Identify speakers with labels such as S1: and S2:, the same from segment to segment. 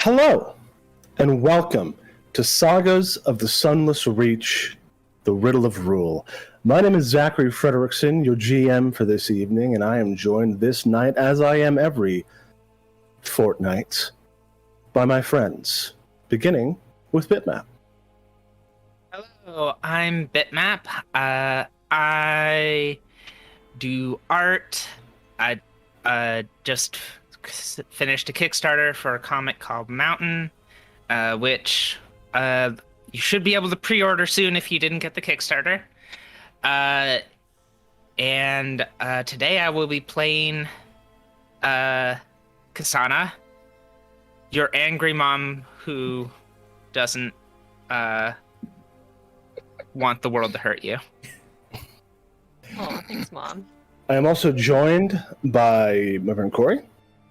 S1: Hello, and welcome to Sagas of the Sunless Reach, the Riddle of Rule. My name is Zachary Frederickson, your GM for this evening, and I am joined this night, as I am every fortnight, by my friends, beginning with Bitmap.
S2: Hello, I'm Bitmap. I do art. I just finished a Kickstarter for a comic called Mountain, which you should be able to pre-order soon if you didn't get the Kickstarter. And today I will be playing KSANA, your angry mom who doesn't want the world to hurt you.
S3: Oh, thanks, Mom.
S1: I am also joined by my friend Cory.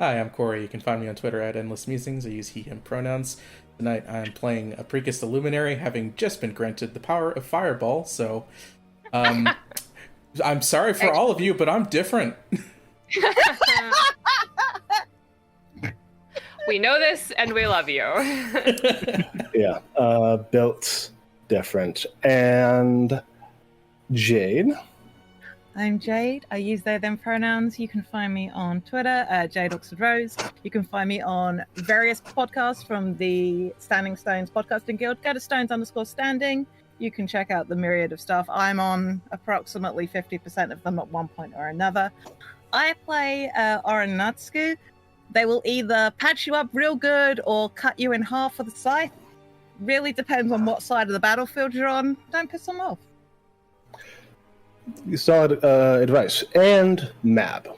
S4: Hi, I'm Cory. You can find me on Twitter at Endless Musings. I use he, him pronouns. Tonight I'm playing APRICUS the Luminary, having just been granted the power of Fireball, so I'm sorry for all of you, but I'm different.
S3: We know this and we love you.
S1: Yeah, built different. And Jade.
S5: I'm Jade. I use they, them pronouns. You can find me on Twitter, Jade Oxford Rose. You can find me on various podcasts from the Standing Stones Podcasting Guild. Go to stones_standing. You can check out the myriad of stuff. I'm on approximately 50% of them at one point or another. I play ORIN and NÄTTSKU. They will either patch you up real good or cut you in half with a scythe. Really depends on what side of the battlefield you're on. Don't piss them off.
S1: Solid advice. And Mab.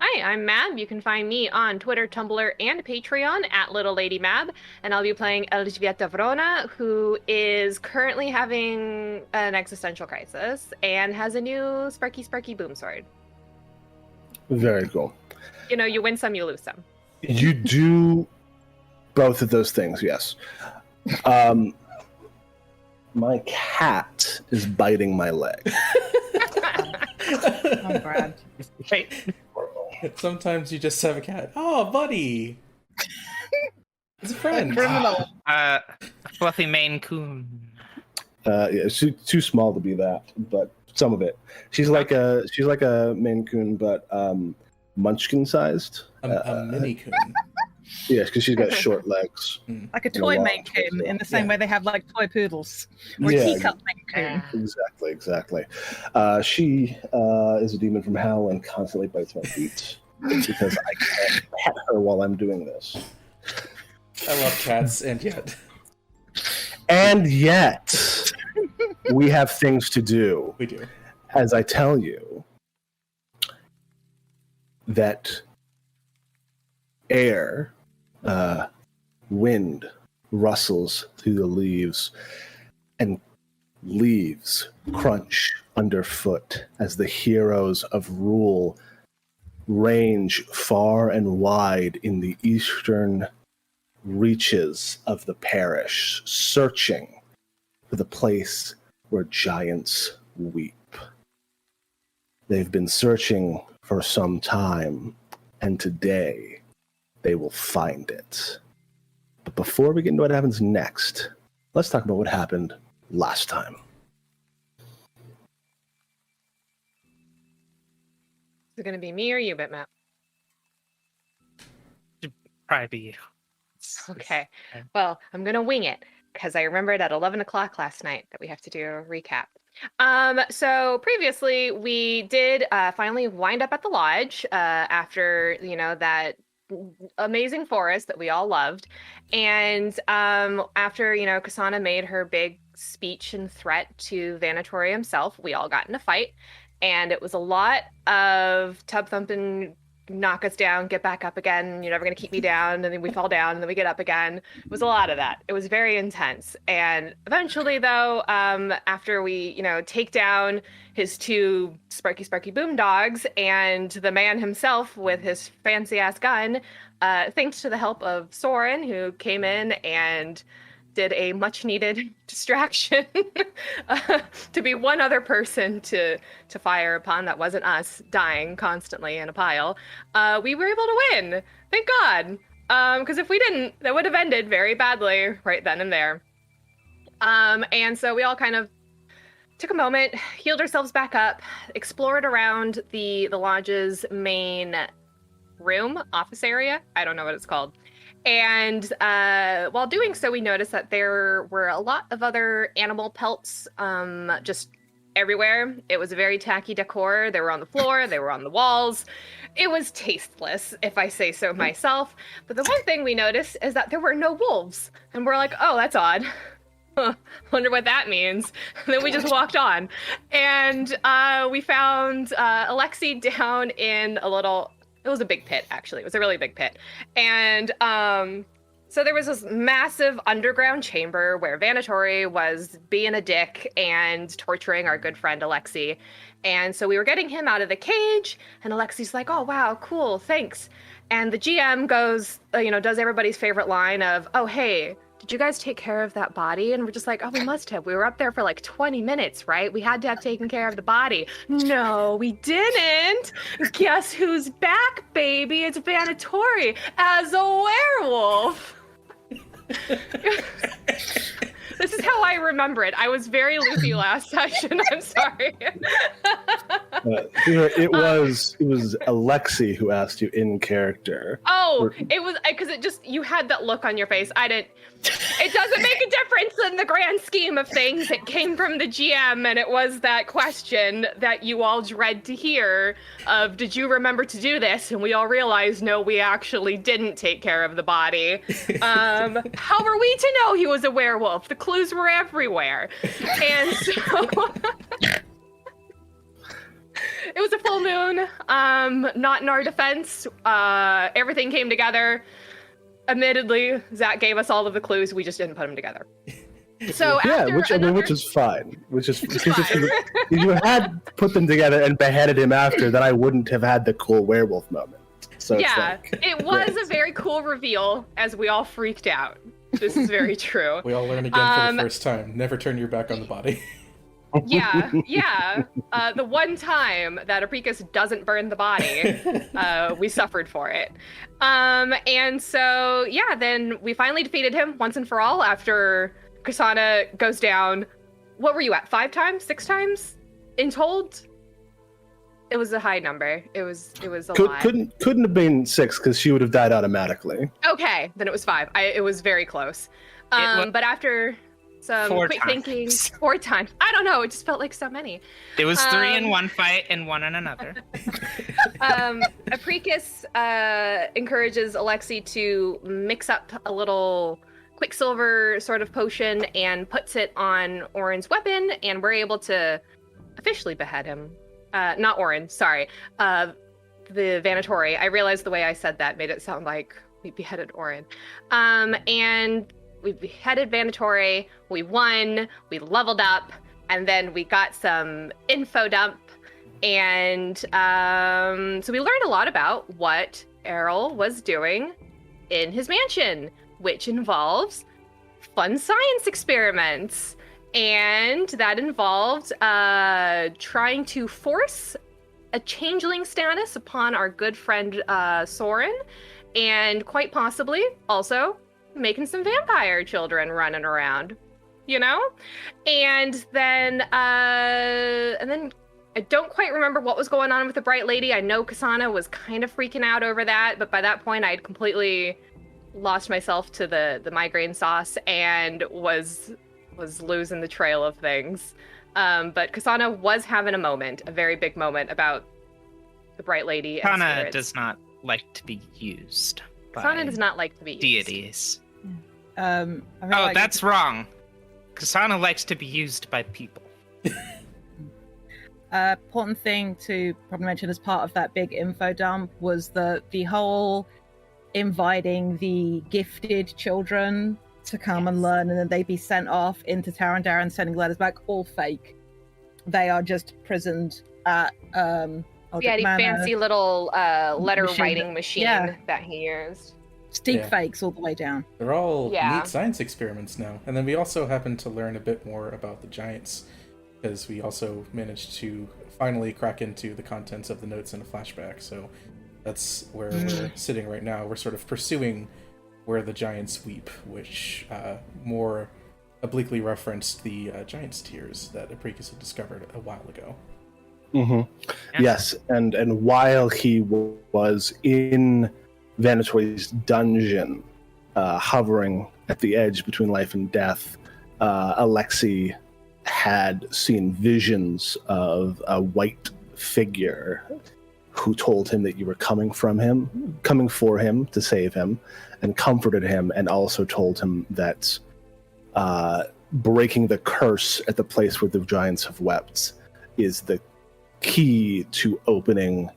S3: Hi, I'm Mab. You can find me on Twitter, Tumblr, and Patreon at Little Lady Mab, and I'll be playing ELŻBIETA WRONA, who is currently having an existential crisis and has a new sparky boom sword.
S1: Very cool.
S3: You know, you win some, you lose some.
S1: You do both of those things, yes. My cat is biting my leg.
S5: Oh, Brad.
S2: Right.
S4: Sometimes you just have a cat. Oh, buddy! It's a friend.
S5: Criminal.
S2: Fluffy Maine Coon.
S1: Yeah, she's too small to be that, but some of it. She's like a Maine Coon, but Munchkin sized.
S4: A mini coon.
S1: Yeah, because she's got short legs.
S5: Like a toy Maine Coon, in the same way they have like toy poodles. Or a teacup Maine Coon.
S1: Exactly. She is a demon from hell and constantly bites my feet because I can't pet her while I'm doing this.
S4: I love cats, and yet
S1: we have things to do.
S4: we do.
S1: As I tell you that air, wind rustles through the leaves, and leaves crunch underfoot as the heroes of Rule range far and wide in the eastern reaches of the parish, searching for the place where giants weep. They've been searching for some time, and today they will find it. But before we get into what happens next, let's talk about what happened last time.
S3: Is it going to be me or you, Bitmap?
S2: Probably be you.
S3: Okay. Well, I'm going to wing it because I remembered at 11 o'clock last night that we have to do a recap. So previously we did finally wind up at the lodge after, that amazing forest that we all loved. And after, KSANA made her big speech and threat to Vanatori himself, we all got in a fight. And it was a lot of tub thumping, knock us down, get back up again, you're never going to keep me down, and then we fall down, and then we get up again. It was a lot of that. It was very intense. And eventually, though, after we, take down his two Sparky Boom dogs and the man himself with his fancy-ass gun, thanks to the help of Soren, who came in and did a much needed distraction to be one other person to fire upon that wasn't us dying constantly in a pile. We were able to win. Thank God. Because if we didn't, that would have ended very badly right then and there. And so we all kind of took a moment, healed ourselves back up, explored around the lodge's main room, office area. I don't know what it's called. And while doing so, we noticed that there were a lot of other animal pelts just everywhere. It was a very tacky decor. They were on the floor, they were on the walls. It was tasteless, if I say so myself. But the one thing we noticed is that there were no wolves. And we're like, oh, that's odd. Wonder what that means. And then we just walked on. And we found Alexi down in a little... It was a big pit, actually. It was a really big pit. And so there was this massive underground chamber where Vanatori was being a dick and torturing our good friend Alexi. And so we were getting him out of the cage, and Alexi's like, oh, wow, cool, thanks. And the GM goes, does everybody's favorite line of, oh, hey, did you guys take care of that body? And we're just like, oh, we must have. We were up there for like 20 minutes, right? We had to have taken care of the body. No, we didn't. Guess who's back, baby? It's Vanatori as a werewolf. This is how I remember it. I was very loopy last session. I'm sorry.
S1: It was Alexi who asked you in character.
S3: Oh, it was because you had that look on your face. It doesn't make a difference in the grand scheme of things. It came from the GM, and it was that question that you all dread to hear of, did you remember to do this? And we all realized, no, we actually didn't take care of the body. How were we to know he was a werewolf? The clues were everywhere. And so... It was a full moon, not in our defense. Everything came together. Admittedly, Zach gave us all of the clues. We just didn't put them together. So
S1: which is fine. If you had put them together and beheaded him after, then I wouldn't have had the cool werewolf moment. So
S3: yeah, it was a very cool reveal as we all freaked out. This is very true.
S4: We all learn again for the first time. Never turn your back on the body.
S3: Yeah. The one time that APRICUS doesn't burn the body, we suffered for it. And so, yeah, then we finally defeated him once and for all after KSANA goes down. What were you at? 5 times? 6 times? In told? It was a high number. It was a lot.
S1: Couldn't have been 6 because she would have died automatically.
S3: Okay, then it was 5. It was very close. But after... some
S2: 4
S3: quick
S2: times.
S3: thinking, 4 times. I don't know. It just felt like so many.
S2: It was 3 in one fight and 1 in another.
S3: APRICUS encourages Alexi to mix up a little Quicksilver sort of potion and puts it on Orin's weapon, and we're able to officially behead him. Not Orin, sorry. The Vanatori. I realized the way I said that made it sound like we beheaded Orin. And we beheaded Vanatori, we won, we leveled up, and then we got some info dump. And so we learned a lot about what Errol was doing in his mansion, which involves fun science experiments. And that involved trying to force a changeling status upon our good friend Soren, and quite possibly also making some vampire children running around, and then I don't quite remember what was going on with the Bright Lady. I know KSANA was kind of freaking out over that, but by that point I had completely lost myself to the migraine sauce and was losing the trail of things. But KSANA was having a very big moment about the Bright Lady.
S2: KSANA does not like to be used by
S3: KSANA does not like to be used.
S2: deities.
S5: That's
S2: wrong. KSANA likes to be used by people.
S5: Important thing to probably mention as part of that big info dump was the whole inviting the gifted children to come and learn, and then they'd be sent off into Tarandaur and sending letters back, all fake. They are just prisoned at
S3: the fancy little letter writing machine that he used.
S5: Deep fakes all the way down.
S4: They're all neat science experiments now. And then we also happened to learn a bit more about the giants, because we also managed to finally crack into the contents of the notes in a flashback. So That's where we're sitting right now. We're sort of pursuing where the giants weep, which more obliquely referenced the giant's tears that APRICUS had discovered a while ago.
S1: Mm-hmm. Yes, and while he was in Vanatori's dungeon, hovering at the edge between life and death, Alexei had seen visions of a white figure who told him that you were coming for him to save him, and comforted him, and also told him that breaking the curse at the place where the giants have wept is the key to opening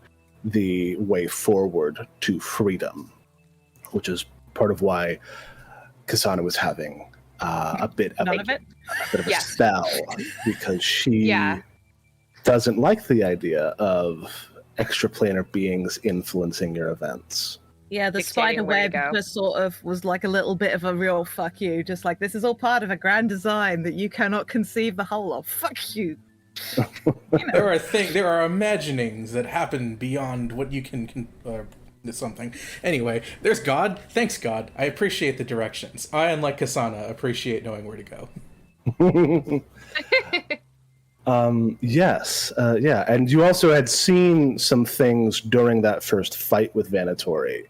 S1: the way forward to freedom, which is part of why KSANA was having a bit of a spell, because she doesn't like the idea of extraplanar beings influencing your events.
S5: Yeah, the spider web just sort of was like a little bit of a real fuck you, just like, this is all part of a grand design that you cannot conceive the whole of. Fuck you.
S4: There are imaginings that happen beyond what you can something. Anyway, there's God. Thanks, God. I appreciate the directions. I, unlike KSANA, appreciate knowing where to go.
S1: Yes, and you also had seen some things during that first fight with Vanatori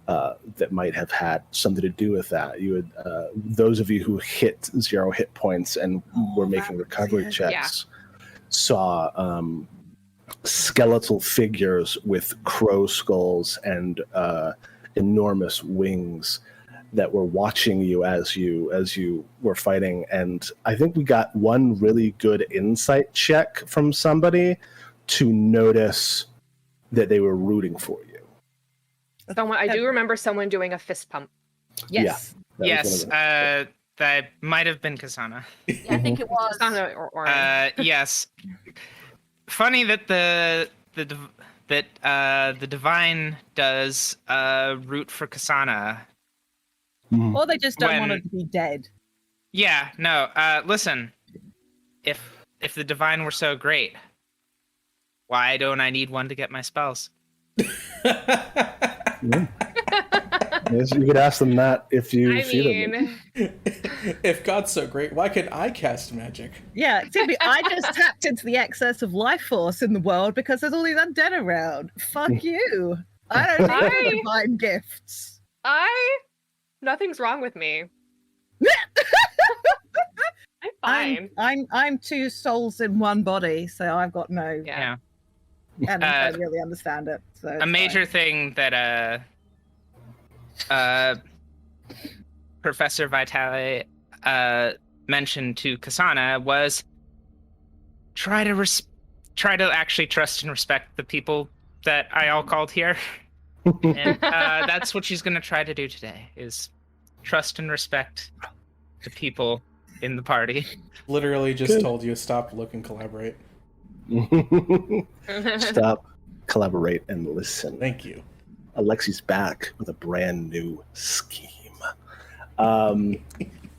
S1: that might have had something to do with that. You had those of you who hit 0 hit points and were making recovery checks saw skeletal figures with crow skulls and enormous wings that were watching you as you were fighting. And I think we got one really good insight check from somebody to notice that they were rooting for you.
S3: I do remember someone doing a fist pump.
S5: Yes.
S1: Yeah,
S2: Yes, that might have been KSANA.
S6: Yeah, I think it was.
S3: KSANA or ORIN.
S2: Yes. Funny that the divine does root for KSANA.
S5: Or they just don't want her to be dead.
S2: Yeah, no. Listen, if the divine were so great, why don't I need one to get my spells?
S1: Yes, you could ask them that if you see them.
S4: If God's so great, why could I cast magic?
S5: Yeah, I just tapped into the excess of life force in the world because there's all these undead around. Fuck you. I don't need divine gifts.
S3: Nothing's wrong with me. I'm fine.
S5: I'm 2 souls in 1 body, so I've got no.
S2: Yeah.
S5: And I don't really understand it. So
S2: a major thing that Professor Vitale mentioned to KSANA was try to actually trust and respect the people that I all called here. And that's what she's going to try to do today, is trust and respect the people in the party.
S4: Literally just told you stop, look, and collaborate.
S1: Stop, collaborate, and listen.
S4: Thank you.
S1: Alexei's back with a brand new scheme.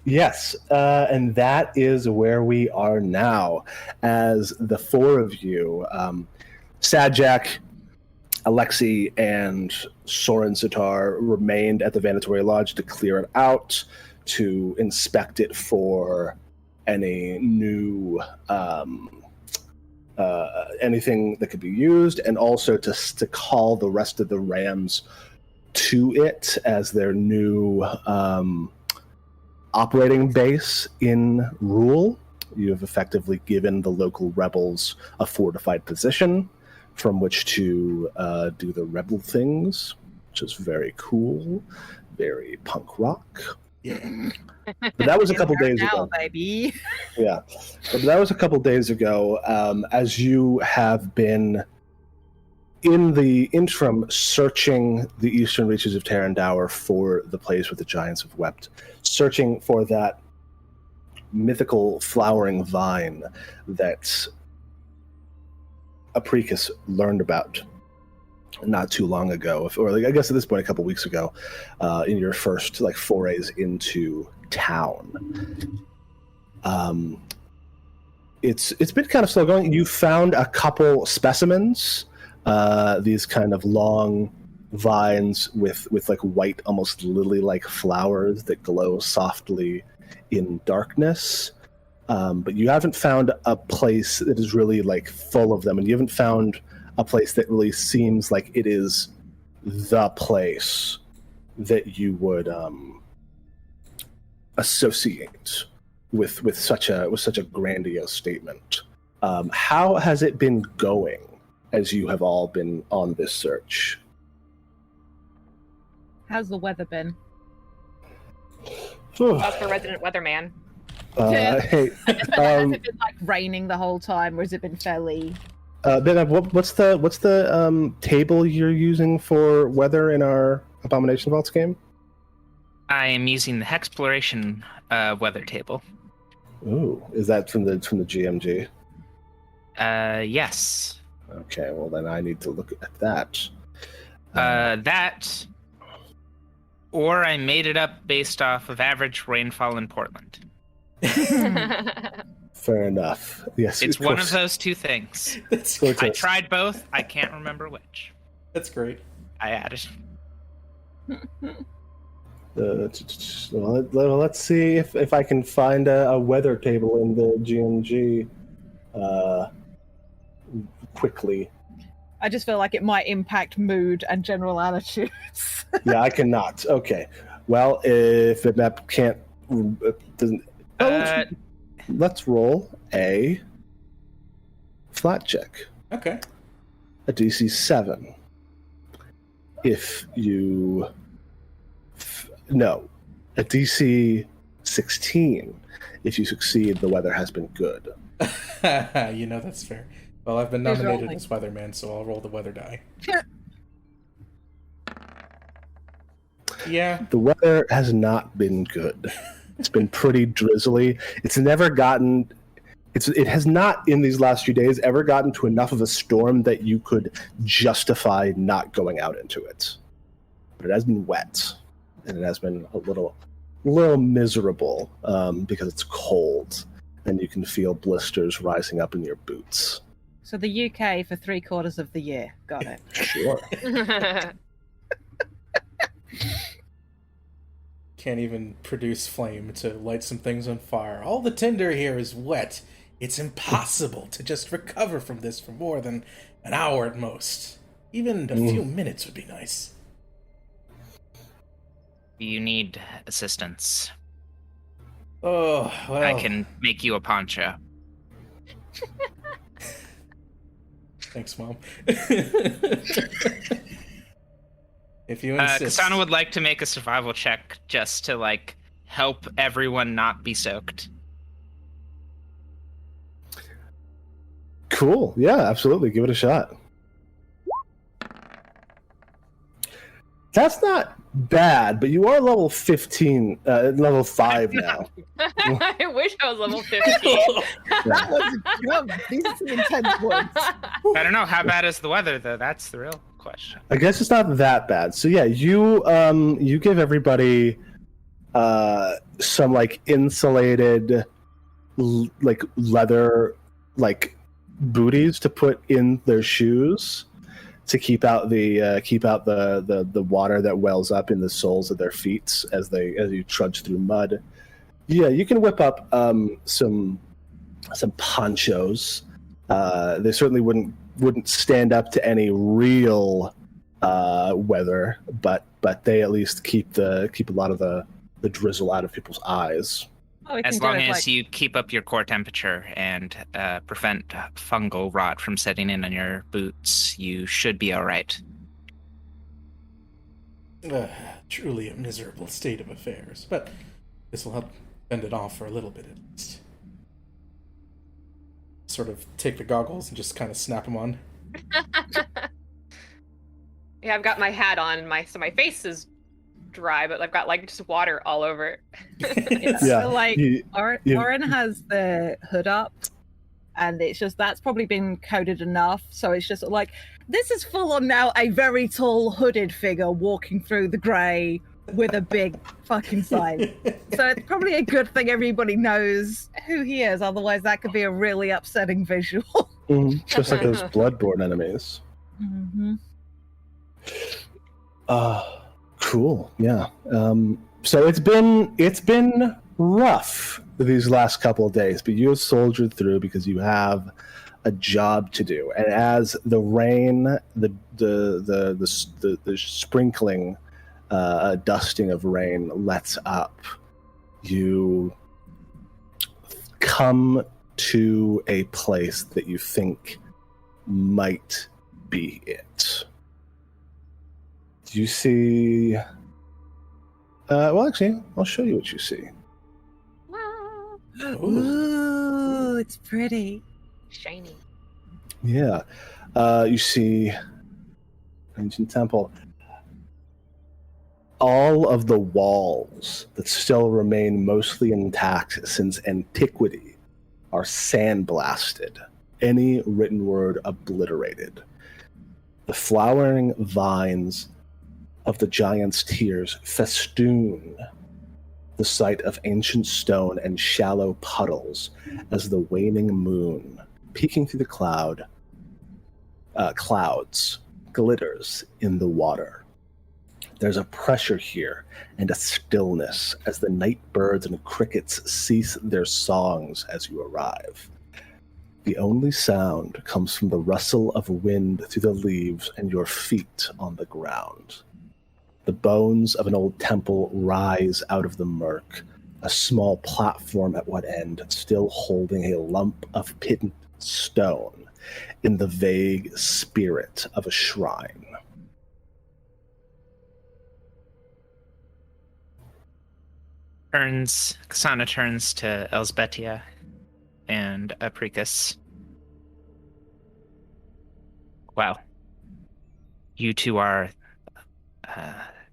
S1: Yes, and that is where we are now, as the 4 of you, Sajak, Alexei, and Soren Sitar, remained at the Vanatori Lodge to clear it out, to inspect it for any new anything that could be used, and also to call the rest of the Rams to it as their new operating base in Rule. You have effectively given the local rebels a fortified position from which to do the rebel things, which is very cool, very punk rock.
S4: Yeah.
S1: But that was a couple days ago,
S5: baby.
S1: Yeah, but that was a couple days ago. As you have been in the interim searching the eastern reaches of Tarandaur for the place where the giants have wept, searching for that mythical flowering vine that APRICUS learned about not too long ago, or I guess at this point a couple weeks ago, in your first forays into town. It's been kind of slow going. You found a couple specimens these kind of long vines with like white, almost lily-like flowers that glow softly in darkness. But you haven't found a place that is really like full of them, and you haven't found a place that really seems like it is the place that you would associate with such a grandiose statement. How has it been going as you have all been on this search?
S5: How's the weather been?
S3: That's for resident weatherman.
S1: Hey,
S5: Has it been like raining the whole time, or has it been fairly?
S1: Bitmap, what's the table you're using for weather in our Abomination Vaults game?
S2: I am using the Hexploration weather table.
S1: Ooh, is that from the GMG?
S2: Yes.
S1: Okay, well then I need to look at that.
S2: That, or I made it up based off of average rainfall in Portland.
S1: Fair enough. Yes,
S2: It's one of those two things.
S4: That's
S2: I tried both. I can't remember which.
S4: That's great.
S2: I added.
S1: Well, let's see if I can find a weather table in the GMG quickly.
S5: I just feel like it might impact mood and general attitudes.
S1: Yeah, I cannot. Okay. Well, if the map can't, doesn't. Let's roll a flat check.
S4: Okay.
S1: A DC 7. If you... No. A DC 16. If you succeed, the weather has been good.
S4: That's fair. Well, I've been
S5: Who's
S4: nominated
S5: rolling?
S4: as weatherman, so I'll roll the weather die. Yeah.
S1: The weather has not been good. It's been pretty drizzly. It's never gotten... It has not, in these last few days, ever gotten to enough of a storm that you could justify not going out into it. But it has been wet, and it has been a little miserable because it's cold, and you can feel blisters rising up in your boots.
S5: So the UK for 3/4 of the year. Got it.
S1: Sure.
S4: Can't even produce flame to light some things on fire. All the tinder here is wet. It's impossible to just recover from this for more than an hour at most. Even a few minutes would be nice.
S2: You need assistance.
S4: Oh, well.
S2: I can make you a poncho.
S4: Thanks, Mom. If you insist.
S2: KSANA would like to make a survival check just to, like, help everyone not be soaked.
S1: Cool. Yeah, absolutely. Give it a shot. That's not bad, but you are level 15, level 5 now.
S3: I wish I was level 15.
S5: That was good. These are some intense ones.
S2: I don't know. How bad is the weather, though? That's the real question.
S1: I guess it's not that bad. So yeah, you give everybody some like insulated like leather like booties to put in their shoes to keep out the water that wells up in the soles of their feet as you trudge through mud. Yeah, you can whip up some ponchos. They certainly wouldn't stand up to any real weather, but they at least keep a lot of the drizzle out of people's eyes.
S5: Oh, we can
S2: As
S5: do
S2: long
S5: it,
S2: as
S5: like,
S2: you keep up your core temperature and prevent fungal rot from setting in on your boots, you should be all right.
S4: Truly a miserable state of affairs, but this will help fend it off for a little bit at least. Sort of take the goggles and just kind of snap them on.
S3: Yeah, I've got my hat on, and so my face is dry, but I've got like just water all over it.
S1: Yeah.
S5: So, like, Orin has the hood up, and it's just that's probably been coded enough. So it's just like this is full on now a very tall hooded figure walking through the grey with a big fucking sign. So it's probably a good thing everybody knows who he is. Otherwise, that could be a really upsetting visual.
S1: Just like those Bloodborne enemies.
S5: Mm-hmm.
S1: Cool. Yeah. So it's been rough these last couple of days, but you have soldiered through because you have a job to do. And as the rain, the sprinkling, dusting of rain lets up, you come to a place that you think might be it. Do you see? Well, actually, I'll show you what you see.
S3: Wow.
S5: Ooh, it's pretty.
S3: Shiny.
S1: Yeah. You see ancient temple. All of the walls that still remain mostly intact since antiquity are sandblasted, any written word obliterated. The flowering vines of the giant's tears festoon the site of ancient stone and shallow puddles as the waning moon, peeking through the clouds, glitters in the water. There's a pressure here and a stillness as the night birds and crickets cease their songs as you arrive. The only sound comes from the rustle of wind through the leaves and your feet on the ground. The bones of an old temple rise out of the murk, a small platform at one end still holding a lump of pitted stone in the vague spirit of a shrine.
S2: KSANA turns to ELŞBIETA and APRICUS. Wow. You two are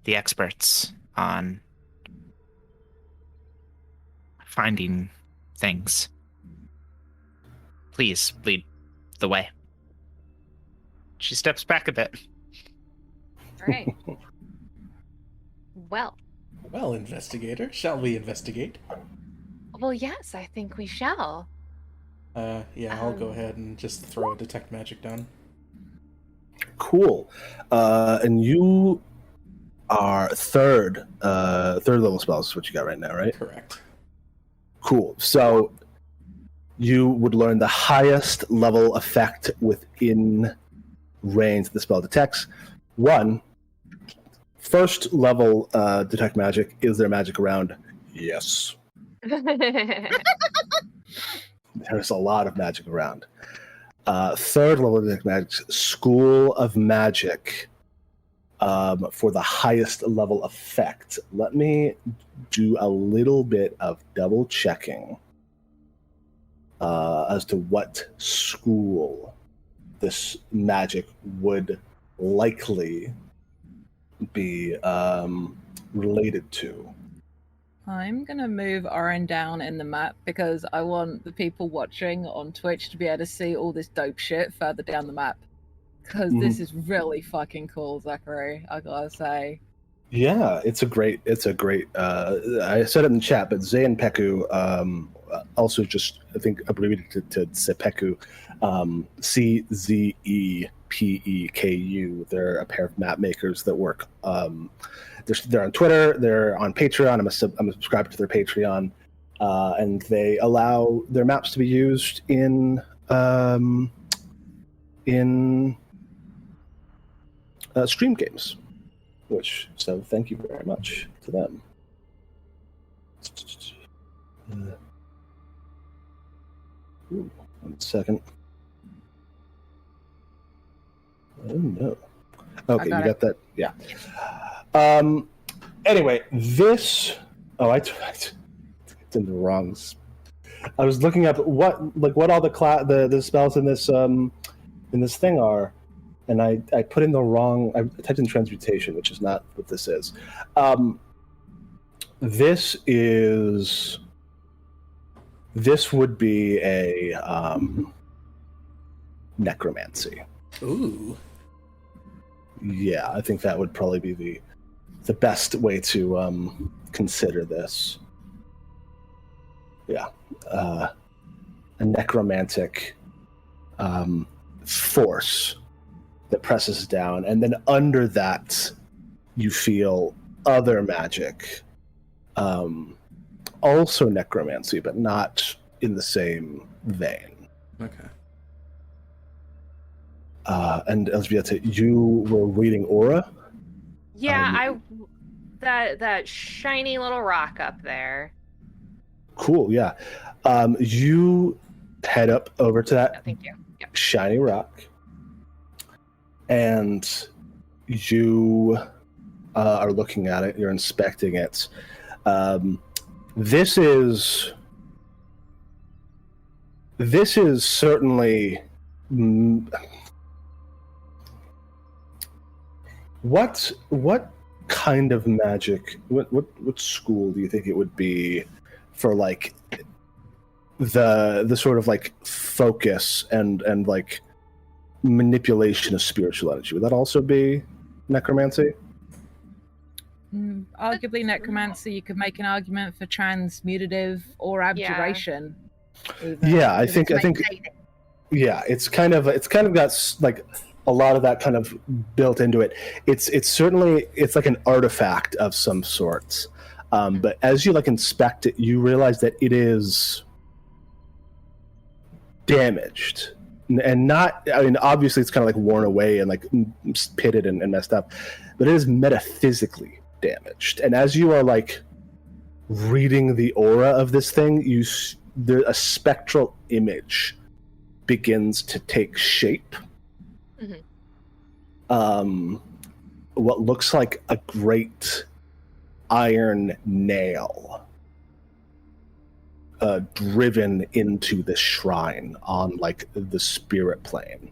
S2: the experts on finding things. Please lead the way. She steps back a bit.
S3: All right.
S4: Well, investigator, shall we investigate?
S3: Well, yes, I think we shall.
S4: Yeah, I'll go ahead and just throw a detect magic down.
S1: Cool. And you are third level spells is what you got right now, right?
S4: Correct.
S1: Cool. So you would learn the highest level effect within range the spell detects. First level detect magic. Is there magic around? Yes. There's a lot of magic around. Third level detect magic. School of Magic for the highest level effect. Let me do a little bit of double checking as to what school this magic would likely be related to.
S5: I'm going to move Orin down in the map because I want the people watching on Twitch to be able to see all this dope shit further down the map. Because this is really fucking cool, Zachary, I gotta say.
S1: Yeah, it's a great I said it in the chat, but NÄTTSKU also just, I think, abbreviated to Sepeku, CZEPEKU. They're a pair of map makers that work. They're on Twitter, they're on Patreon. I'm subscribed to their Patreon, and they allow their maps to be used in stream games. So thank you very much to them. Ooh, 1 second. Oh no. Okay, you got that? Yeah. Anyway, this. Oh, it's in the wrong. I was looking up what all the spells in this thing are, and I put in the wrong. I typed in transmutation, which is not what this is. This would be a necromancy.
S4: Ooh.
S1: Yeah, I think that would probably be the best way to consider this. Yeah, a necromantic force that presses down, and then under that you feel other magic, also necromancy, but not in the same vein.
S4: Okay.
S1: And Elżbieta, you were reading aura?
S3: Yeah, that shiny little rock up there.
S1: Cool, yeah. You head up over to that
S3: Thank you. Yep.
S1: shiny rock, and you are looking at it, you're inspecting it. This is certainly what kind of magic, what school do you think it would be for, like, the sort of like focus and like manipulation of spiritual energy? Would that also be necromancy?
S5: Arguably necromancy. You could make an argument for transmutative or abjuration. Even,
S1: Yeah, I
S5: because
S1: think
S5: it's maintaining.
S1: yeah, it's kind of got like a lot of that kind of built into it. It's certainly, it's like an artifact of some sorts. But as you like inspect it, you realize that it is damaged, and not, I mean, obviously it's kind of like worn away and like pitted and messed up, but it is metaphysically damaged. And as you are like reading the aura of this thing, a spectral image begins to take shape. What looks like a great iron nail driven into this shrine on like the spirit plane.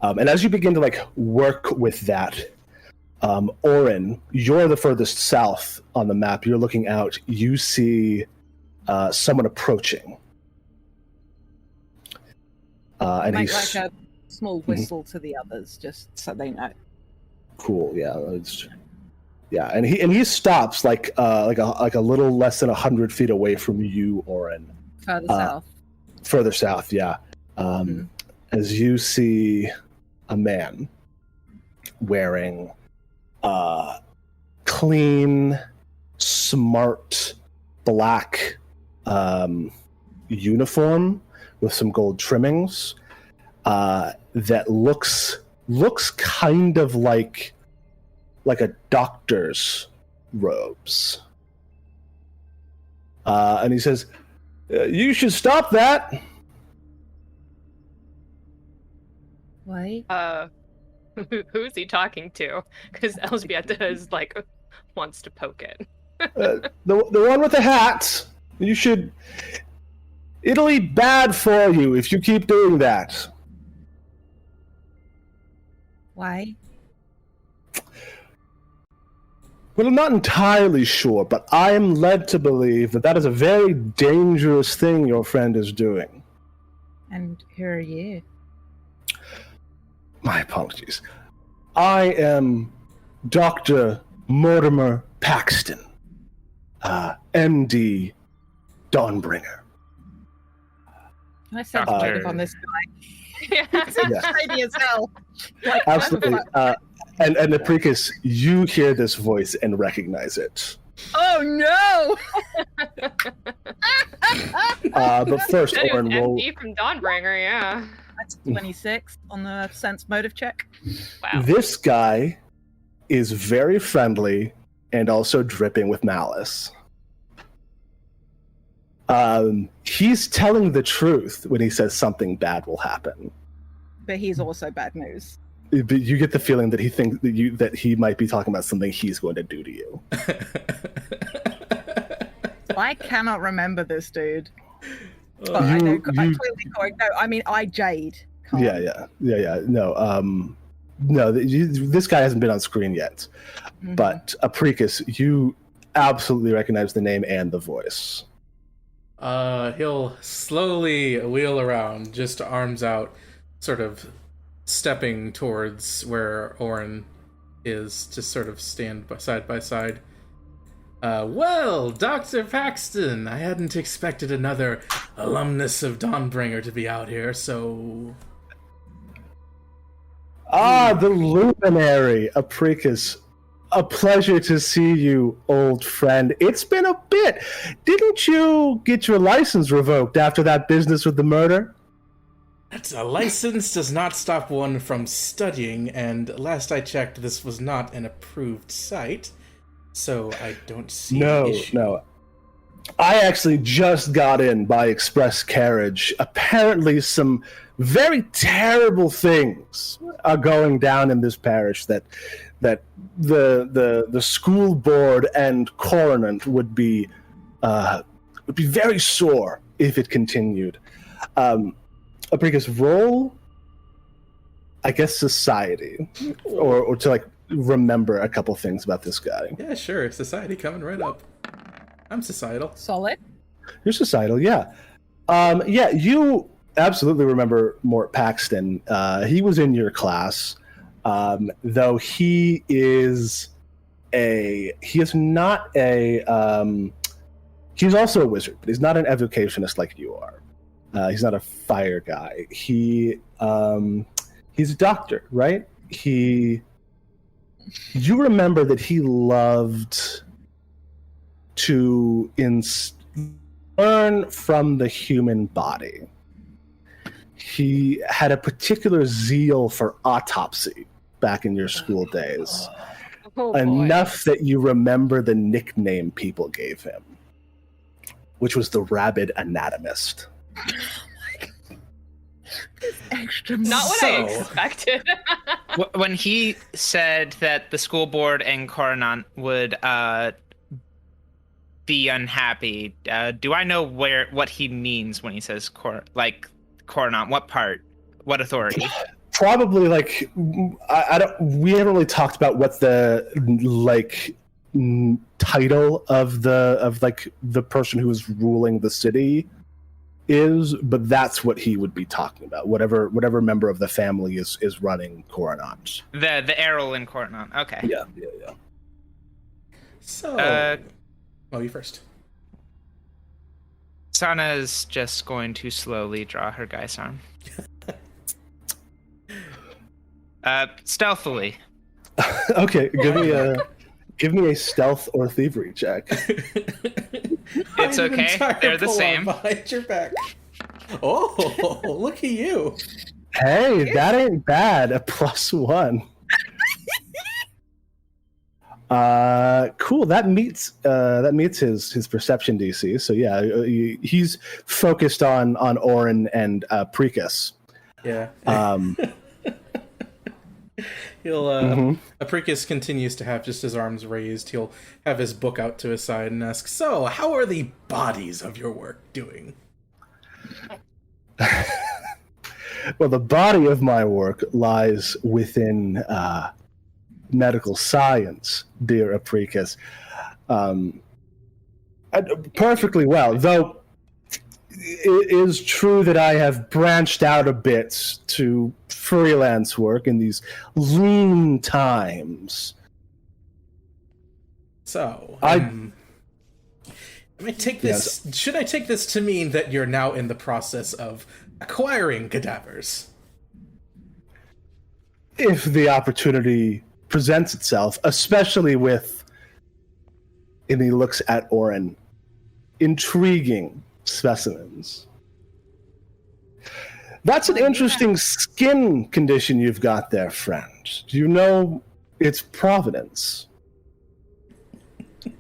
S1: And as you begin to like work with that, Orin, you're the furthest south on the map. You're looking out. You see someone approaching. And
S5: Make
S1: he's
S5: like a small whistle to the others, just so they know.
S1: cool. Yeah, yeah, and he stops like a little less than 100 feet away from you, Orin.
S5: Further south.
S1: Further south, yeah. As you see a man wearing clean, smart, black uniform with some gold trimmings that looks kind of like a doctor's robes. And he says, "You should stop that."
S5: Wait.
S3: Who's he talking to? Because Elżbieta is like wants to poke it.
S1: The one with the hat. You should. It'll be bad for you if you keep doing that.
S5: Why?
S1: Well, I'm not entirely sure, but I am led to believe that is a very dangerous thing your friend is doing.
S5: And who are you?
S1: My apologies. I am Dr. Mortimer Paxton, MD Dawnbringer.
S5: Can I sense motive on this guy?
S3: Yeah.
S5: It's shady as hell. Like,
S1: Absolutely. And APRICUS, you hear this voice and recognize it.
S5: oh no!
S1: But first,
S3: That is
S1: Orin, roll.
S3: MD from Dawnbringer, yeah.
S5: That's 26 on the sense motive check.
S3: Wow.
S1: This guy is very friendly and also dripping with malice. He's telling the truth when he says something bad will happen.
S5: But he's also bad news.
S1: But you get the feeling that he thinks that he might be talking about something he's going to do to you.
S5: I cannot remember this dude. But
S1: You-
S5: I know. I
S1: you-
S5: clearly Cory. No, I mean I Jade. Can't.
S1: Yeah. No. This guy hasn't been on screen yet.
S5: Mhm.
S1: But APRICUS, you absolutely recognize the name and the voice.
S4: He'll slowly wheel around, just arms out, sort of stepping towards where Orin is, to sort of stand side by side. Well, Dr. Paxton, I hadn't expected another alumnus of Dawnbringer to be out here, so...
S1: Ah, the Luminary, APRICUS. A pleasure to see you, old friend. It's been a bit. Didn't you get your license revoked after that business with the murder?
S4: A license does not stop one from studying, and last I checked, this was not an approved site, so I don't see the issue.
S1: No. I actually just got in by express carriage. Apparently some very terrible things are going down in this parish that the school board and coronant would be very sore if it continued. APRICUS, roll, I guess, society, or to like remember a couple things about this guy.
S4: Yeah, sure. Society coming right up. I'm societal.
S5: Solid.
S1: You're societal, yeah. Yeah, you absolutely remember Mort Paxton. He was in your class, though he is not a he's also a wizard, but he's not an evocationist like you are. He's not a fire guy. He's a doctor, right? You remember that he loved to learn from the human body. He had a particular zeal for autopsy back in your school days. Enough that you remember the nickname people gave him, which was the rabid anatomist.
S5: Extra.
S3: Not what I expected.
S2: When he said that the school board and coronant would be unhappy, do I know what he means when he says coronant? What part? What authority?
S1: Probably like I don't. We haven't really talked about what the title of the person who is ruling the city is, but that's what he would be talking about. Whatever member of the family is running coronant.
S2: The Errol in coronant. Okay.
S1: Yeah.
S4: So, you first.
S2: Sana is just going to slowly draw her guy's arm. Stealthily.
S1: Okay, give me a stealth or thievery check.
S2: It's okay. They're the same.
S4: Behind your back. Oh, look at you.
S1: Hey, that ain't bad. A +1. Cool. That meets his perception DC. So yeah, he's focused on ORIN and APRICUS.
S4: Yeah. He'll APRICUS continues to have just his arms raised. He'll have his book out to his side and ask, "So, how are the bodies of your work doing?"
S1: Well, the body of my work lies within medical science, dear APRICUS. Perfectly well, though it is true that I have branched out a bit to freelance work in these lean times.
S4: So, I take this. Yes. Should I take this to mean that you're now in the process of acquiring cadavers?
S1: If the opportunity presents itself, especially with, and he looks at ORIN, intriguing specimens. That's an interesting skin condition you've got there, friend. Do you know its provenance?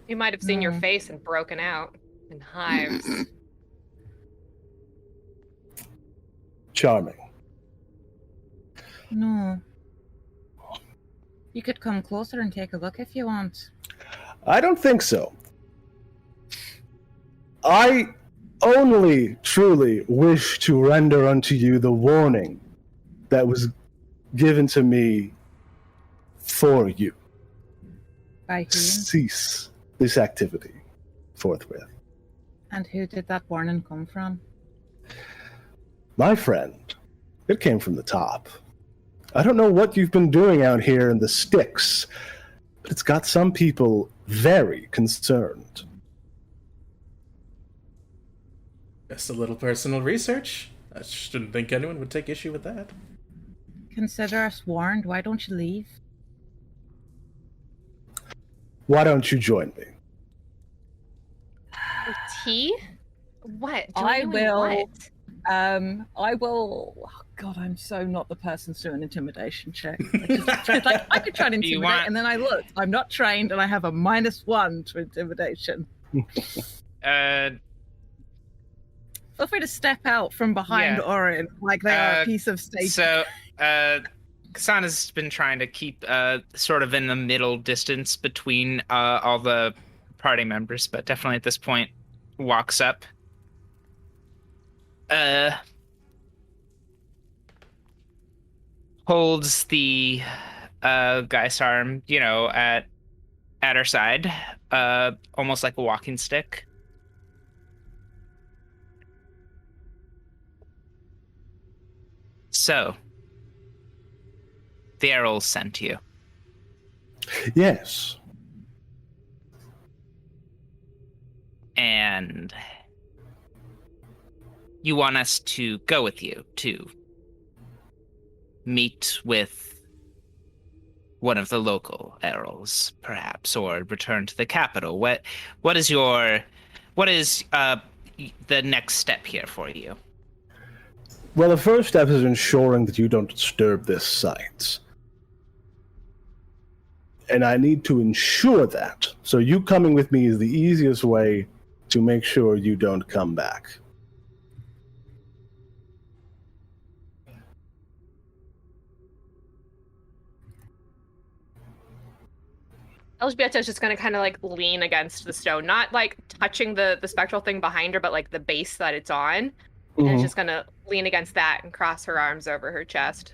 S3: You might have seen your face and broken out in hives.
S1: Charming.
S5: No. You could come closer and take a look if you want.
S1: I don't think so. I only truly wish to render unto you the warning that was given to me for you.
S5: By whom?
S1: Cease this activity forthwith.
S5: And who did that warning come from?
S1: My friend, it came from the top. I don't know what you've been doing out here in the sticks, but it's got some people very concerned.
S4: Just a little personal research. I shouldn't think anyone would take issue with that.
S5: consider us warned. Why don't you leave?
S1: Why don't you join me?
S3: Tea? What?
S5: I
S3: Joining
S5: will.
S3: what?
S5: I will. Oh God, I'm so not the person to do an intimidation check. I could try and
S2: Do you
S5: intimidate,
S2: want-
S5: and then I look. I'm not trained, and I have a -1 to intimidation. Feel free to step out from behind
S2: Yeah.
S5: Orin like they are a piece of steak.
S2: So, KSANA's been trying to keep sort of in the middle distance between all the party members, but definitely at this point walks up. Holds the guy's arm, at her side, almost like a walking stick. So, the Errol sent you.
S1: Yes.
S2: And you want us to go with you to meet with one of the local Errols, perhaps, or return to the capital. What is the next step here for you?
S1: Well, the first step is ensuring that you don't disturb this site. And I need to ensure that. So you coming with me is the easiest way to make sure you don't come back.
S3: ELŽBIETA is just going to kind of like lean against the stone, not like touching the spectral thing behind her, but like the base that it's on. And it's just going to lean against that and cross her arms over her chest.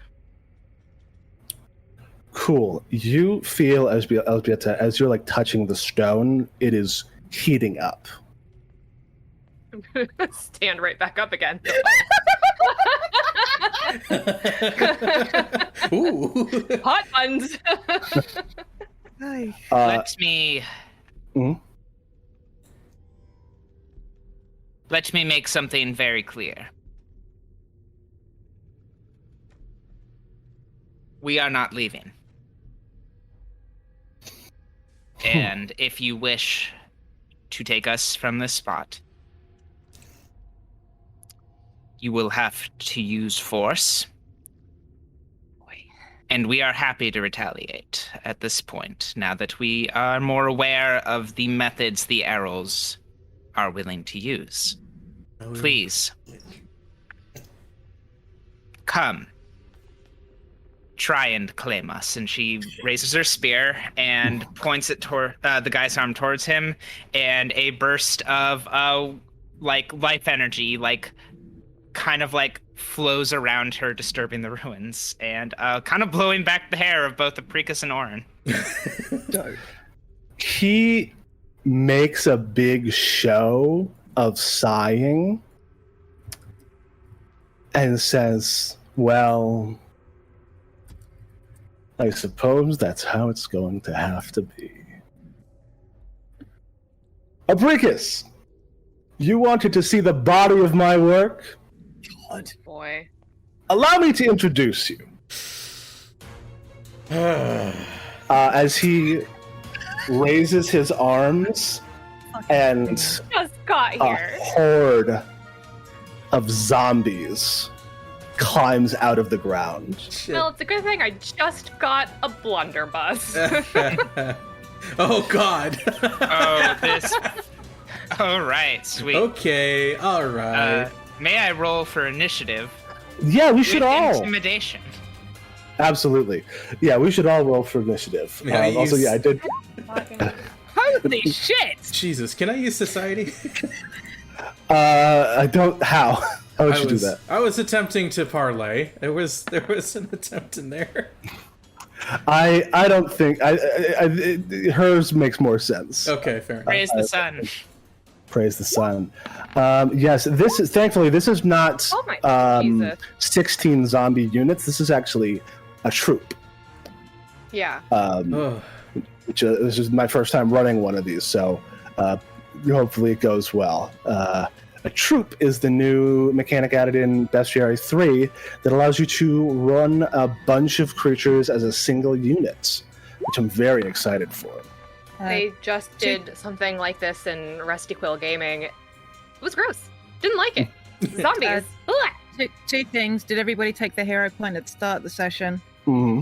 S1: Cool. You feel, ELŽBIETA, as you're like touching the stone, it is heating up.
S3: Stand right back up again.
S4: Ooh.
S3: Hot buns.
S2: Let me make something very clear. We are not leaving. And if you wish to take us from this spot, you will have to use force. And we are happy to retaliate at this point, now that we are more aware of the methods the Errols are willing to use. Please. Come. Try and claim us. And she raises her spear and points it toward the guy's arm towards him, and a burst of life energy, kind of flows around her, disturbing the ruins, and kind of blowing back the hair of both APRICUS and ORIN.
S1: He makes a big show of sighing and says, well, I suppose that's how it's going to have to be. APRICUS, you wanted to see the body of my work? God.
S3: Boy.
S1: Allow me to introduce you. As he raises his arms and
S3: Just got
S1: a
S3: here.
S1: horde of zombies climbs out of the ground.
S3: Well, it's a good thing I just got a blunderbuss.
S4: Oh God.
S2: Oh, this. All right, sweet.
S4: Okay, all right.
S2: May I roll for initiative?
S1: Yeah, we should
S2: with
S1: all.
S2: Intimidation.
S1: Absolutely. Yeah, we should all roll for initiative.
S4: May I
S1: Also,
S4: use-
S1: yeah, I did.
S5: Holy shit!
S4: Jesus, can I use society?
S1: I don't. How? How would you do that?
S4: I was attempting to parlay. There was an attempt in there.
S1: I don't think. Hers makes more sense.
S4: Okay, fair enough.
S2: Praise the sun.
S1: Praise the sun. Yes, this is thankfully this is not
S3: Oh my Jesus.
S1: 16 zombie units. This is actually a troop.
S3: Yeah.
S4: Ugh.
S1: Which this is my first time running one of these, so hopefully it goes well. A troop is the new mechanic added in Bestiary 3 that allows you to run a bunch of creatures as a single unit, which I'm very excited for.
S3: They just did something like this in Rusty Quill Gaming. It was gross. Didn't like it. Zombies.
S5: Two things. Did everybody take the hero point at the start of the session?
S1: Mm-hmm.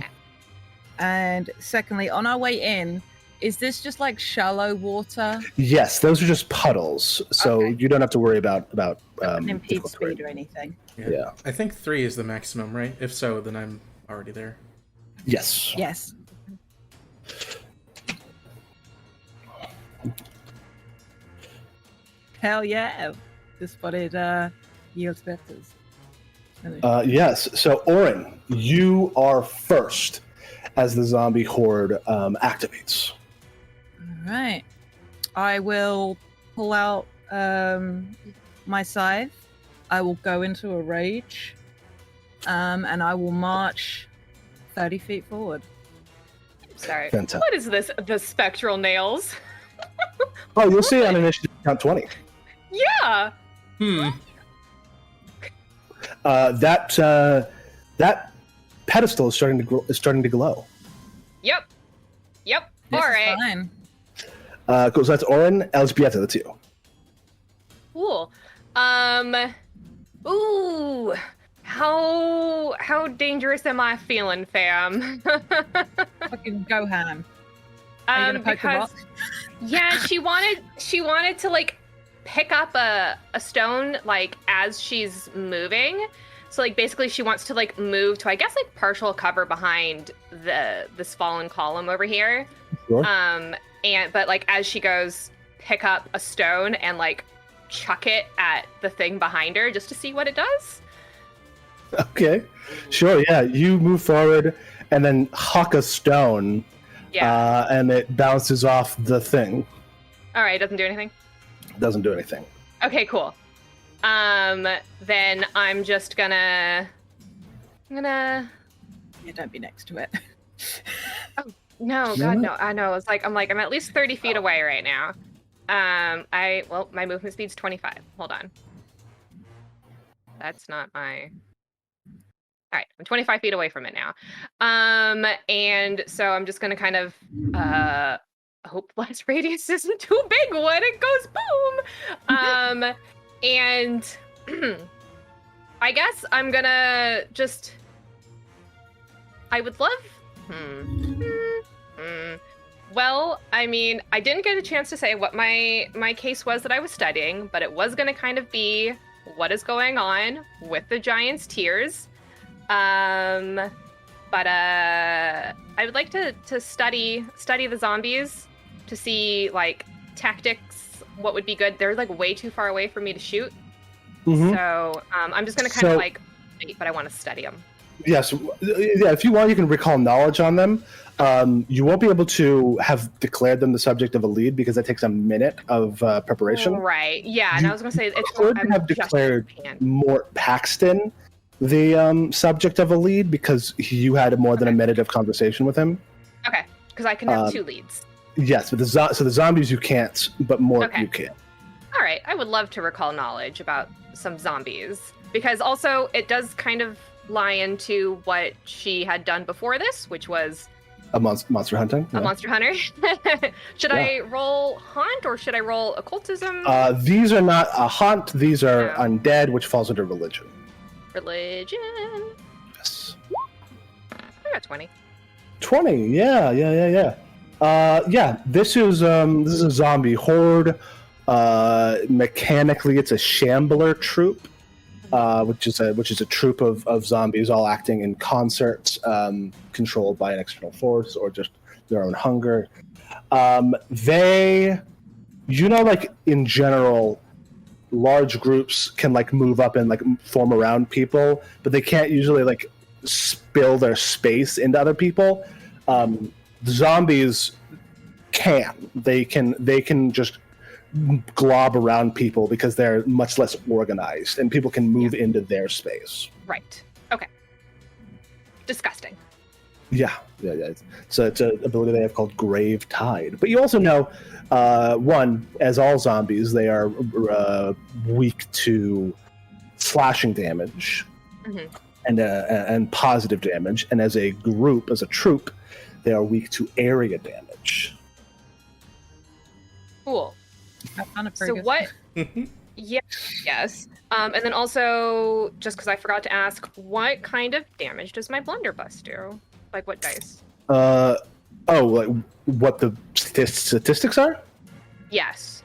S5: And secondly, on our way in, is this just like shallow water?
S1: Yes, those are just puddles, so
S5: Okay.
S1: you don't have to worry about
S5: Impede
S1: difficulty.
S5: speed or anything?
S1: Yeah.
S4: I think 3 is the maximum, right? If so, then I'm already there.
S1: Yes.
S5: Yes. Hell yeah! Just spotted yield specters.
S1: Yes. So, Orin, you are first as the zombie horde activates.
S5: All right. I will pull out my scythe. I will go into a rage. And I will march 30 feet forward.
S3: Sorry.
S1: Fantastic.
S3: What is this? The spectral nails?
S1: Oh, you'll see on initiative count 20.
S3: Yeah.
S1: That pedestal is starting to glow.
S3: Yep.
S5: This
S3: All
S5: is
S3: right.
S5: fine.
S1: Cool. So that's Orin, ELŽBIETA, that's you.
S3: Cool. Ooh. How dangerous am I feeling, fam?
S5: Fucking go ham. Are you gonna poke the
S3: Because
S5: rock?
S3: yeah, she wanted to like pick up a stone like as she's moving. So like basically she wants to like move to I guess like partial cover behind this fallen column over here.
S1: Sure.
S3: But like as she goes, pick up a stone and like chuck it at the thing behind her just to see what it does.
S1: Okay. Sure, yeah. You move forward and then huck a stone,
S3: Yeah.
S1: and it bounces off the thing.
S3: All right, doesn't do anything.
S1: Doesn't do anything.
S3: Okay, cool. Then I'm just gonna.
S5: Yeah, don't be next to it.
S3: No, God, no. I know. It's like I'm at least 30 feet away right now. My movement speed's 25. Hold on. That's not my. All right, I'm 25 feet away from it now. And so I'm just gonna kind of hope blast radius isn't too big when it goes boom. And I guess I'm gonna just. I would love. Well, I mean, I didn't get a chance to say what my case was that I was studying, but it was going to kind of be what is going on with the giant's tears. But I would like to study the zombies to see like tactics, what would be good. They're like way too far away for me to shoot, so I'm just going to kind of like wait, but I want to study them.
S1: Yes. Yeah, if you want, you can recall knowledge on them. You won't be able to have declared them the subject of a lead because that takes a minute of preparation.
S3: Right. Yeah, and I was going to say it's
S1: Could have declared Mort Paxton the subject of a lead because you had more than a minute of conversation with him.
S3: Okay, because I can have 2 leads.
S1: Yes, but the zombies you can't, but Mort
S3: Okay.
S1: you can.
S3: All right, I would love to recall knowledge about some zombies because also it does kind of lie into what she had done before this, which was
S1: A monster hunting.
S3: a
S1: Yeah.
S3: monster hunter. Should I roll hunt or should I roll occultism?
S1: These are not a hunt. These are
S3: No.
S1: undead, which falls under religion.
S3: Religion.
S1: Yes.
S3: I got 20.
S1: 20. Yeah. Yeah. This is a zombie horde. Mechanically, it's a shambler troop, which is a troop of zombies all acting in concert, controlled by an external force or just their own hunger. They, like in general, large groups can like move up and like form around people, but they can't usually like spill their space into other people. Zombies can. They can just glob around people because they're much less organized and people can move into their space.
S3: Right. Okay. Disgusting.
S1: Yeah. So it's an ability they have called Grave Tide. But you also know, one, as all zombies, they are weak to slashing damage and positive damage. And as a group, as a troop, they are weak to area damage.
S3: Cool.
S5: That's kind of
S3: So
S5: pretty good.
S3: what? Yes. And then also, just because I forgot to ask, what kind of damage does my blunderbuss do? Like what dice?
S1: Like what the statistics are?
S3: Yes.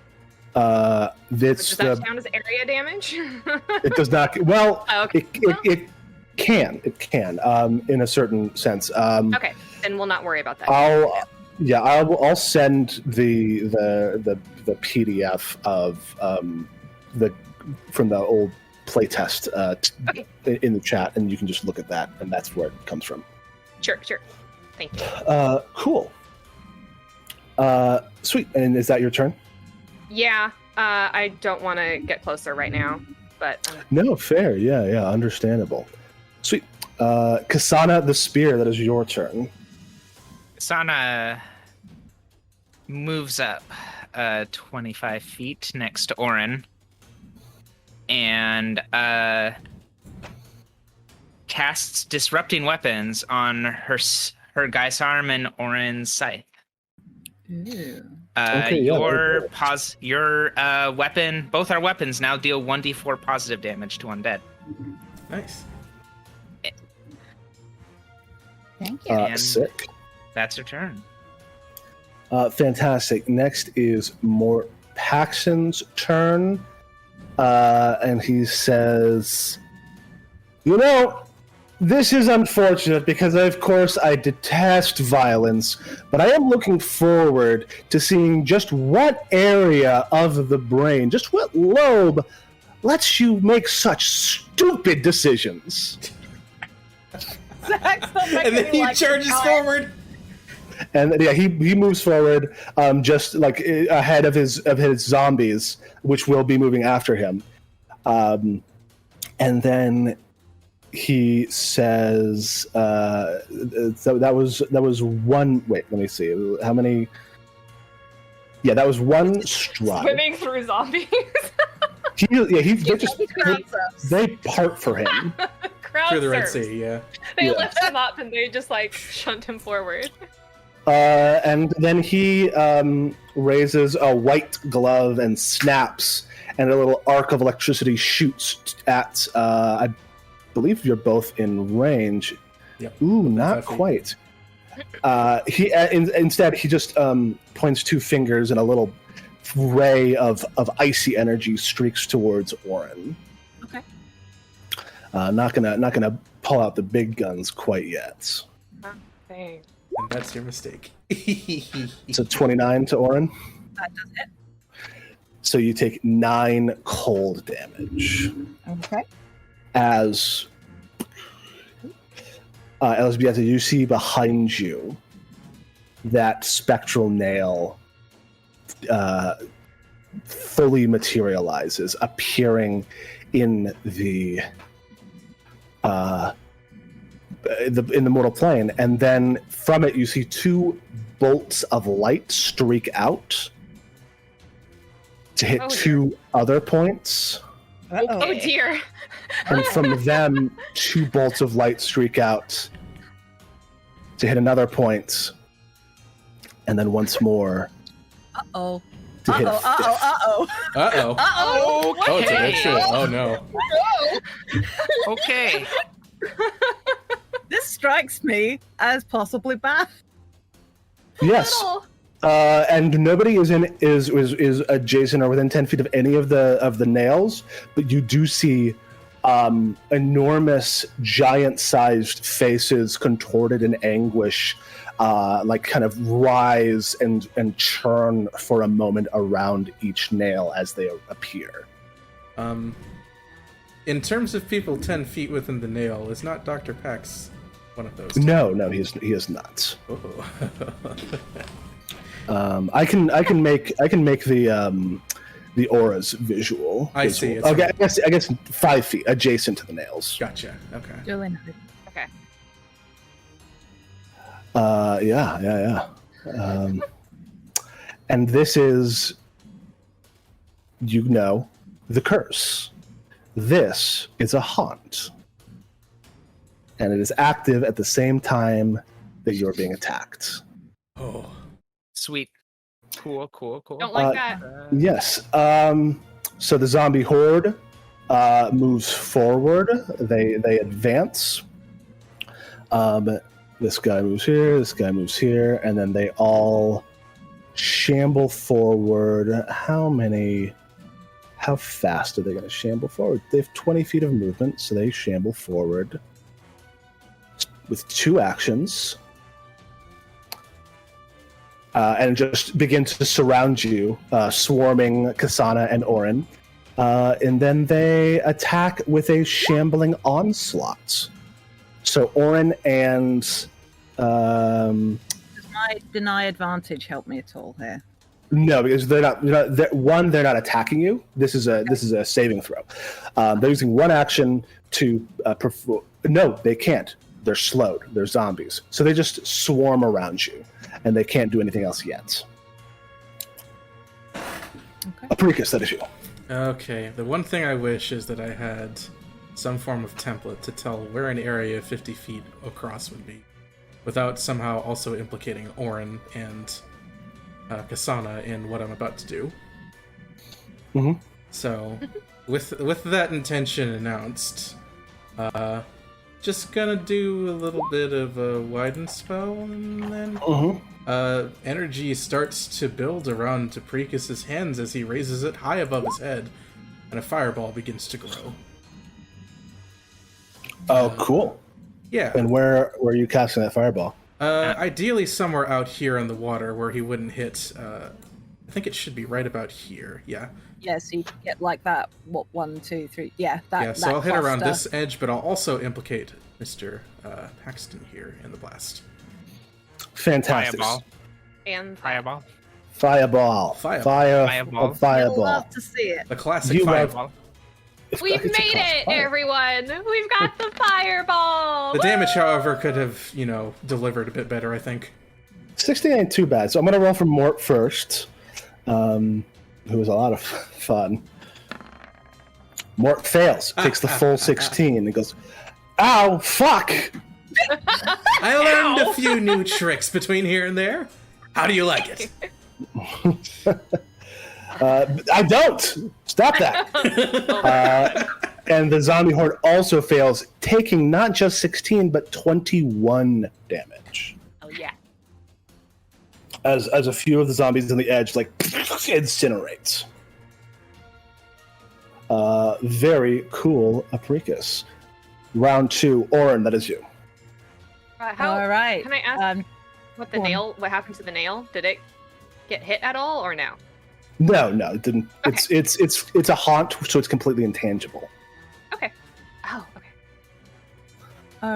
S1: This
S3: Does that count as area damage?
S1: it does not. Well,
S3: Oh, okay.
S1: it can. It can. In a certain sense.
S3: Okay, then we'll not worry about that.
S1: I'll send the PDF of from the old playtest in the chat, and you can just look at that, and that's where it comes from.
S3: Sure. Thank you.
S1: Cool. Sweet. And is that your turn?
S3: Yeah, I don't want to get closer right now, but
S1: No, fair. Yeah, understandable. Sweet. KSANA the spear, that is your turn.
S2: Sana moves up 25 feet next to Orin and casts Disrupting Weapons on her Geisarm and Orin's scythe.
S5: Ooh.
S2: Your weapon, both our weapons now deal 1d4 positive damage to undead.
S4: Nice.
S5: Thank you.
S2: And
S1: Sick.
S2: That's your turn.
S1: Fantastic. Next is Mort Paxton's turn. And he says, this is unfortunate because, of course, I detest violence, but I am looking forward to seeing just what area of the brain, just what lobe, lets you make such stupid decisions.
S5: Zach's not
S4: And then
S5: making
S4: he
S5: like
S4: charges
S5: the
S4: forward.
S1: And yeah, he moves forward, just like ahead of his zombies, which will be moving after him. And then he says, that was one. Wait, let me see. How many? Yeah, that was one stride.
S3: swimming through zombies.
S1: They part for him.
S3: Crowd
S4: Through the Red
S3: surfs.
S4: Sea, yeah.
S3: They
S1: Yeah.
S3: lift him up and they just like shunt him forward.
S1: And then he raises a white glove and snaps, and a little arc of electricity shoots at. I believe you're both in range.
S4: Yep.
S1: Ooh, not
S4: 5 feet.
S1: quite. Instead he just points two fingers, and a little ray of icy energy streaks towards Orin.
S5: Okay.
S1: Not gonna pull out the big guns quite yet.
S3: Thanks.
S4: And that's your mistake.
S1: It's a 29 to Orin.
S5: That does it.
S1: So you take 9 cold damage
S5: Okay.
S1: as ELŽBIETA, you see behind you that spectral nail fully materializes, appearing in the mortal plane, and then from it you see 2 bolts of light streak out to hit
S3: Oh, dear.
S1: 2 other points,
S5: Uh-oh.
S3: Oh dear.
S1: and from them 2 bolts of light streak out to hit another point, and then once more
S5: Uh-oh.
S1: to hit a
S5: Uh-oh.
S1: fifth.
S5: Uh-oh.
S4: Uh-oh.
S5: Uh-oh.
S4: Oh, it's a
S2: Okay.
S4: ritual. Oh, no.
S2: Okay.
S5: This strikes me as possibly bad.
S1: Yes.
S3: Little.
S1: And nobody is adjacent or within 10 feet of any of the nails, but you do see enormous, giant-sized faces contorted in anguish, like kind of rise and churn for a moment around each nail as they appear.
S4: In terms of people 10 feet within the nail, is not Dr. Pax one of those?
S1: No, he is not.
S4: Oh.
S1: I can make the auras visual.
S4: I see, it's
S1: Okay,
S4: right.
S1: I guess 5 feet adjacent to the nails.
S4: Gotcha. Okay.
S5: Julie noted.
S3: Okay.
S1: Yeah. And this is, the curse. This is a haunt. And it is active at the same time that you're being attacked.
S4: Oh.
S2: Sweet. Cool.
S3: Don't like that.
S1: Yes. So the zombie horde moves forward. They advance. This guy moves here. This guy moves here, and then they all shamble forward. How fast are they going to shamble forward? They have 20 feet of movement, so they shamble forward with 2 actions. And just begin to surround you, swarming KSANA and ORIN. And then they attack with a shambling onslaught. So ORIN and...
S5: Does my deny advantage help me at all here?
S1: No, because they're not attacking you. This is a saving throw. They're using 1 action to perform. No, they can't. They're slowed. They're zombies. So they just swarm around you. And they can't do anything else yet.
S5: Okay.
S1: APRICUS, that is you.
S4: Okay, the one thing I wish is that I had some form of template to tell where an area 50 feet across would be, without somehow also implicating ORIN and KSANA in what I'm about to do.
S1: Mm-hmm.
S4: So, with that intention announced, just gonna do a little bit of a widen spell, and then energy starts to build around APRICUS's hands as he raises it high above his head, and a fireball begins to grow.
S1: Oh, cool.
S4: Yeah.
S1: And where are you casting that fireball?
S4: Ideally somewhere out here in the water where he wouldn't hit. I think it should be right about here. Yeah.
S5: Yeah, so you can get like that. What, 1, 2, 3? Yeah, that.
S4: Yeah. So
S5: that
S4: I'll hit around
S5: cluster.
S4: this edge, but I'll also implicate Mr. Paxton here in the blast.
S1: Fantastic.
S3: And
S2: Fireball.
S1: Fireball.
S2: Fireball.
S5: You'll love to see it.
S4: The classic
S1: You love-
S4: fireball.
S3: we've made it, everyone. We've got the fireball.
S4: The damage, however, could have, delivered a bit better, I think.
S1: 16 ain't too bad. So I'm going to roll for Mort first, who was a lot of fun. Mort fails, takes the full 16, and goes, ow, fuck!
S4: I learned a few new tricks between here and there. How do you like it?
S1: I don't! Stop that! And the zombie horde also fails, taking not just 16, but 21 damage.
S3: Oh, yeah.
S1: As a few of the zombies on the edge, incinerates. Very cool, APRICUS. Round 2, ORIN, that is you.
S5: All right.
S3: Can I ask what happened to the nail? Did it get hit at all, or no?
S1: No, it didn't.
S3: Okay.
S1: It's a haunt, so it's completely intangible.
S3: Okay. Oh, okay.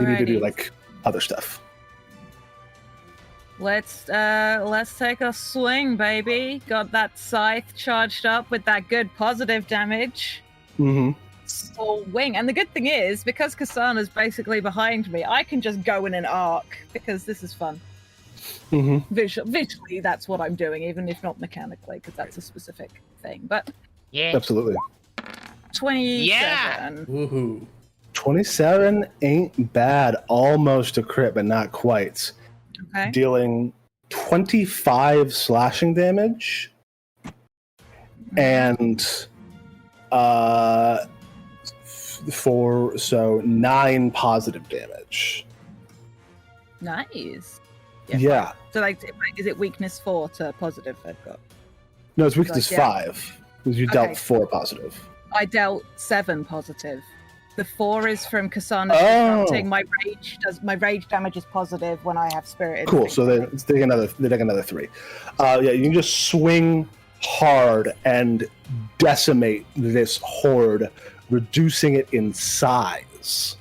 S1: You need to do
S5: Alrighty.
S1: other stuff.
S5: Let's take a swing, baby. Got that scythe charged up with that good positive damage.
S1: Mm-hmm.
S5: Swing. And the good thing is, because KSANA's basically behind me, I can just go in an arc because this is fun.
S1: Mm-hmm.
S5: Visually, that's what I'm doing, even if not mechanically, because that's a specific thing. But
S2: Yeah.
S1: Absolutely.
S5: 27.
S2: Yeah.
S4: Woohoo.
S1: 27 ain't bad. Almost a crit, but not quite.
S5: Okay.
S1: Dealing 25 slashing damage and 9 positive damage.
S5: Nice.
S1: Yeah.
S5: So, is it weakness 4 to positive? I've got.
S1: No, it's weakness
S5: Yeah.
S1: 5. Because you dealt
S5: Okay.
S1: 4 positive.
S5: I dealt 7 positive. The 4 is from KSANA
S1: Oh.
S5: disrupting. My rage damage is positive when I have spirit.
S1: Cool.
S5: Instinct.
S1: So they take another 3. Yeah, you can just swing hard and decimate this horde, reducing it in size.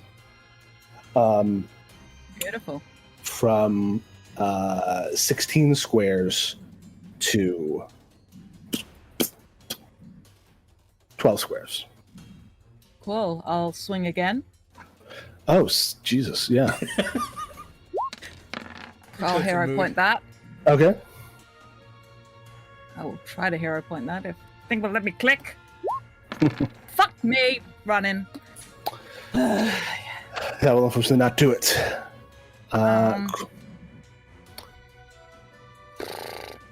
S5: Beautiful.
S1: From 16 squares to 12 squares.
S5: Cool. I'll swing again.
S1: Oh, Jesus, yeah.
S5: I'll hero
S4: Mood.
S5: point that.
S1: Okay.
S5: I will try to hero point that if thing will let me click. Fuck me, running.
S1: That will unfortunately not do it.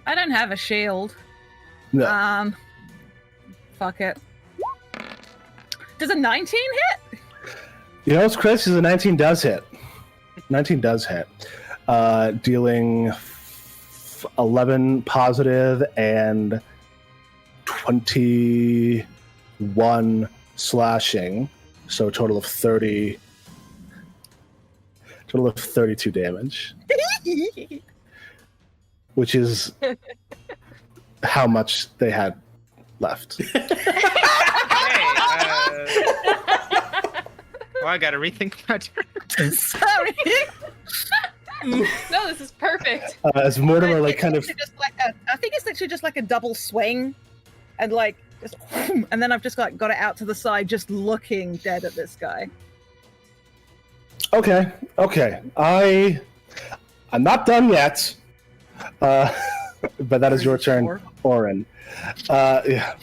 S5: I don't have a shield.
S1: No.
S5: Fuck it. Does a 19 hit?
S1: You know what's crazy? The 19 does hit. 19 does hit. Dealing 11 positive and 21 slashing. So a total of 30. Total of 32 damage. Which is how much they had left.
S2: Well, I gotta rethink my turn.
S5: Sorry.
S3: No, this is perfect.
S1: As Mortimer like kind of
S5: I think it's literally just like a double swing, and like just, and then I've just got it out to the side, just looking dead at this guy.
S1: Okay. I'm not done yet. But that is your turn, Orin. Yeah.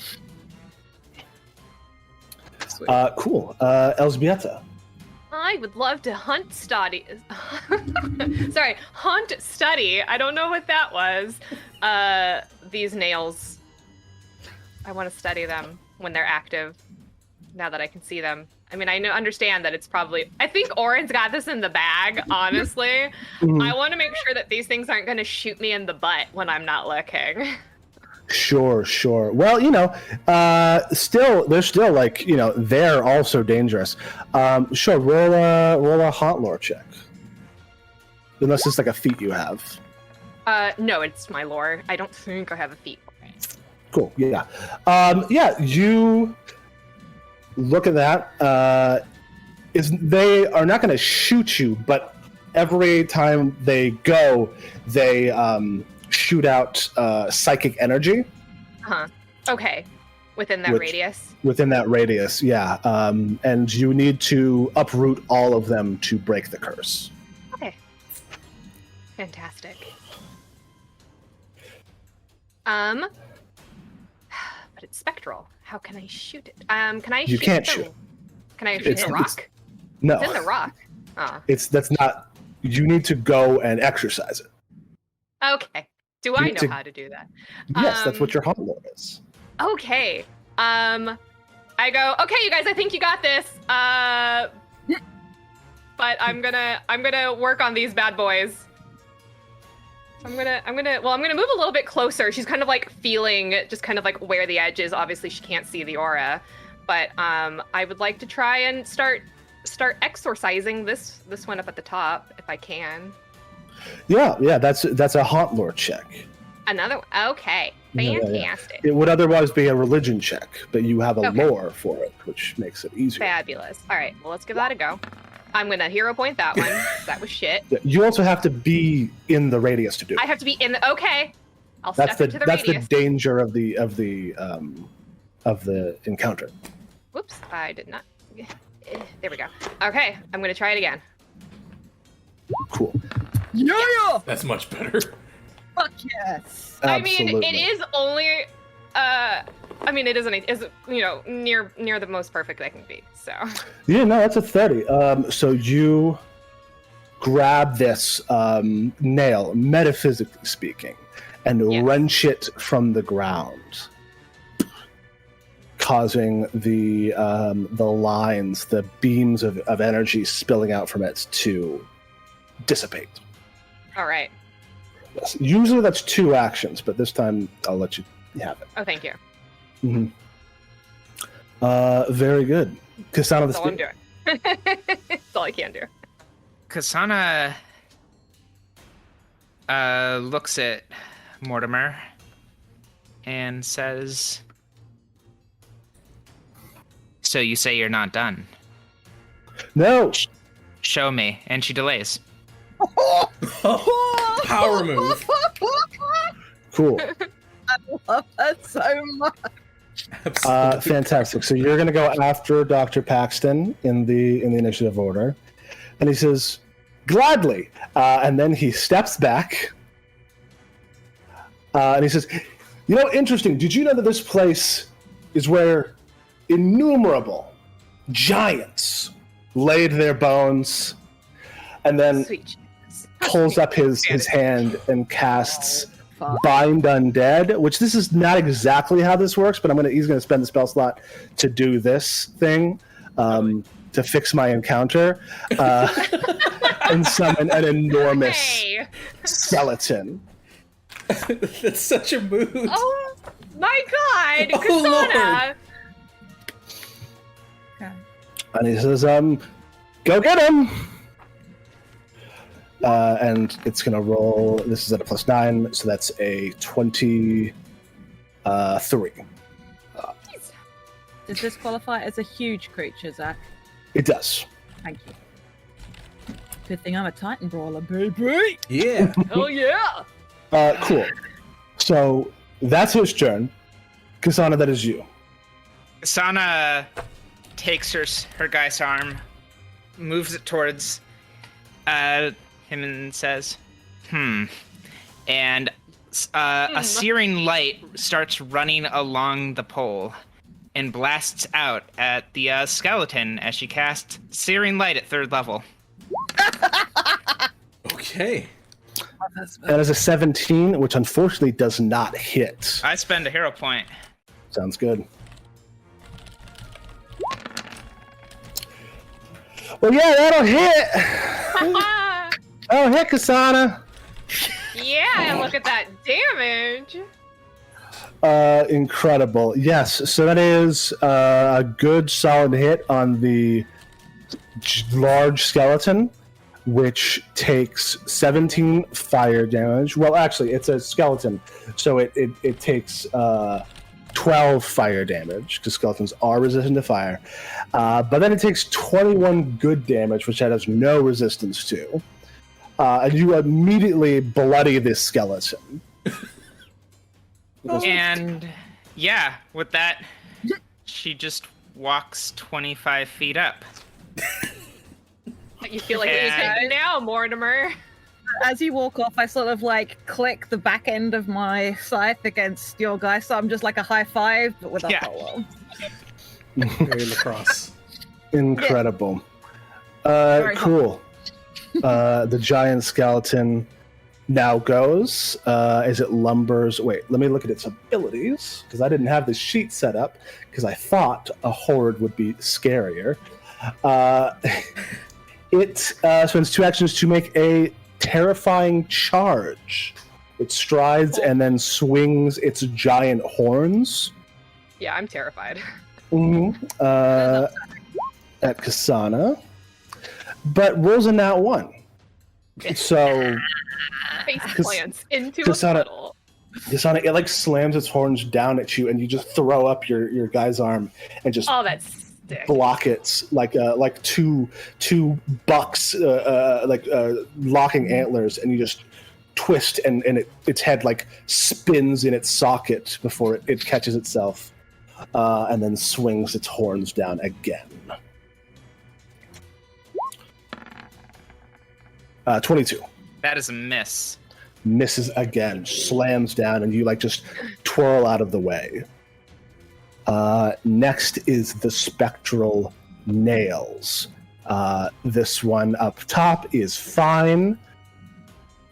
S5: Sweet.
S1: Cool. Elżbieta.
S3: I would love to hunt study. Sorry, hunt study. I don't know what that was. These nails. I want to study them when they're active. Now that I can see them. I mean, understand that it's probably. I think Orin's got this in the bag. Honestly, I want to make sure that these things aren't going to shoot me in the butt when I'm not looking.
S1: Sure. Well, they're still like, they're also dangerous. Sure, roll a hot lore check. Unless it's like a feat you have.
S3: No, it's my lore. I don't think I have a feat for it.
S1: Cool, yeah. You look at that. They are not going to shoot you, but every time they go, they shoot out psychic energy.
S3: Okay. Within that radius?
S1: Within that radius, yeah. And you need to uproot all of them to break the curse.
S3: Okay. Fantastic. But it's spectral. How can I shoot it? Can I shoot
S1: You can't
S3: the-
S1: shoot.
S3: Can I shoot the rock?
S1: No.
S3: It's in the rock. Oh.
S1: That's not. You need to go and exercise it.
S3: Okay. Do I
S1: need
S3: know
S1: to-
S3: how to do that?
S1: Yes, that's what your hot lore is.
S3: Okay. I go, okay, you guys, I think you got this. But I'm gonna work on these bad boys. I'm gonna move a little bit closer. She's kind of like feeling just kind of like where the edge is. Obviously she can't see the aura, but I would like to try and start exorcising this one up at the top if I can.
S1: Yeah, that's a haunt lore check.
S3: Another one. Okay.
S1: Yeah.
S3: Fantastic.
S1: It would otherwise be a religion check, but you have a
S3: Okay.
S1: lore for it, which makes it easier.
S3: Fabulous. All right. Well, let's give that a go. I'm gonna hero point that one. That was shit.
S1: Yeah, you also have to be in the radius to do it.
S3: I have to be in the. Okay. I'll
S1: That's
S3: step into the
S1: that's
S3: radius.
S1: the danger of the encounter.
S3: Whoops. I did not. There we go. Okay. I'm gonna try it again.
S1: Cool.
S5: Yeah!
S4: That's much better.
S5: Fuck yes!
S1: Absolutely.
S3: I mean, it is only. It isn't. Is near the most perfect I can be. So.
S1: Yeah, no, that's a 30. So you grab this nail, metaphysically speaking, and
S3: Yes.
S1: wrench it from the ground, causing the lines, the beams of energy spilling out from it to dissipate.
S3: All right.
S1: Yes. Usually that's 2 actions, but this time I'll let you have it.
S3: Oh, thank you.
S1: Mm-hmm. Very good. KSANA the
S3: That's all I'm
S1: Spear.
S3: doing. That's all I can do.
S2: KSANA looks at Mortimer and says, "So you say you're not done?
S1: No!
S2: Show me." And she delays.
S4: Power move.
S1: Cool.
S5: I love that so much.
S4: Absolutely.
S1: Fantastic. So you're going to go after Dr. Paxton in the initiative order, and he says, Gladly. And then he steps back. And he says, you know, interesting. Did you know that this place is where innumerable giants laid their bones? And then
S3: Sweet Jesus.
S1: pulls up his hand and casts Bind Undead, which this is not exactly how this works, but he's gonna spend the spell slot to do this thing, to fix my encounter, and summon an enormous
S3: Hey.
S1: skeleton.
S4: That's such a mood.
S3: Oh my god,
S4: Oh,
S3: KSANA!
S5: Okay.
S1: And he says, go get him! And it's gonna roll, this is at a +9, so that's a 23.
S5: Does this qualify as a huge creature, Zach?
S1: It does.
S5: Thank you. Good thing I'm a Titan Brawler, baby!
S4: Yeah.
S3: Oh yeah!
S1: Cool. So that's his turn. KSANA, that is you.
S2: Sana takes her guy's arm, moves it towards him and says, and a searing light starts running along the pole and blasts out at the skeleton as she casts searing light at 3rd level.
S4: Okay.
S1: That is a 17, which unfortunately does not hit.
S2: I spend a hero point.
S1: Sounds good. Well, yeah, that'll hit. That'll hit, KSANA.
S3: Yeah, look at that damage!
S1: Incredible. Yes, so that is a good solid hit on the large skeleton, which takes 17 fire damage. Well, actually, it's a skeleton, so it takes 12 fire damage, because skeletons are resistant to fire. But then it takes 21 good damage, which it has no resistance to. And you immediately bloody this skeleton.
S2: And yeah, with that, she just walks 25 feet up.
S3: You feel like you can now, Mortimer.
S5: As you walk off, I sort of like click the back end of my scythe against your guy, so I'm just like a high five, but with a pole.
S4: Very lacrosse.
S1: Incredible. Cool. The giant skeleton now goes. As it lumbers. Wait, let me look at its abilities, because I didn't have this sheet set up, because I thought a horde would be scarier. It spends 2 actions to make a terrifying charge. It strides and then swings its giant horns.
S3: Yeah, I'm terrified.
S1: At KSANA, but rolls a nat 1. So
S3: Face plants into a
S1: KSANA,
S3: puddle.
S1: KSANA, it like slams its horns down at you, and you just throw up your guy's arm and just
S3: Oh, that's sick.
S1: block it like two bucks locking antlers, and you just twist, and its head like spins in its socket before it catches itself, and then swings its horns down again. 22.
S2: That is a miss.
S1: Misses again, slams down, and you like just twirl out of the way. Next is the spectral nails. This one up top is fine,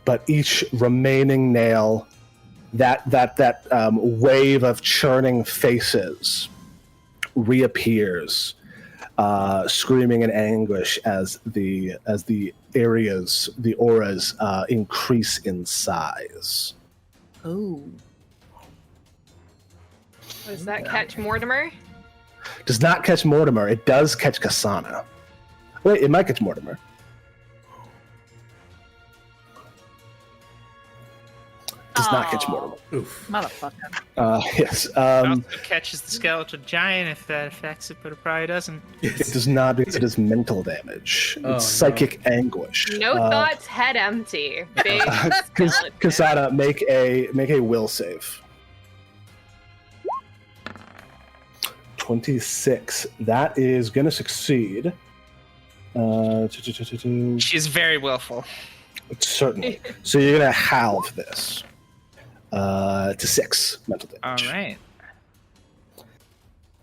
S1: but each remaining nail, that wave of churning faces reappears, screaming in anguish as the auras increase in size.
S5: Oh.
S3: Does that catch Mortimer?
S1: Does not catch Mortimer. It does catch KSANA. Wait, it might catch Mortimer. Does not catch Mortimer.
S4: Oof.
S5: Motherfucker.
S1: Yes.
S2: It also catches the skeletal giant if that affects it, but it probably doesn't.
S1: It does not, because it is mental damage.
S4: Oh,
S1: It's psychic anguish.
S3: No thoughts, head empty. Big skeleton.
S1: KSANA, make a will save. 26. That is going to succeed.
S2: She's very willful.
S1: Certainly. So you're gonna halve this to 6 mental damage.
S2: All right.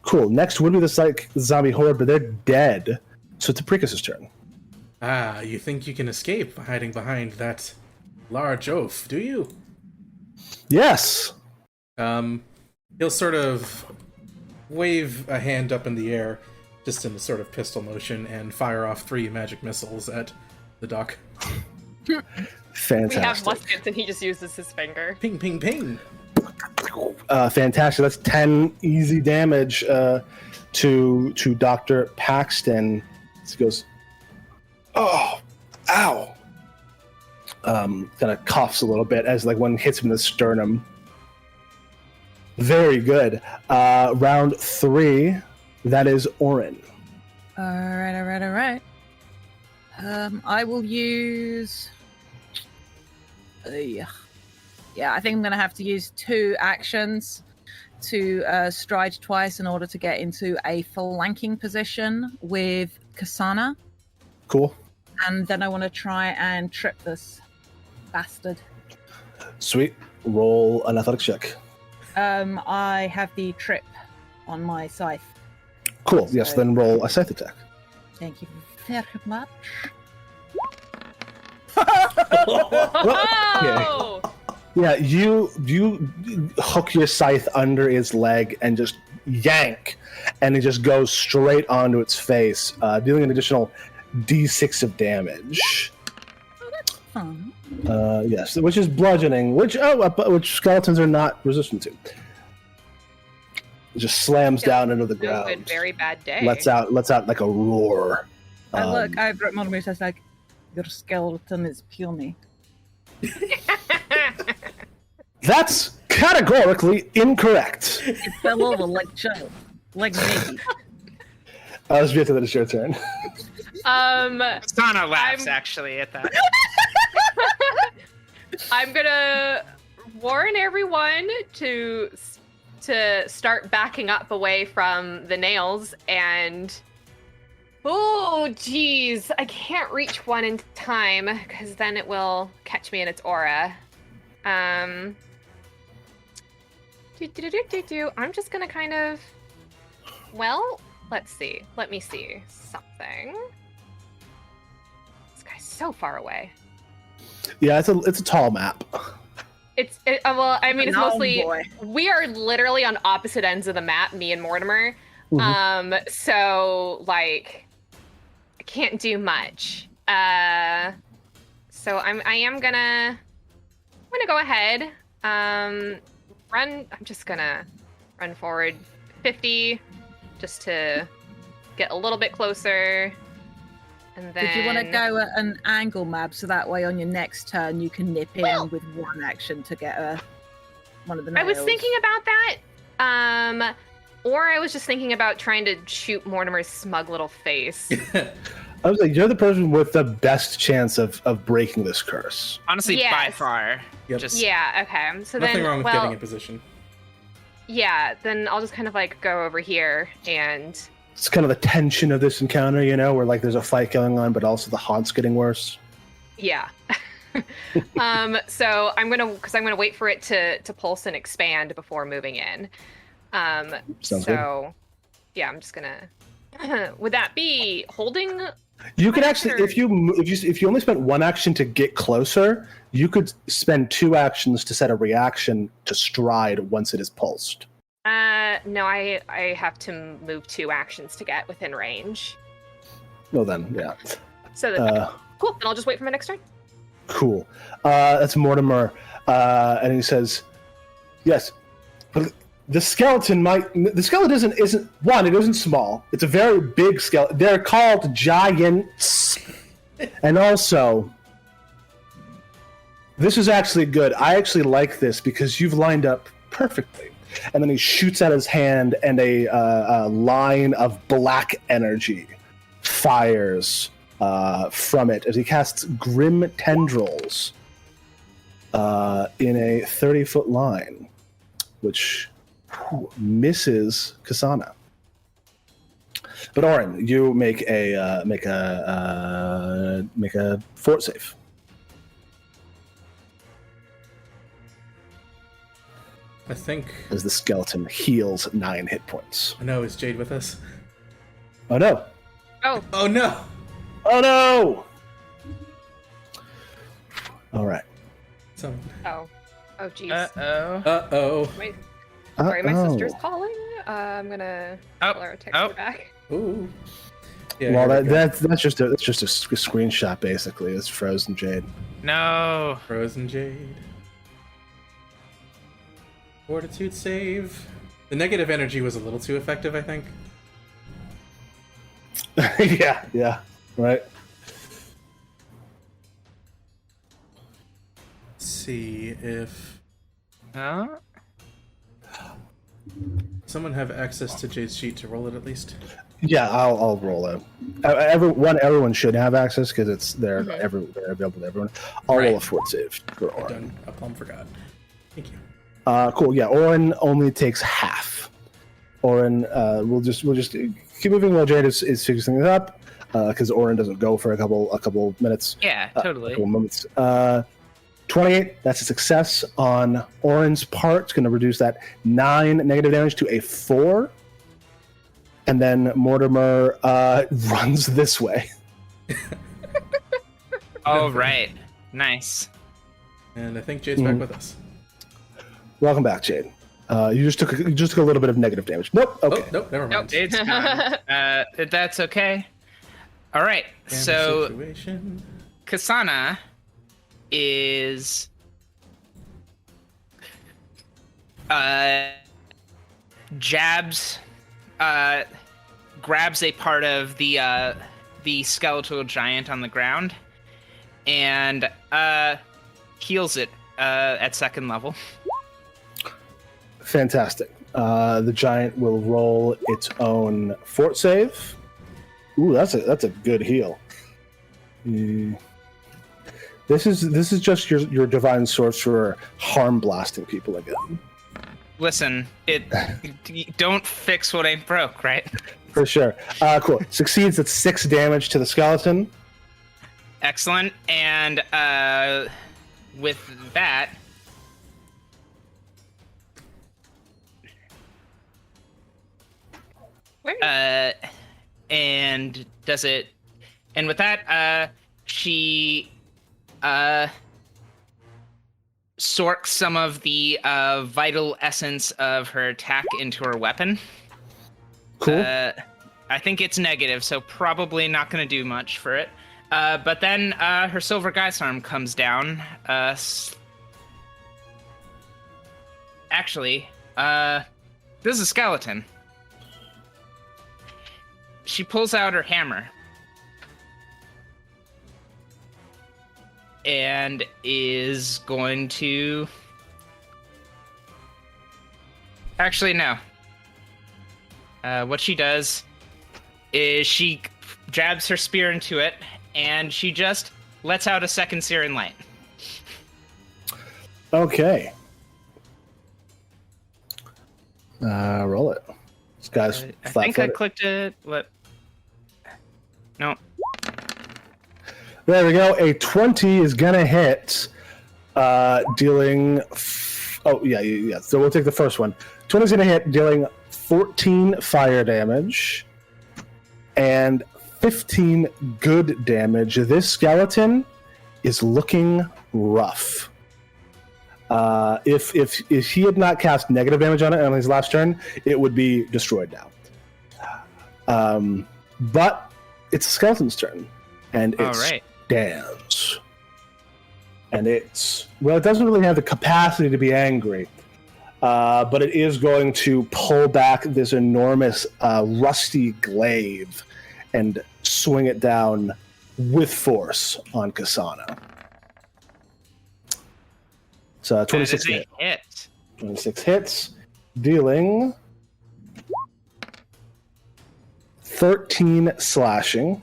S1: Cool. Next would be the zombie horde, but they're dead. So it's APRICUS' turn.
S4: Ah, you think you can escape hiding behind that large oaf, do you?
S1: Yes.
S4: He'll sort of wave a hand up in the air, just in a sort of pistol motion, and fire off 3 magic missiles at the duck.
S1: Fantastic.
S3: We have muskets and he just uses his finger.
S4: Ping, ping, ping.
S1: Fantastic. That's 10 easy damage to Dr. Paxton. He goes, oh, ow. Kind of coughs a little bit as like one hits him in the sternum. Very good. Round 3, that is ORIN.
S5: All right. I will use. Yeah, I think I'm going to have to use 2 actions to stride twice in order to get into a flanking position with KSANA.
S1: Cool.
S5: And then I want to try and trip this bastard.
S1: Sweet. Roll an athletics check.
S5: I have the trip on my scythe.
S1: Cool. Yes, then roll a scythe attack.
S5: Thank you very much.
S3: Oh!
S1: Yeah, you hook your scythe under its leg and just yank, and it just goes straight onto its face, dealing an additional D6 of damage.
S5: Oh, that's fun.
S1: Yes, which is bludgeoning, which skeletons are not resistant to. It just slams down into the
S3: No
S1: ground.
S3: good, very bad day.
S1: Lets out like a roar.
S5: And look, I've written on my says like, your skeleton is puny.
S1: That's categorically incorrect.
S5: It fell over like Joe, like me.
S1: ELÇBIETA, that is your turn.
S2: Sana laughs actually at that.
S3: I'm gonna warn everyone to start backing up away from the nails and. Oh, geez. I can't reach one in time because then it will catch me in its aura. I'm just gonna kind of. Well, let's see. Let me see something. This guy's so far away.
S1: Yeah, it's a tall map.
S3: Well, I mean, it's
S5: No,
S3: mostly
S5: boy.
S3: we are literally on opposite ends of the map, me and Mortimer.
S1: Mhm.
S3: So like, I can't do much. So I am gonna go ahead. I'm just gonna run forward 50, just to get a little bit closer. And then.
S5: Did you want to go at an angle map so that way on your next turn you can nip in with one action to get one of the nails?
S3: I was thinking about that. Or I was just thinking about trying to shoot Mortimer's smug little face.
S1: I was like, you're the person with the best chance of breaking this curse.
S2: Honestly, by
S3: Yes.
S2: far.
S4: Yep.
S2: Just
S3: Yeah, okay. So
S4: Nothing
S3: then,
S4: wrong with
S3: well,
S4: getting in position.
S3: yeah, then I'll just kind of like go over here and
S1: It's kind of the tension of this encounter, you know, where like there's a fight going on, but also the haunt's getting worse.
S3: yeah. So I'm gonna wait for it to pulse and expand before moving in.
S1: Sounds
S3: so yeah, I'm just gonna. Would that be holding?
S1: You could
S3: My
S1: actually,
S3: turn.
S1: if you only spent one action to get closer, you could spend 2 actions to set a reaction to stride once it is pulsed.
S3: No, I have to move 2 actions to get within range.
S1: Well then, yeah.
S3: So then, cool. Then I'll just wait for my next turn.
S1: Cool. That's Mortimer, and he says, "Yes, but the skeleton isn't one. It isn't small. It's a very big skeleton. They're called giants, and also, this is actually good. I actually like this because you've lined up perfectly." And then he shoots out his hand, and a line of black energy fires from it as he casts Grim Tendrils in a 30-foot line, which misses KSANA. But Orin, you make a fort save.
S4: I think.
S1: As the skeleton heals 9 hit points.
S4: No, is Jade with us?
S1: Oh no!
S3: Oh,
S4: Oh no!
S1: Oh no! All right.
S3: oh, jeez.
S4: Uh-oh.
S3: Sorry, my sister's calling. I'm gonna tell her to text her back.
S4: Ooh. Yeah,
S1: Well, that's just a screenshot basically. It's frozen Jade.
S2: No.
S4: Frozen Jade. Fortitude save. The negative energy was a little too effective, I think.
S1: yeah, right.
S4: Let's see if someone have access to Jade's sheet to roll it at least.
S1: Yeah, I'll roll it. Everyone should have access because it's they're available to everyone. I'll roll a fort save for Orin.
S4: Done. A plum forgot. Thank you.
S1: Cool. Yeah, Orin only takes half. Orin, we'll just keep moving while Jade is figuring things up, because Orin doesn't go for a couple minutes.
S2: Yeah, totally.
S1: A couple moments. 28. That's a success on Orin's part. It's going to reduce that 9 negative damage to a 4. And then Mortimer runs this way.
S2: All right. Nice.
S4: And I think Jade's back with us.
S1: Welcome back, Jade. You just took a little bit of negative damage. Nope. Okay.
S4: Oh, nope. Never mind.
S2: Nope, Jade's gone. That's okay. All right.
S4: Damage
S2: so
S4: situation.
S2: KSANA is grabs a part of the skeletal giant on the ground and heals it at 2nd level.
S1: Fantastic. The giant will roll its own fort save. Ooh, that's a good heal. This is just your divine sorcerer harm blasting people again.
S2: Listen, don't fix what ain't broke, right?
S1: For sure. Cool. Succeeds at 6 damage to the skeleton.
S2: Excellent. And with that, and does it? And with that, she sorks some of the vital essence of her attack into her weapon.
S1: Cool.
S2: I think it's negative, so probably not going to do much for it. But then her silver geist arm comes down. Actually, this is a skeleton. She pulls out her hammer and is going to... Actually, no. What she does is she jabs her spear into it, and she just lets out a second searing light.
S1: Okay. Roll it. This guy's
S2: I think I clicked it. What? No.
S1: There we go. A 20 is gonna hit, dealing. Oh yeah. So we'll take the first one. 20 is gonna hit, dealing 14 fire damage and 15 good damage. This skeleton is looking rough. If he had not cast negative damage on it on his last turn, it would be destroyed now. But it's a skeleton's turn, and it stands. And it doesn't really have the capacity to be angry, but it is going to pull back this enormous rusty glaive and swing it down with force on KSANA. So 26
S2: hit.
S1: 26 hits, dealing 13 slashing,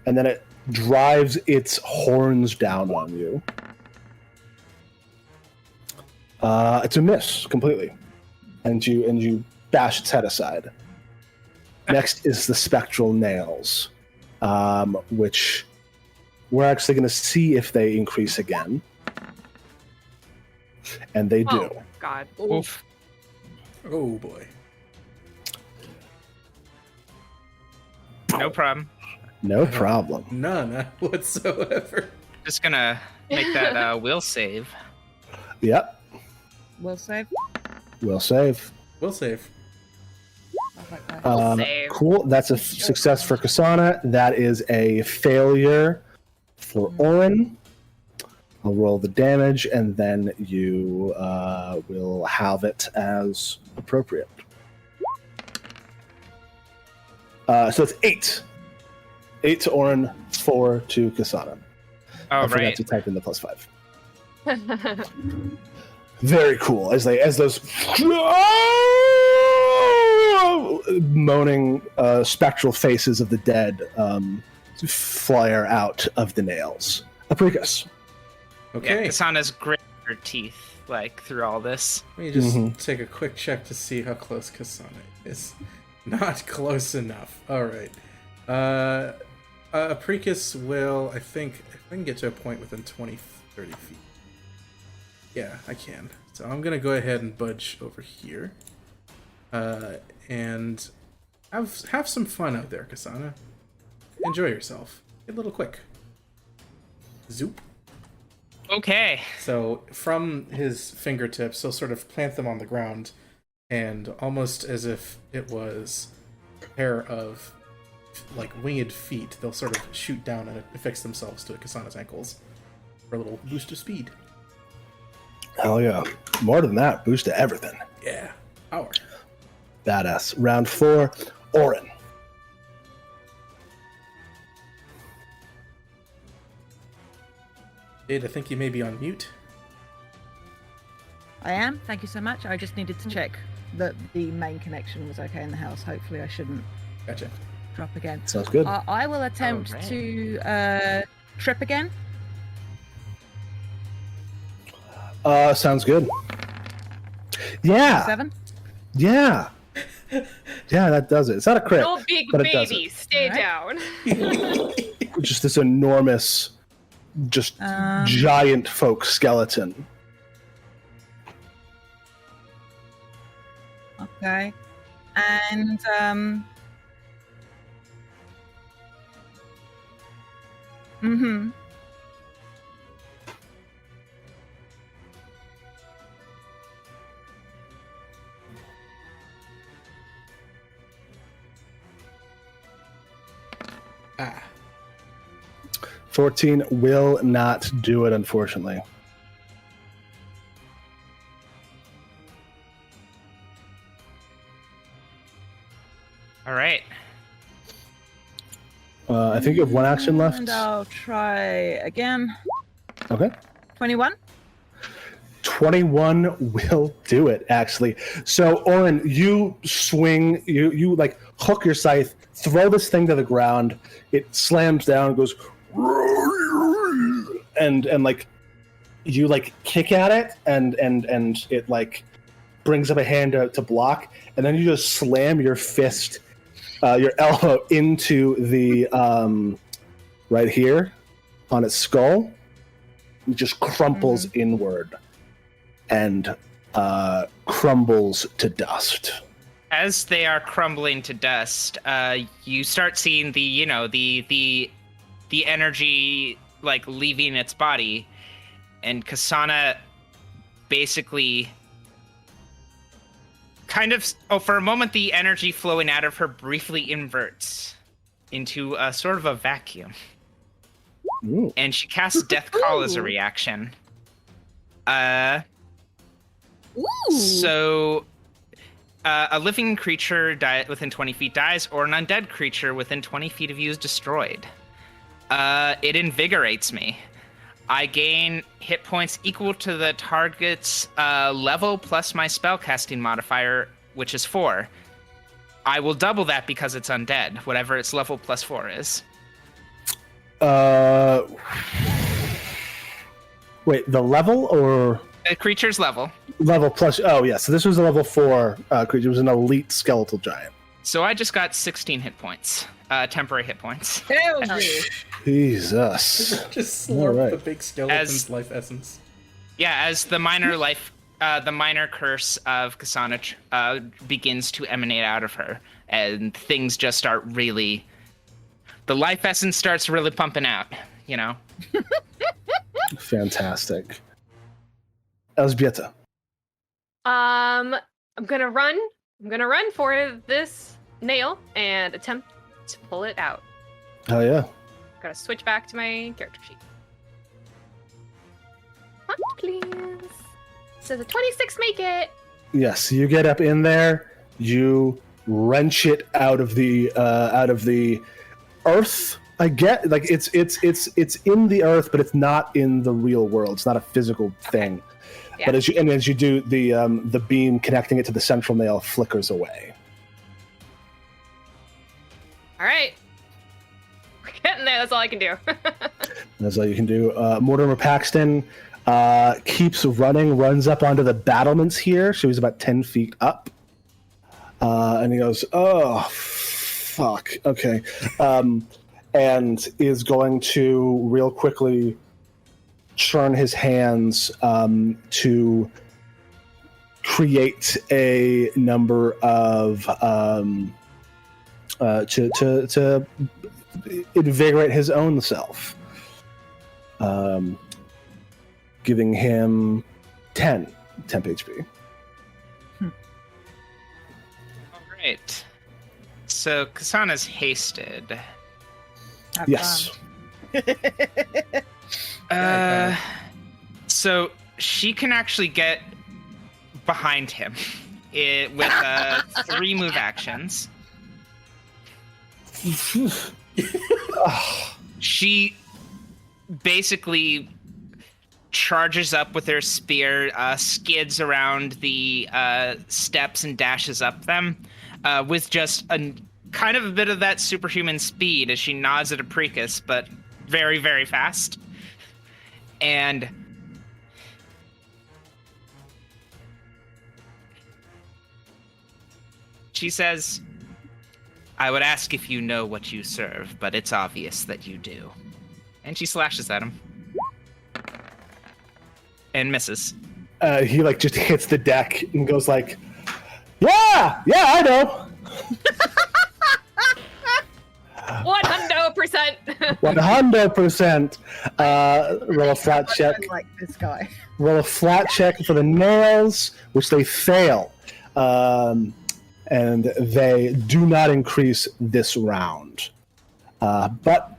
S1: and then it drives its horns down on you. It's a miss completely, and you bash its head aside. Next is the spectral nails, which we're actually going to see if they increase again. And they do.
S3: Oh, God.
S2: Oof.
S4: Oh boy.
S2: No problem.
S1: No problem.
S4: None whatsoever.
S2: Just gonna make that will save.
S1: Yep.
S5: Will save.
S1: Will save.
S4: We'll save.
S3: Save.
S1: Cool. That's a success for KSANA. That is a failure for ORIN. I'll roll the damage, and then you will have it as appropriate. So it's 8. 8 to ORIN, 4 to KSANA.
S2: Oh,
S1: I forgot
S2: right.
S1: to type in the +5. Very cool. As those moaning spectral faces of the dead flare out of the nails. APRICUS.
S4: Okay.
S2: Yeah, Kasana's grit her teeth like through all this.
S4: Let me just take a quick check to see how close KSANA is. Not close enough. Alright. APRICUS will, I think, if I can get to a point within 20, 30 feet. Yeah, I can. So I'm going to go ahead and budge over here. And have some fun out there, KSANA. Enjoy yourself. Get a little quick. Zoop.
S2: Okay.
S4: So from his fingertips, he'll sort of plant them on the ground, and almost as if it was a pair of like winged feet, they'll sort of shoot down and affix themselves to KSANA's ankles for a little boost of speed.
S1: Hell yeah. More than that, boost to everything.
S4: Yeah. Power.
S1: Badass. Round 4, ORIN.
S4: Jade, I think you may be on mute.
S5: I am. Thank you so much. I just needed to check that the main connection was okay in the house. Hopefully I shouldn't
S4: Gotcha.
S5: drop again.
S1: Sounds good.
S5: I will attempt
S2: Alright.
S5: to trip again.
S1: Sounds good. Yeah.
S5: 7.
S1: Yeah. Yeah, that does it. It's not a crit.
S3: No big
S1: but it does
S3: baby. Stay
S5: Alright.
S3: down.
S1: Just this enormous, just giant folk skeleton.
S5: Okay. And mm-hmm.
S4: Ah.
S1: 14 will not do it, unfortunately.
S2: All right.
S1: I think you have one action left.
S5: And I'll try again.
S1: Okay.
S5: 21.
S1: 21 will do it, actually. So, ORIN, you swing, you like hook your scythe, throw this thing to the ground. It slams down, goes, and like you like kick at it, and it like brings up a hand to block, and then you just slam your fist, your elbow into the right here on its skull. It just crumples inward and crumbles to dust.
S2: As they are crumbling to dust, you start seeing the energy like leaving its body, and KSANA basically kind of for a moment the energy flowing out of her briefly inverts into a sort of a vacuum.
S1: Ooh.
S2: And she casts Death Call as a reaction. So a living creature within 20 feet dies, or an undead creature within 20 feet of you is destroyed. It invigorates me. I gain hit points equal to the target's level plus my spellcasting modifier, which is 4. I will double that because it's undead, whatever its level plus 4 is.
S1: Wait, the level or
S2: The creature's level.
S1: level plus? Oh, yeah. So this was a level 4 creature. It was an elite skeletal giant.
S2: So I just got 16 hit points, temporary hit points.
S5: Hell yeah.
S1: Jesus.
S4: Just slurp
S1: Alright.
S4: the big skeleton's life essence.
S2: Yeah, as the minor curse of KSANA begins to emanate out of her, and things just start really, the life essence starts really pumping out, you know?
S1: Fantastic. Elżbieta.
S3: I'm gonna run. I'm gonna run for this nail and attempt to pull it out.
S1: Hell yeah.
S3: Gotta switch back to my character sheet. Hunt, please. Does a 26 make it?
S1: Yes, you get up in there, you wrench it out of the earth. I get, like, it's in the earth, but it's not in the real world. It's not a physical thing.
S3: Yeah.
S1: But as you do, the beam connecting it to the central nail flickers away.
S3: All right. We're getting there. That's all I can do.
S1: That's all you can do. Mortimer Paxton keeps running, runs up onto the battlements here, so he's about 10 feet up. And he goes, oh, fuck, okay. And is going to real quickly churn his hands to create a number of to invigorate his own self, giving him 10 temp HP.
S2: All right. So KSANA's hasted.
S5: Have
S1: Yes.
S5: fun.
S2: So she can actually get behind him with 3 move actions. She basically charges up with her spear, skids around the steps and dashes up them with just a kind of a bit of that superhuman speed as she nods at APRICUS, but very, very fast. And she says, I would ask if you know what you serve, but it's obvious that you do. And she slashes at him. And misses.
S1: He like just hits the deck and goes like, yeah, I know.
S3: 100%.
S1: 100%. Roll a flat check.
S5: I like this guy.
S1: Roll a flat check for the nails, which they fail. And they do not increase this round. But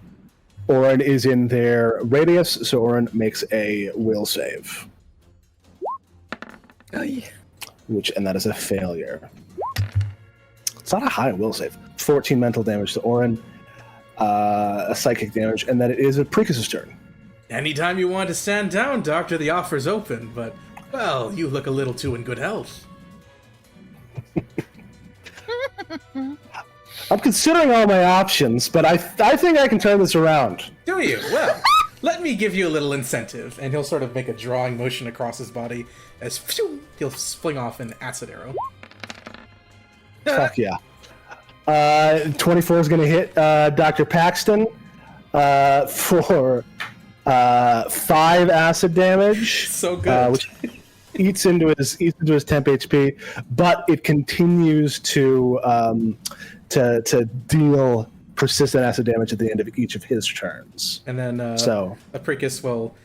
S1: ORIN is in their radius, so ORIN makes a will save.
S5: Oh, yeah.
S1: And that is a failure. It's not a high will save. 14 mental damage to ORIN, a psychic damage, and then it is APRICUS' turn.
S4: Anytime you want to stand down, Doctor, the offer's open, but, well, you look a little too in good health.
S1: I'm considering all my options, but I think I can turn this around.
S4: Do you? Well, let me give you a little incentive. And he'll sort of make a drawing motion across his body as he'll fling off an acid arrow.
S1: Fuck yeah. 24 is going to hit Dr. Paxton for 5 acid damage.
S4: So good.
S1: Which eats into his temp HP, but it continues to deal persistent acid damage at the end of each of his turns.
S4: And then APRICUS will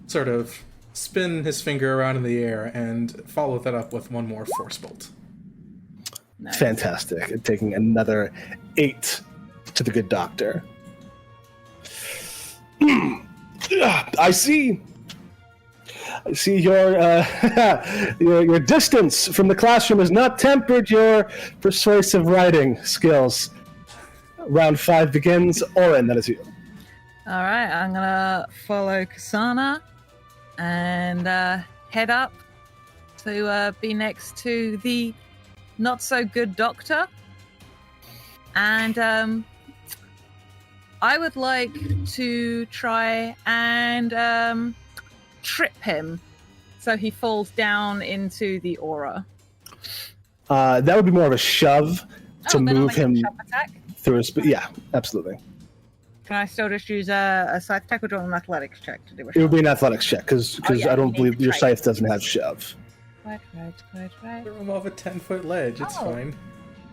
S4: sort of spin his finger around in the air and follow that up with one more force bolt.
S5: Nice.
S1: Fantastic. And taking another 8 to the good doctor. I see your your distance from the classroom has not tempered your persuasive writing skills. Round 5 begins. ORIN, that is you.
S5: All right, I'm gonna follow KSANA and head up to be next to the not so good doctor, and I would like to try and trip him so he falls down into the aura.
S1: That would be more of a shove. to
S5: then I'll
S1: move
S5: make a
S1: him
S5: sharp attack.
S1: through his. Yeah, absolutely.
S5: Can I still just use a scythe attack or do an athletics check to do a
S1: It would be
S5: shove?
S1: an athletics check because
S5: yeah,
S1: I don't
S5: you need
S1: believe
S5: to
S1: your
S5: try
S1: scythe
S5: it.
S1: doesn't have shove.
S5: Quite right.
S4: Throw him off a 10-foot ledge. It's
S5: Oh.
S4: fine.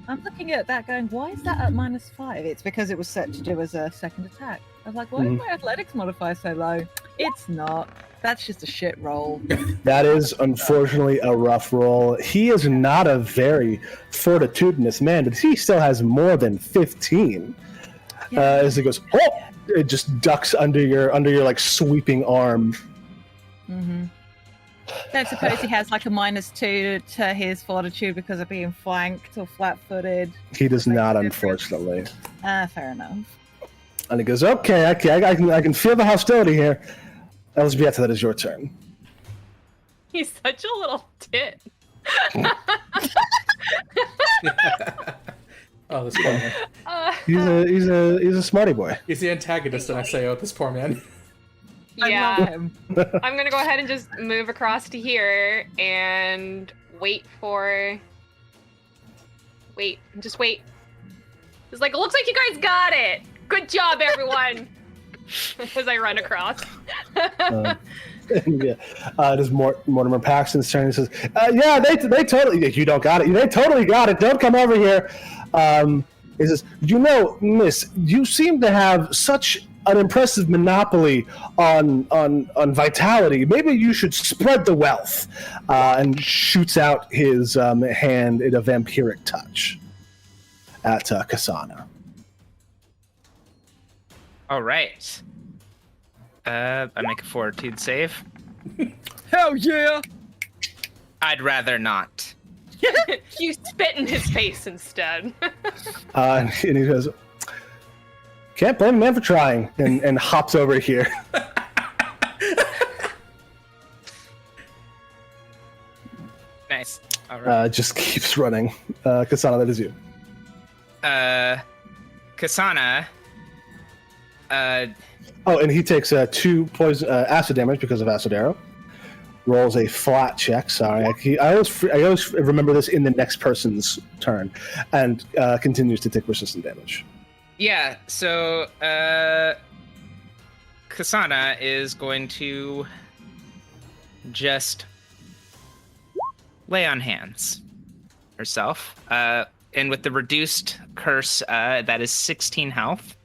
S5: I'm looking at that going, why is that at -5? It's because it was set to do as a second attack. I was like, why is my athletics modifier so low? It's not. That's just a shit roll.
S1: That is unfortunately a rough roll. He is not a very fortitudinous man, but he still has more than 15. As he goes, oh! It just ducks under your like sweeping arm.
S5: Mm-hmm. Don't suppose he has like a -2 to his fortitude because of being flanked or flat-footed.
S1: He does
S5: Makes
S1: not,
S5: a difference.
S1: unfortunately.
S5: Fair enough.
S1: And he goes, okay, I can feel the hostility here. ELŽBIETA, that is your turn.
S3: He's such a little tit.
S4: Oh, this poor man.
S1: He's a smarty boy.
S4: He's the antagonist, and I say, oh, this poor man.
S5: I love
S3: Yeah,
S5: him.
S3: I'm gonna go ahead and just move across to here and wait. Just wait. It's like, it looks like you guys got it. Good job, everyone. As I run across.
S1: Yeah. It is Mortimer Paxton's turn. He says, yeah, they totally, you don't got it. They totally got it. Don't come over here. He says, miss, you seem to have such an impressive monopoly on vitality. Maybe you should spread the wealth. And shoots out his hand in a vampiric touch at KSANA.
S2: All right. I make a fortitude save.
S5: Hell yeah!
S2: I'd rather not.
S3: You spit in his face instead.
S1: And he goes, can't blame a man for trying, and hops over here.
S2: Nice. All right.
S1: Just keeps running. KSANA, that is you.
S2: KSANA.
S1: Oh, and he takes 2 poison acid damage because of acid arrow. Rolls a flat check. Sorry, I always remember this in the next person's turn, and continues to take persistent damage.
S2: Yeah. So KSANA is going to just lay on hands herself, and with the reduced curse, that is 16 health.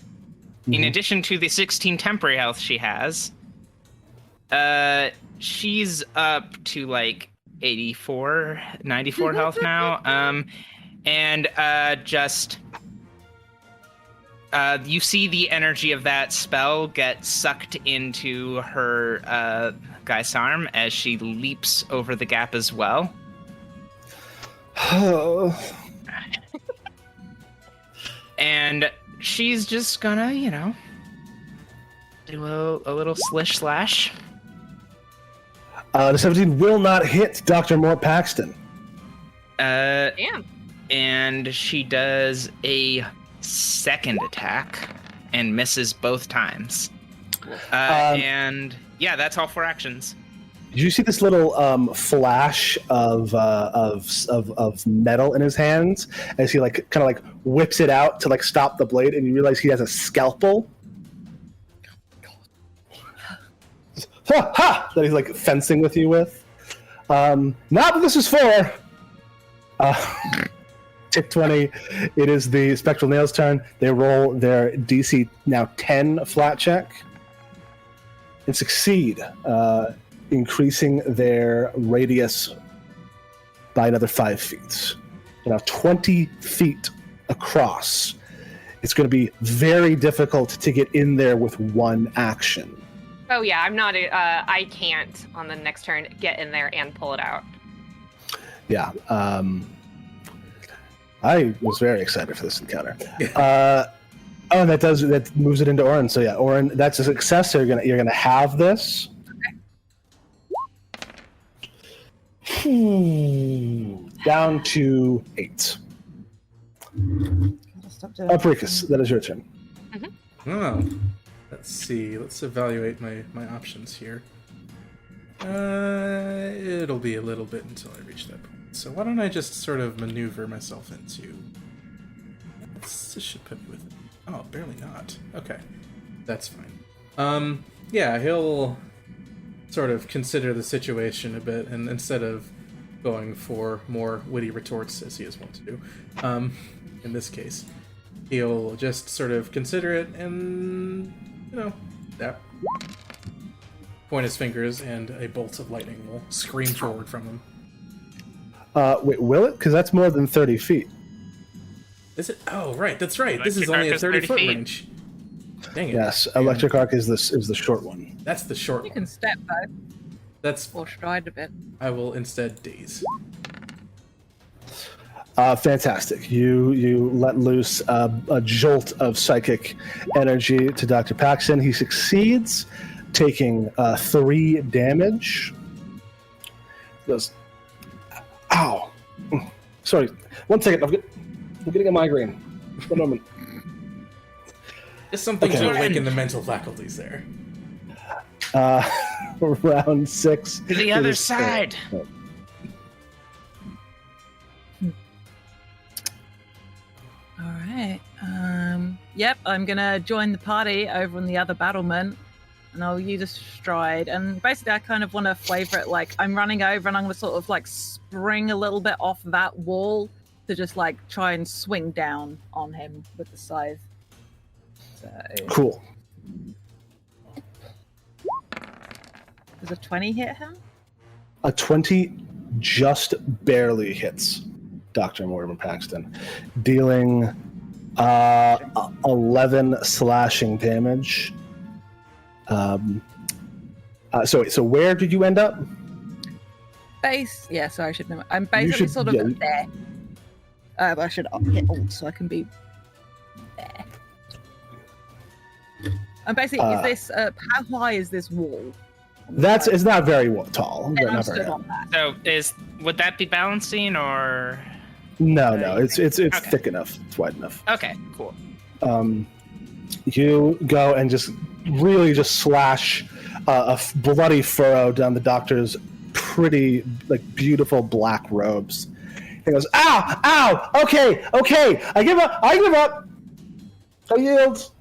S2: In addition to the 16 temporary health she has, she's up to like 94 health now. And just you see the energy of that spell get sucked into her guy's arm as she leaps over the gap as well. And she's just gonna, do a little slish slash.
S1: The 17 will not hit Dr. Mort Paxton.
S3: Damn.
S2: And she does a second attack and misses both times. And yeah, that's all 4 actions.
S1: Did you see this little flash of metal in his hands as he kind of whips it out to stop the blade, and you realize he has a scalpel? Ha! Ha! That he's fencing with you with. Not what this is for. Tick 20. It is the Spectral Nails' turn. They roll their DC now 10 flat check and succeed. Increasing their radius by another 5 feet. Now 20 feet across. It's going to be very difficult to get in there with one action.
S3: Oh yeah, I'm not. I can't on the next turn get in there and pull it out.
S1: Yeah. I was very excited for this encounter. And that moves it into Orin. So yeah, Orin, that's a success. So you're gonna have this. Down to 8. APRICUS, that is your turn.
S4: Oh, let's see. Let's evaluate my options here. It'll be a little bit until I reach that point. So why don't I just sort of maneuver myself into This should put me with... Oh, barely not. Okay. That's fine. Yeah, he'll sort of consider the situation a bit, and instead of going for more witty retorts, as he is wont to do, in this case, he'll just sort of consider it and, that. Point his fingers, and a bolt of lightning will scream forward from him.
S1: Wait, will it? Because that's more than 30 feet.
S4: Is it? Oh, right, that's right. This is
S2: Electric
S4: only a
S2: arc is 30
S4: 30-foot
S2: feet.
S4: range. Dang it.
S1: Yes, electric arc is the short one.
S4: That's the short
S5: You
S4: one.
S5: can step though,
S4: That's...
S5: or stride a bit.
S4: I will instead daze.
S1: Fantastic. You let loose a jolt of psychic energy to Dr. Paxton. He succeeds, taking 3 damage. Goes, ow. Sorry, 1 second. I'm getting a migraine. 1 moment.
S4: Just something
S1: Okay.
S4: to awaken the mental faculties there.
S1: Round 6.
S2: To the other side.
S5: All right. Yep, I'm gonna join the party over on the other battlement, and I'll use a stride. And basically, I kind of want to flavor it like I'm running over, and I'm gonna sort of like spring a little bit off that wall to just like try and swing down on him with the scythe. So,
S1: Cool.
S5: does a 20 hit him?
S1: A 20 just barely hits Dr. Mortimer Paxton, dealing 11 slashing damage. So where did you end up?
S5: Base. Yeah, sorry, I should know. I'm basically
S1: should-
S5: sort of
S1: yeah.
S5: there. But I should hit alt so I can be there. And basically, is this how high is this wall? on the side?
S1: It's not very tall.
S5: And
S1: but
S5: I'm
S1: not very
S5: stood
S1: high.
S5: on that.
S2: So would that be balancing or?
S1: No, it's
S2: Okay.
S1: thick enough. It's wide enough.
S2: Okay, cool.
S1: You go and just really just slash bloody furrow down the doctor's pretty, like, beautiful black robes. He goes, "Ow! Ow! Okay! I give up! I yield!"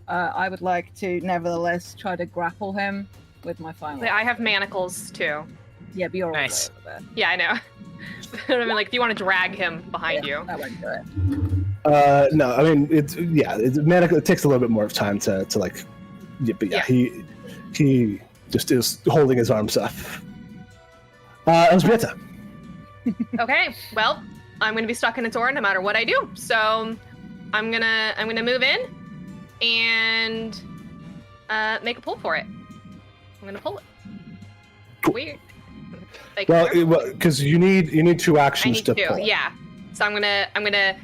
S5: I would like to, nevertheless, try to grapple him with my final.
S3: I have manacles too.
S5: Yeah, but you're all
S2: Nice.
S5: over there.
S3: Yeah, I know. I mean, like, if you want to drag him behind you.
S5: That won't do it.
S1: No, I mean, it takes a little bit more of time to like, but yeah, he just is holding his arms up. ELŽBIETA.
S3: Okay, well, I'm gonna be stuck in a door no matter what I do. So I'm gonna move in and make a pull for it. I'm gonna pull it.
S1: Cool.
S3: Weird. Like,
S1: Well, because you need 2
S3: I
S1: actions
S3: need
S1: to
S3: to,
S1: pull.
S3: yeah. So I'm gonna I'm gonna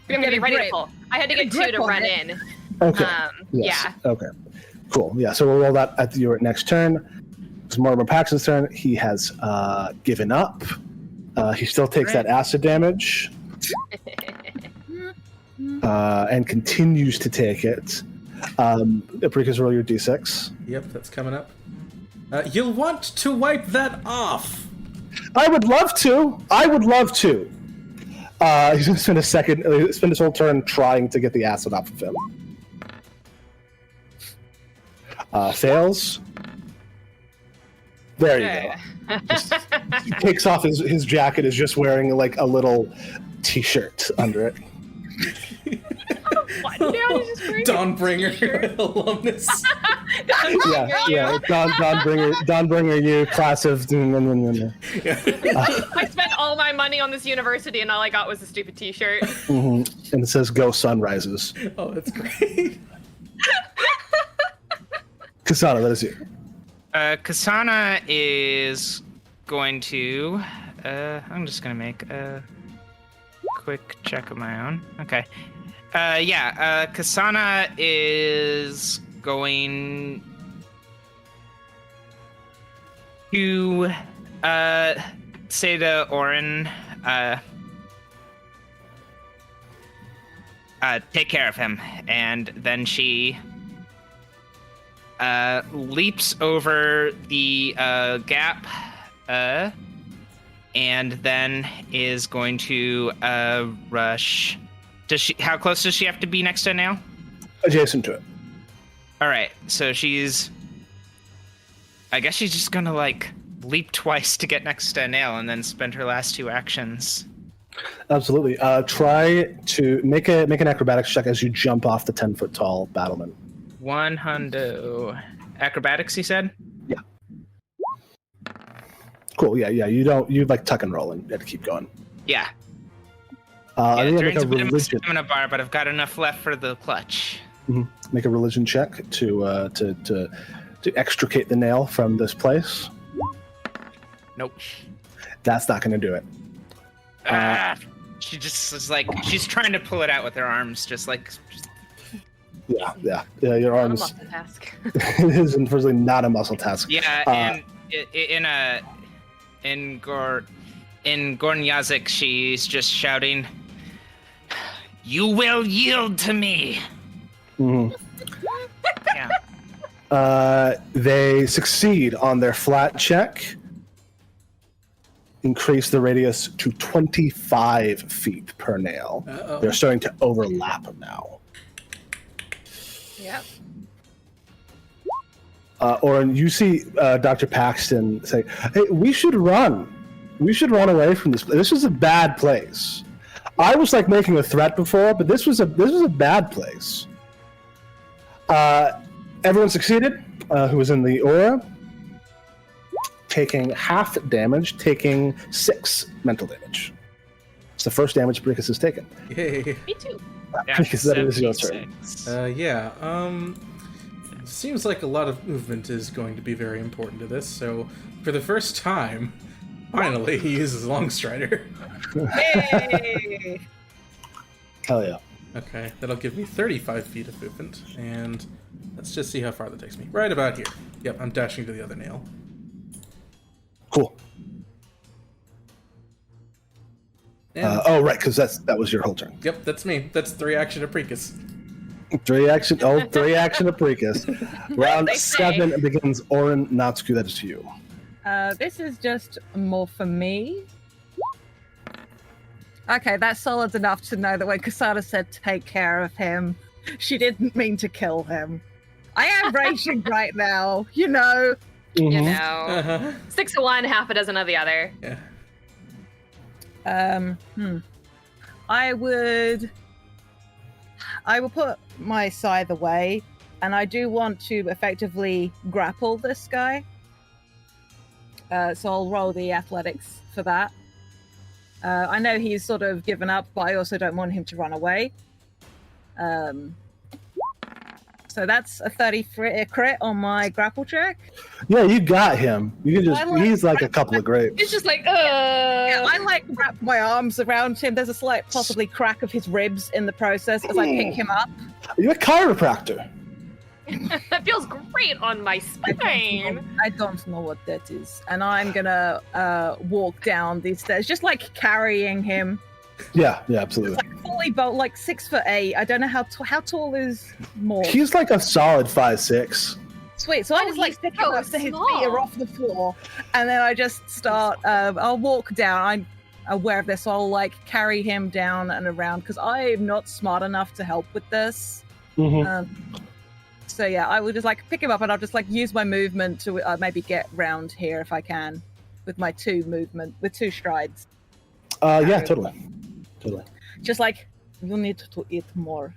S5: Get
S3: be
S5: a
S3: ready
S5: grip.
S3: to pull. I had to
S5: Get a
S3: get 2
S5: grip
S3: to
S5: on
S3: run
S5: it.
S3: in.
S1: Okay.
S3: Yeah.
S1: Yes. Okay. Cool. Yeah. So we'll roll that at your next turn. It's Mortimer Paxton's turn. He has given up. He still takes that acid damage and continues to take it. APRICUS, roll your d6.
S4: Yep, that's coming up. You'll want to wipe that off.
S1: I would love to. He's going to spend his whole turn trying to get the acid off of him. Fails. There you go. He takes off his jacket, is just wearing like a little t-shirt under it.
S3: What? No, he's just wearing a
S4: Dawnbringer alumnus.
S1: Yeah. Dawnbringer, you class of.
S3: I spent all my money on this university and all I got was a stupid t-shirt.
S1: And it says "Go Sunrises."
S4: Oh, that's great.
S1: KSANA, that is you.
S2: KSANA is going to. I'm just gonna make a quick check of my own. Okay. KSANA is going to say to ORIN, take care of him, and then she leaps over the gap and then is going to rush. How close does she have to be next to a nail?
S1: Adjacent to it.
S2: All right, so I guess she's just gonna like leap twice to get next to a nail, and then spend her last 2 actions.
S1: Absolutely. Try to make an acrobatics check as you jump off the 10-foot tall battlement.
S2: 100 acrobatics, you said?
S1: Yeah. Cool. Yeah. You like tuck and roll and you have to keep going.
S2: Yeah.
S1: I'm gonna
S2: Drains a bit of my stamina bar, but I've got enough left for the clutch.
S1: Mm-hmm. Make a religion check to extricate the nail from this place.
S2: Nope.
S1: That's not going to do it.
S2: She just is like, she's trying to pull it out with her arms,
S1: Yeah. Your arms.
S3: Not a muscle task.
S1: It is unfortunately not a muscle task.
S2: Yeah, and in Gornyazik, she's just shouting, "You will yield to me."
S1: Mm-hmm.
S2: Yeah.
S1: They succeed on their flat check. Increase the radius to 25 feet per nail.
S4: Uh-oh.
S1: They're starting to overlap now.
S3: Yep.
S1: Orin, you see Dr. Paxton say, "Hey, we should run. We should run away from this place. This is a bad place. I was like making a threat before, but this was a bad place." Everyone succeeded. Who was in the aura? Taking half damage, taking 6 mental damage. It's the first damage Brickus has taken.
S4: Yay.
S3: Me too.
S1: Brickus, that is your turn.
S2: 76.
S4: Seems like a lot of movement is going to be very important to this, so for the first time, finally he uses Longstrider.
S5: Yay!
S1: Hell yeah.
S4: Okay, that'll give me 35 feet of movement, and let's just see how far that takes me. Right about here. Yep, I'm dashing to the other nail.
S1: Cool.
S4: And,
S1: Right, because that was your whole turn.
S4: Yep, that's me. That's 3 action Apricus.
S1: 3 action Apricus. Round
S3: They say.
S1: 7 begins Orin NÄTTSKU. That is to you.
S5: This is just more for me. Okay, that's solid enough to know that when KSANA said take care of him, she didn't mean to kill him. I am raging right now, you know.
S3: You
S1: Mhm.
S3: know,
S4: Uh-huh.
S3: 6 of one, half a dozen of the other.
S4: Yeah.
S5: I will put my scythe away, and I do want to effectively grapple this guy. So I'll roll the athletics for that. I know he's sort of given up, but I also don't want him to run away. So that's a 30 crit on my grapple check.
S1: Yeah, you got him. You can
S5: I like-
S1: he's like a couple of grapes.
S3: It's just like,
S5: Yeah, I like wrap my arms around him. There's a slight possibly crack of his ribs in the process as I pick him up.
S1: You're a chiropractor.
S3: that feels great on my spine.
S5: I don't know what that is. And I'm gonna walk down these stairs, just like carrying him.
S1: Yeah, absolutely.
S5: It's like fully bolt, like 6'8". I don't know how tall is more.
S1: He's like a solid 5'6".
S5: Sweet. So I
S3: Oh,
S5: just like
S3: he's
S5: stick
S3: so
S5: him up so his feet
S3: small.
S5: are off the floor, and then I just start. I'll walk down. I'm aware of this, so I'll like carry him down and around because I'm not smart enough to help with this.
S1: Mhm.
S5: So yeah, I will just like pick him up and I'll just like use my movement to maybe get round here if I can, with my 2 strides.
S1: Yeah, totally.
S5: Just like you need to eat more.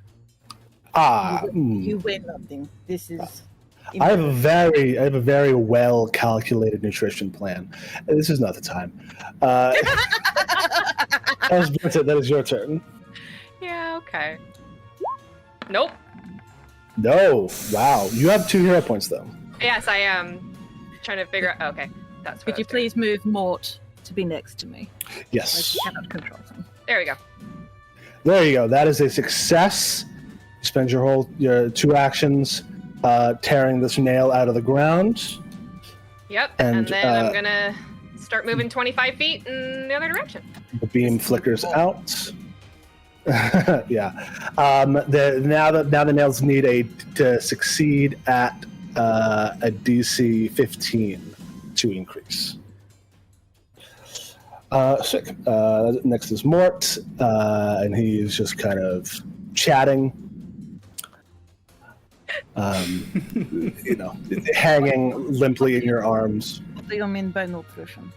S5: You weigh nothing. This is.
S1: I have a very well calculated nutrition plan. This is not the time. That is your turn.
S3: Yeah, okay. Nope.
S1: No, wow, you have 2 hero points though.
S3: Yes, I am trying to figure out. Okay, that's what
S5: Could
S3: I
S5: you
S3: was doing.
S5: please move Mort to be next to me?
S1: Yes,
S5: I cannot control him.
S3: There we go.
S1: there you go. That is a success. You spend your 2 actions tearing this nail out of the ground.
S3: Yep.
S1: And,
S3: And then I'm gonna start moving 25 feet in the other direction.
S1: The beam flickers out. Yeah. Now the nails need to succeed at a DC 15 to increase. Sick. Next is Mort, and he's just kind of chatting. Hanging limply in your arms.
S5: What do you mean by nutrition?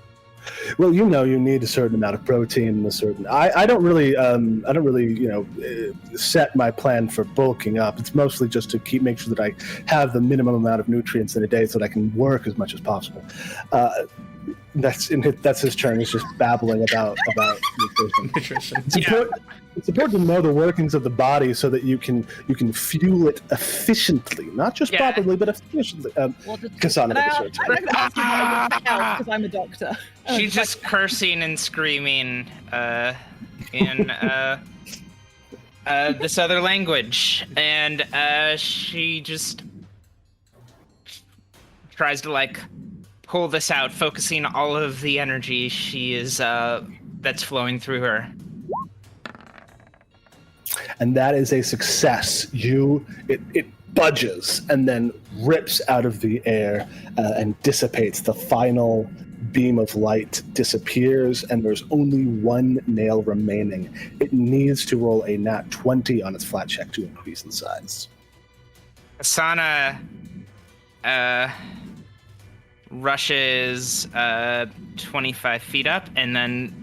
S1: Well, you need a certain amount of protein, I don't really, set my plan for bulking up. It's mostly just to make sure that I have the minimum amount of nutrients in a day so that I can work as much as possible. That's his turn. He's just babbling about nutrition. It's important to know the workings of the body so that you can fuel it efficiently, not just properly, but efficiently. KSANA,
S5: I'm not going to ask you because I'm a doctor.
S2: She's just cursing and screaming in this other language, and she just tries to pull this out, focusing all of the energy she is that's flowing through her.
S1: And that is a success. It budges and then rips out of the air and dissipates. The final beam of light disappears, and there's only one nail remaining. It needs to roll a nat 20 on its flat check to increase in size.
S2: KSANA rushes 25 feet up, and then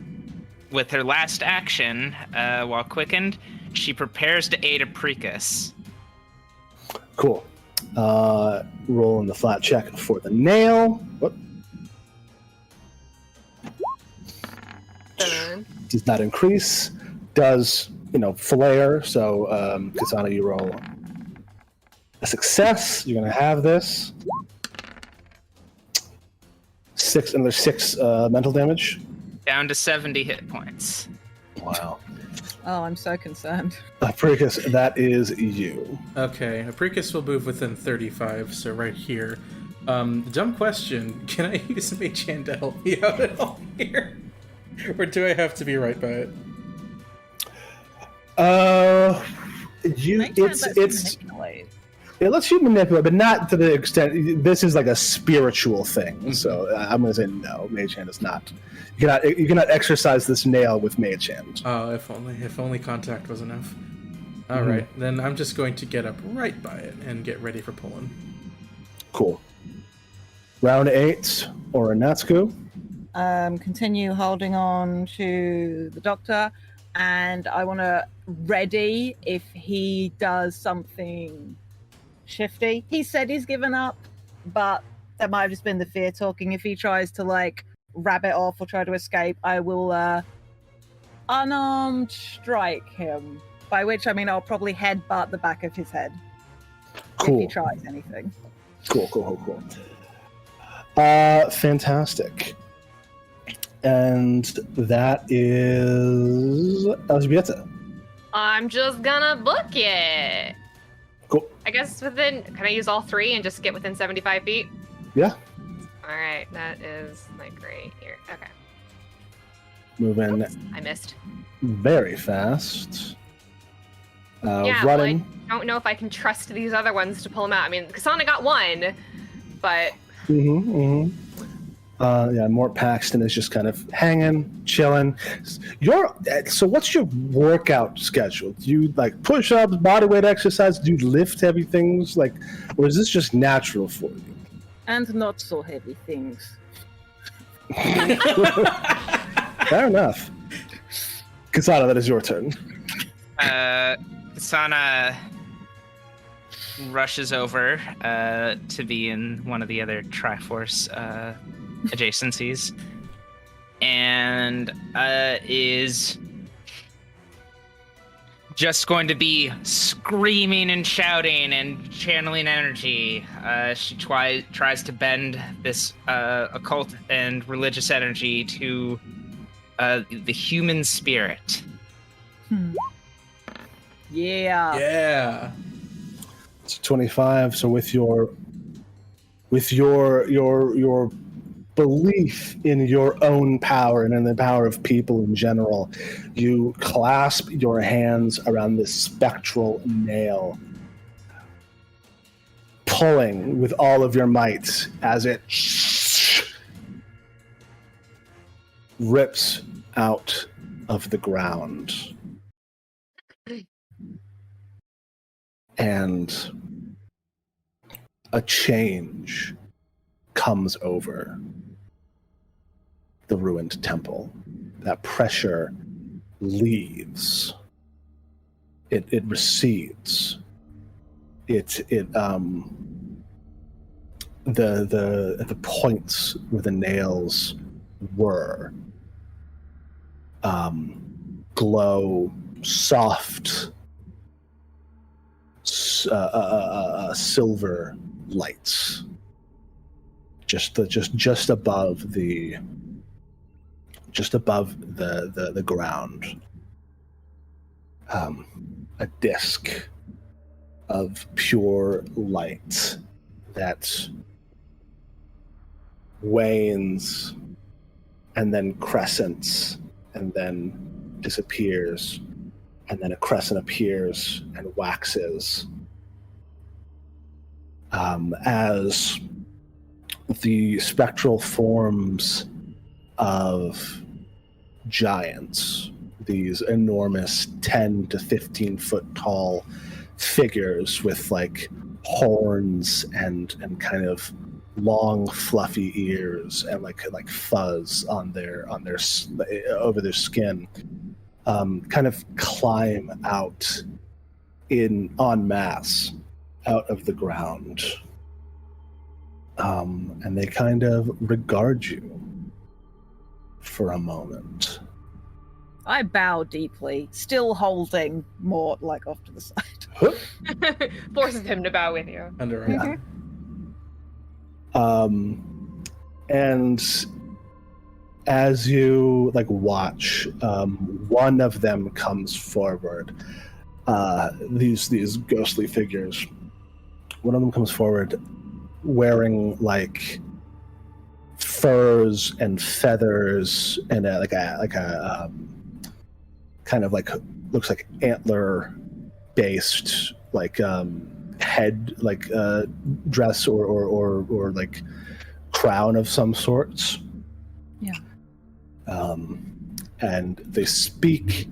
S2: with her last action, while quickened, she prepares to aid APRICUS.
S1: Cool. Roll in the flat check for the nail. Whoop. Does not increase. Does, flare. So, KSANA, you roll a success. You're going to have this. 6, and there's 6 mental damage.
S2: Down to 70 hit points.
S1: Wow.
S5: Oh, I'm so concerned.
S1: APRICUS, that is you.
S4: Okay, APRICUS will move within 35, so right here. Dumb question. Can I use Mage Hand to help me out at all here? Or do I have to be right by it?
S1: It lets you manipulate, but not to the extent. This is like a spiritual thing, so I'm going to say no. Mage Hand is not. You cannot exercise this nail with Mage Hand.
S4: Oh, if only contact was enough. All right, then I'm just going to get up right by it and get ready for pulling.
S1: Cool. Round 8, or NÄTTSKU.
S5: Continue holding on to the doctor, and I want to ready if he does something shifty. He said he's given up, but that might have just been the fear talking. If he tries to rabbit off or try to escape, I will unarmed strike him, by which I mean I'll probably headbutt the back of his head.
S1: Cool.
S5: If he tries anything.
S1: Cool. Fantastic. And that is ELŽBIETA.
S3: I'm just gonna book it.
S1: Cool.
S3: I guess can I use all 3 and just get within 75 feet?
S1: Yeah.
S3: All right, that is right here. Okay.
S1: Moving.
S3: Oops, I missed.
S1: Very fast.
S3: Yeah,
S1: running.
S3: well, I don't know if I can trust these other ones to pull them out. I mean, KSANA got 1, but...
S1: Mort Paxton is just kind of hanging, chilling. So what's your workout schedule? Do you push-ups, bodyweight exercise? Do you lift heavy things? Or is this just natural for you?
S5: And not so heavy things.
S1: Fair enough. KSANA, that is your turn.
S2: KSANA rushes over to be in one of the other Triforce adjacencies, and is just going to be screaming and shouting and channeling energy. She tries to bend this occult and religious energy to the human spirit.
S5: Yeah.
S1: It's 25. So with your belief in your own power and in the power of people in general, you clasp your hands around this spectral nail, pulling with all of your might as it rips out of the ground. And a change comes over the ruined temple. That pressure leaves. It recedes. The points where the nails were glow soft silver lights just above the ground. A disc of pure light that wanes and then crescents and then disappears, and then a crescent appears and waxes as the spectral forms of giants, these enormous 10 to 15 foot tall figures with like horns and kind of long fluffy ears and like fuzz on their over their skin, kind of climb out en masse out of the ground, and they kind of regard you for a moment.
S5: I bow deeply, still holding Mort like off to the side.
S3: Forces him to bow with you.
S4: Under our
S1: And as you like watch, one of them comes forward. These ghostly figures. One of them comes forward, wearing like furs and feathers and like a kind of like looks like antler based like head like dress or like crown of some sorts.
S5: Yeah.
S1: And they speak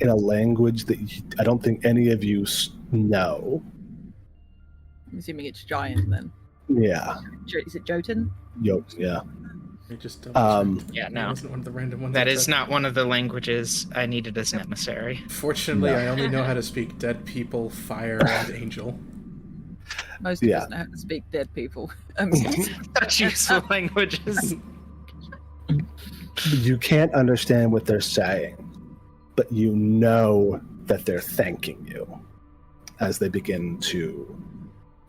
S1: in a language that I don't think any of you know.
S5: I'm assuming it's giant then.
S1: Yeah.
S5: Is it Jotun?
S1: Yeah.
S4: We just
S2: Yeah,
S4: That
S2: no.
S4: wasn't one of the random ones.
S2: That
S4: I
S2: is
S4: took.
S2: not one of the languages I needed as an emissary.
S4: Fortunately,
S1: No.
S4: I only know how to speak dead people, fire, and angel.
S5: Most of
S1: Yeah.
S5: us know how to speak dead people.
S2: Such useful languages.
S1: You can't understand what they're saying, but you know that they're thanking you as they begin to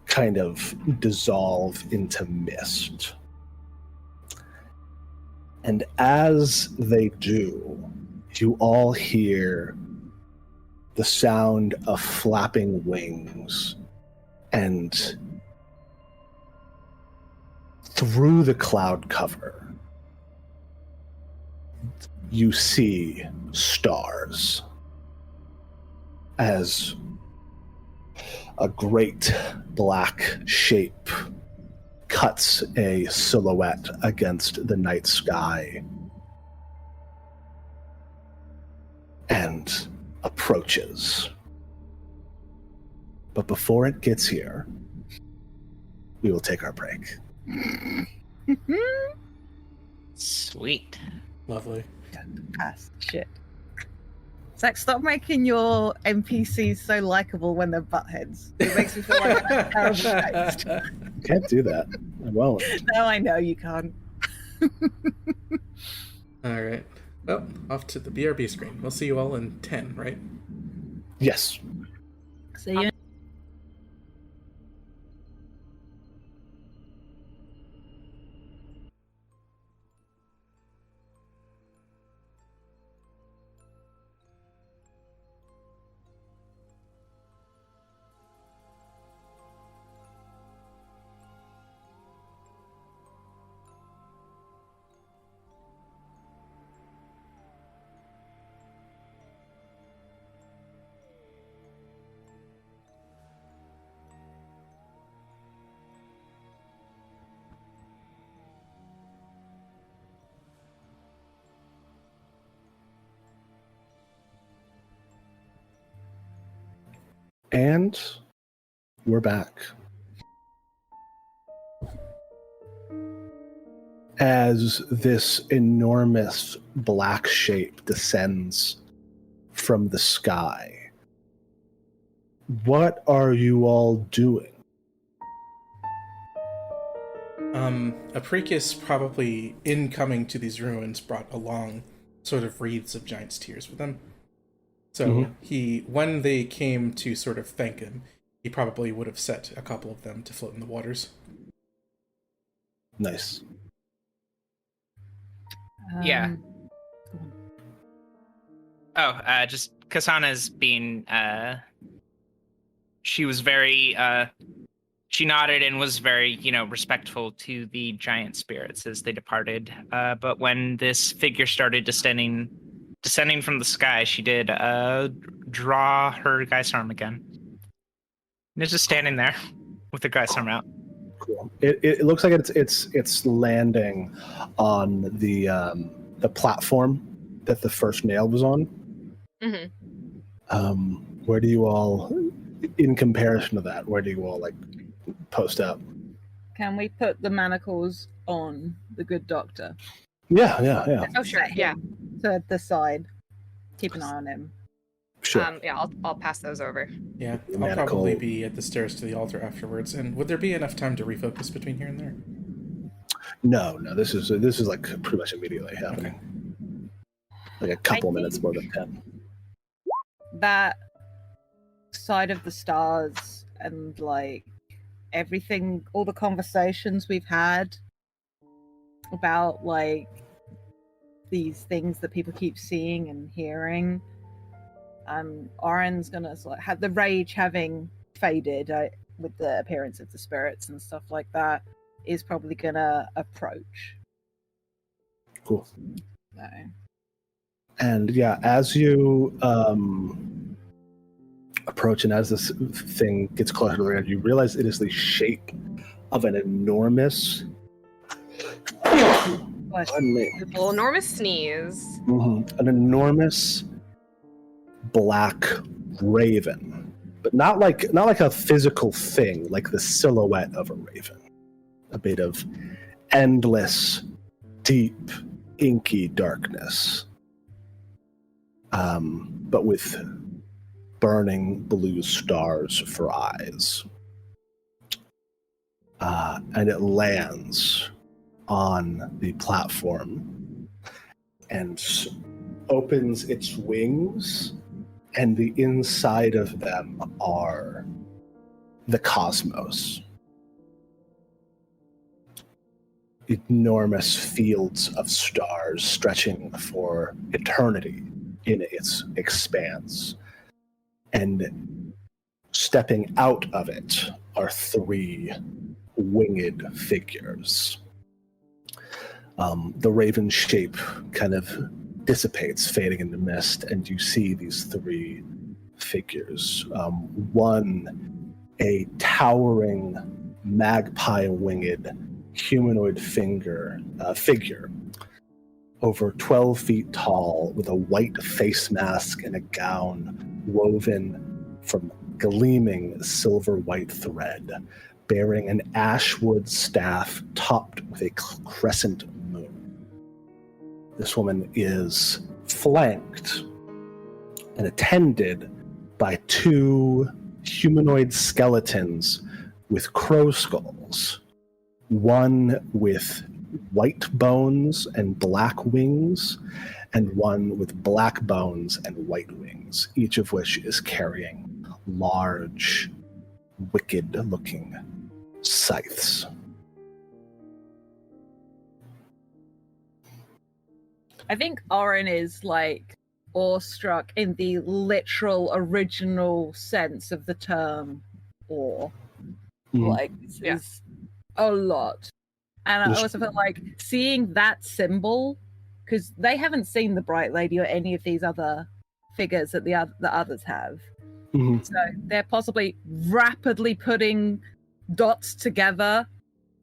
S1: kind of dissolve into mist. And as they do, you all hear the sound of flapping wings, and through the cloud cover, you see stars as a great black shape cuts a silhouette against the night sky and approaches. But before it gets here, we will take our break.
S2: Sweet.
S4: Lovely.
S5: Pass. Shit. Zach, stop making your NPCs so likable when they're buttheads. It makes me feel like a terrible taste.
S1: Can't do that. I won't.
S5: No, I know you can't.
S4: All right. Well, off to the BRB screen. We'll see you all in 10, right?
S1: Yes.
S5: See you.
S1: And we're back. As this enormous black shape descends from the sky, what are you all doing?
S4: APRICUS probably, in coming to these ruins, brought along sort of wreaths of giant's tears with him. So when they came to sort of thank him, he probably would have set a couple of them to float in the waters.
S1: Nice.
S2: Yeah. Just Kasana's being, she was very, she nodded and was very, respectful to the giant spirits as they departed. But when this figure started descending from the sky, she did draw her guy's arm again. And it's just standing there with her guy's arm out.
S1: Cool. It looks like it's landing on the platform that the first nail was on.
S3: Mm-hmm.
S1: Where do you all, in comparison to that, where do you all post up?
S5: Can we put the manacles on the good doctor?
S1: Yeah.
S3: Oh, sure. Yeah.
S5: To the side. Keep an eye on him.
S1: Sure.
S3: Yeah, I'll pass those over.
S4: Yeah, I'll
S1: Manacle.
S4: probably be at the stairs to the altar afterwards. And would there be enough time to refocus between here and there?
S1: No. This is pretty much immediately happening. Like a couple minutes more than 10.
S5: That side of the stars and everything, all the conversations we've had about these things that people keep seeing and hearing. Orin's gonna have the rage having faded with the appearance of the spirits and stuff like that, is probably gonna approach.
S1: Cool.
S5: So.
S1: And yeah, as you approach and as this thing gets closer to the ground, you realize it is the shape of an enormous... Pardon me.
S3: Little enormous sneeze.
S1: An enormous black raven, but not like a physical thing, like the silhouette of a raven. A bit of endless, deep, inky darkness, but with burning blue stars for eyes. And it lands on the platform and opens its wings, and the inside of them are the cosmos. Enormous fields of stars stretching for eternity in its expanse. And stepping out of it are three winged figures. The raven shape kind of dissipates, fading into mist, and you see these three figures. One, a towering magpie-winged humanoid figure, over 12 feet tall, with a white face mask and a gown woven from gleaming silver-white thread, bearing an ashwood staff topped with a crescent moon. This woman is flanked and attended by two humanoid skeletons with crow skulls, one with white bones and black wings, and one with black bones and white wings, each of which is carrying large, wicked-looking scythes.
S5: I think Orin is awestruck in the literal original sense of the term awe. This is a lot. And I also feel like seeing that symbol, because they haven't seen the Bright Lady or any of these other figures that the others have.
S1: Mm-hmm.
S5: So they're possibly rapidly putting dots together,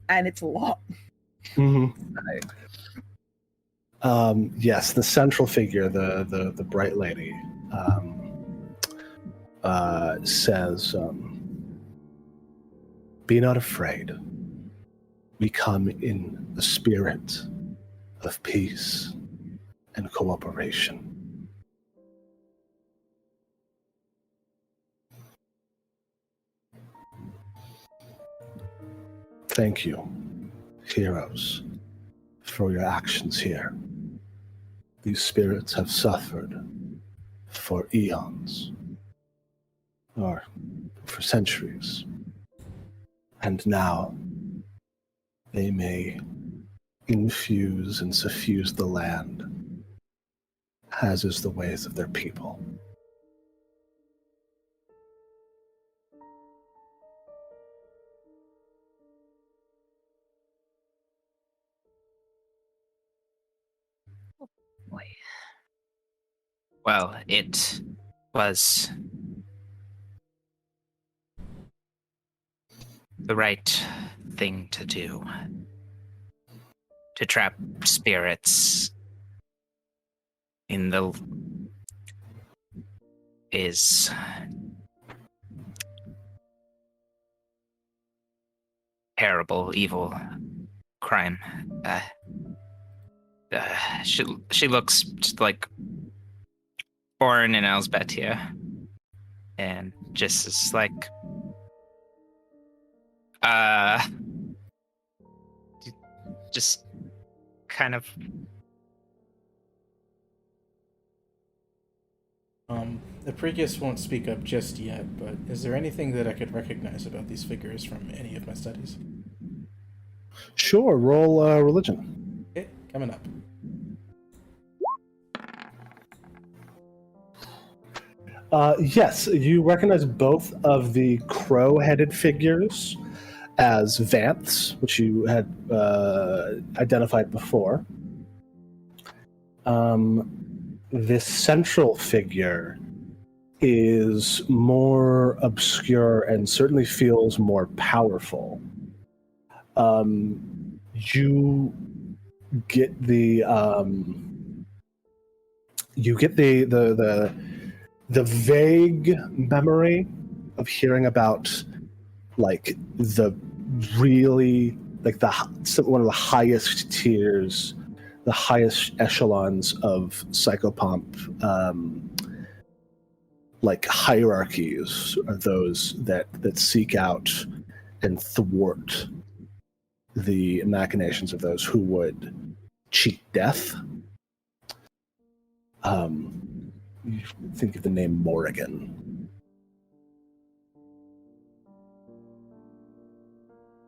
S5: and it's a lot.
S1: Mm-hmm. Yes, the central figure, the Bright Lady, says, "Be not afraid. We come in the spirit of peace and cooperation." Thank you, heroes, for your actions here. These spirits have suffered for eons, or for centuries, and now they may infuse and suffuse the land, as is the ways of their people.
S2: Well, it was the right thing to do. To trap spirits in the is terrible, evil crime. She looks just like ORIN and ELŞBIETA, and just is like, just kind of.
S4: APRICUS won't speak up just yet, but is there anything that I could recognize about these figures from any of my studies?
S1: Sure, roll religion.
S4: Okay, coming up.
S1: Yes, you recognize both of the crow-headed figures as Vanths, which you had identified before. This central figure is more obscure and certainly feels more powerful. You get the vague memory of hearing about like the really like one of the highest tiers, the highest echelons of psychopomp like hierarchies are those that seek out and thwart the machinations of those who would cheat death. You think of the name Morrigan.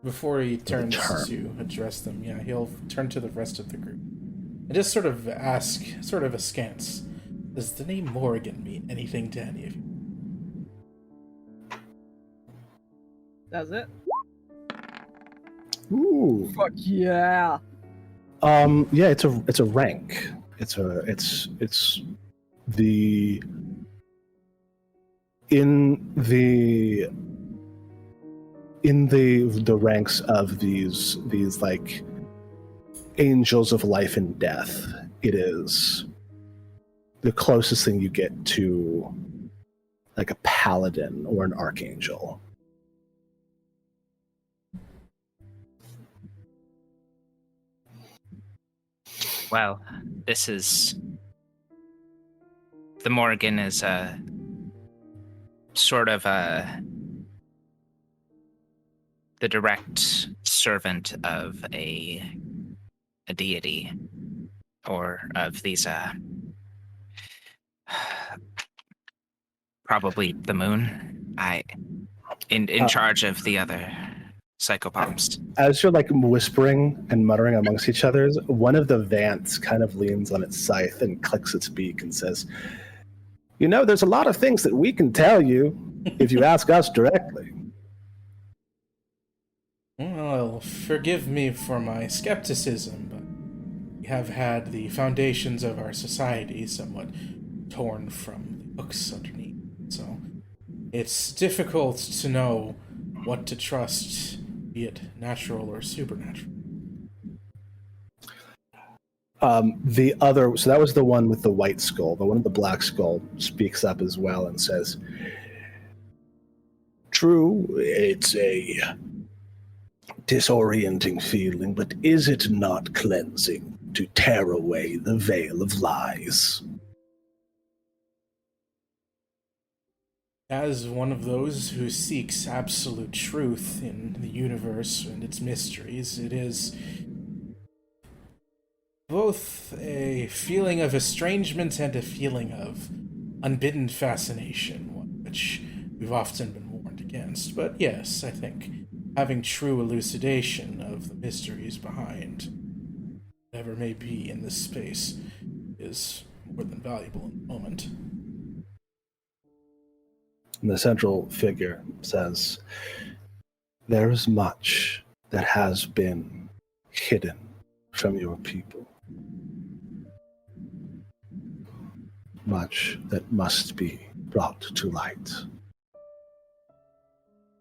S4: Before he turns to address them, yeah, he'll turn to the rest of the group and just sort of ask, sort of askance, does the name Morrigan mean anything to any of you?
S5: Does it?
S1: Ooh.
S5: Fuck yeah.
S1: Yeah, it's a rank. It's the in the ranks of these like angels of life and death. It is the closest thing you get to like a paladin or an archangel.
S2: Well, this is... The Morrigan is a sort of the direct servant of a deity, or of these probably the moon. In charge of the other psychopomps.
S1: As you're like whispering and muttering amongst each other, one of the Vanths kind of leans on its scythe and clicks its beak and says, "You know, there's a lot of things that we can tell you if you ask us directly."
S4: Well, forgive me for my skepticism, but we have had the foundations of our society somewhat torn from the hooks underneath. So it's difficult to know what to trust, be it natural or supernatural.
S1: So that was the one with the white skull. The one with the black skull speaks up as well and says, True, it's a disorienting feeling, but is it not cleansing to tear away the veil of lies?
S4: As one of those who seeks absolute truth in the universe and its mysteries, it is both a feeling of estrangement and a feeling of unbidden fascination, one which we've often been warned against. But yes, I think having true elucidation of the mysteries behind whatever may be in this space is more than valuable in the moment.
S1: And the central figure says, there is much that has been hidden from your people. Much that must be brought to light.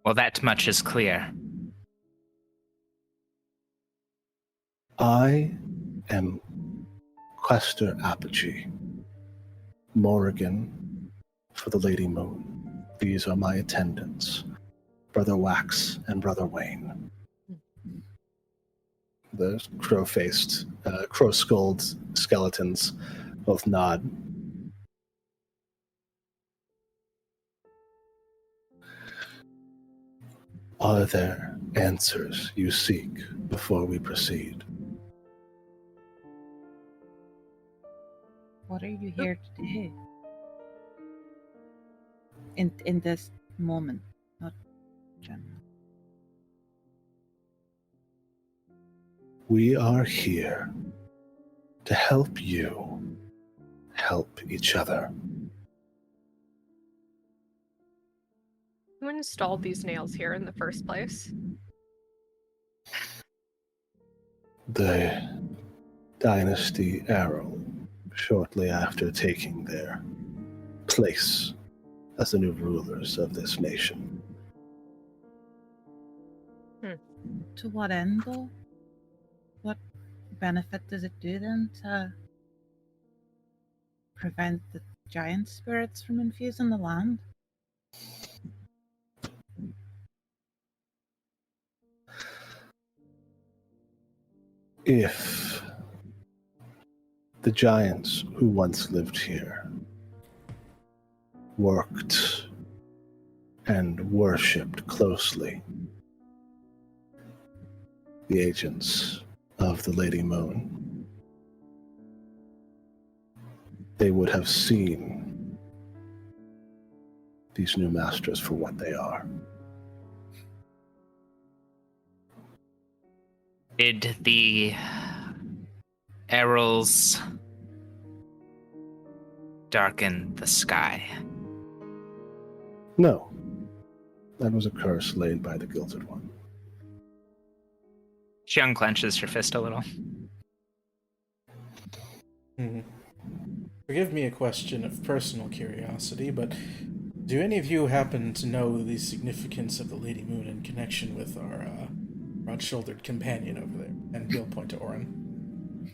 S2: Well, that much is clear.
S1: I am Quester Apogee, Morrigan for the Lady Moon. These are my attendants, Brother Wax and Brother Wayne. The crow-faced, crow-skulled skeletons both nod. Are there answers you seek before we proceed?
S5: What are you here to do? In this moment, not general.
S1: We are here to help you help each other.
S3: Who installed these nails here in the first place?
S1: The Dynasty Arrow, shortly after taking their place as the new rulers of this nation.
S5: To what end, though? What benefit does it do them to prevent the giant spirits from infusing the land?
S1: If the giants who once lived here worked and worshipped closely the agents of the Lady Moon, they would have seen these new masters for what they are.
S2: Did the arrows darken the sky?
S1: No, that was a curse laid by the Gilded One.
S2: She unclenches her fist a little.
S4: Forgive me a question of personal curiosity, but do any of you happen to know the significance of the Lady Moon in connection with our broad-shouldered companion over there? And he'll point to ORIN.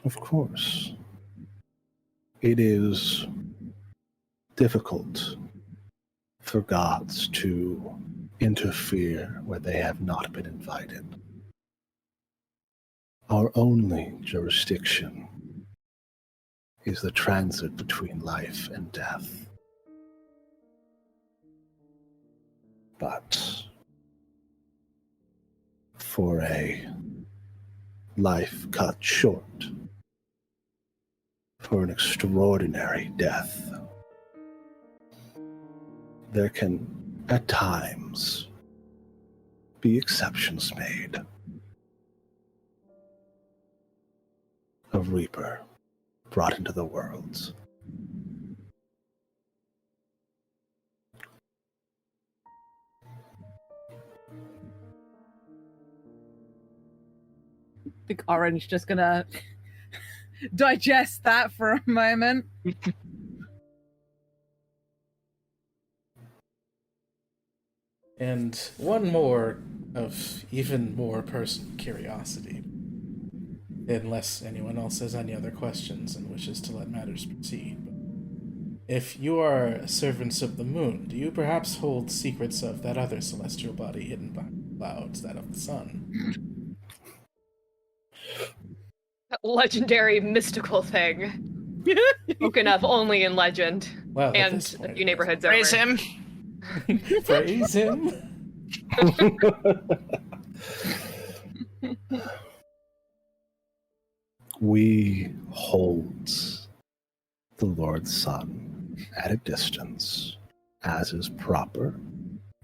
S1: Of course. It is difficult for gods to interfere where they have not been invited. Our only jurisdiction is the transit between life and death. But for a life cut short, for an extraordinary death, there can, at times, be exceptions made. A reaper brought into the world.
S5: I think Orange just gonna digest that for a moment.
S4: And one more of even more personal curiosity. Unless anyone else has any other questions and wishes to let matters proceed. If you are servants of the moon, do you perhaps hold secrets of that other celestial body hidden behind clouds, that of the sun?
S3: That legendary mystical thing. Spoken of only in legend.
S4: Well, at
S3: And
S4: this point,
S3: a few neighborhoods over.
S2: Praise him.
S4: Praise him.
S1: We hold the Lord's Son at a distance, as is proper.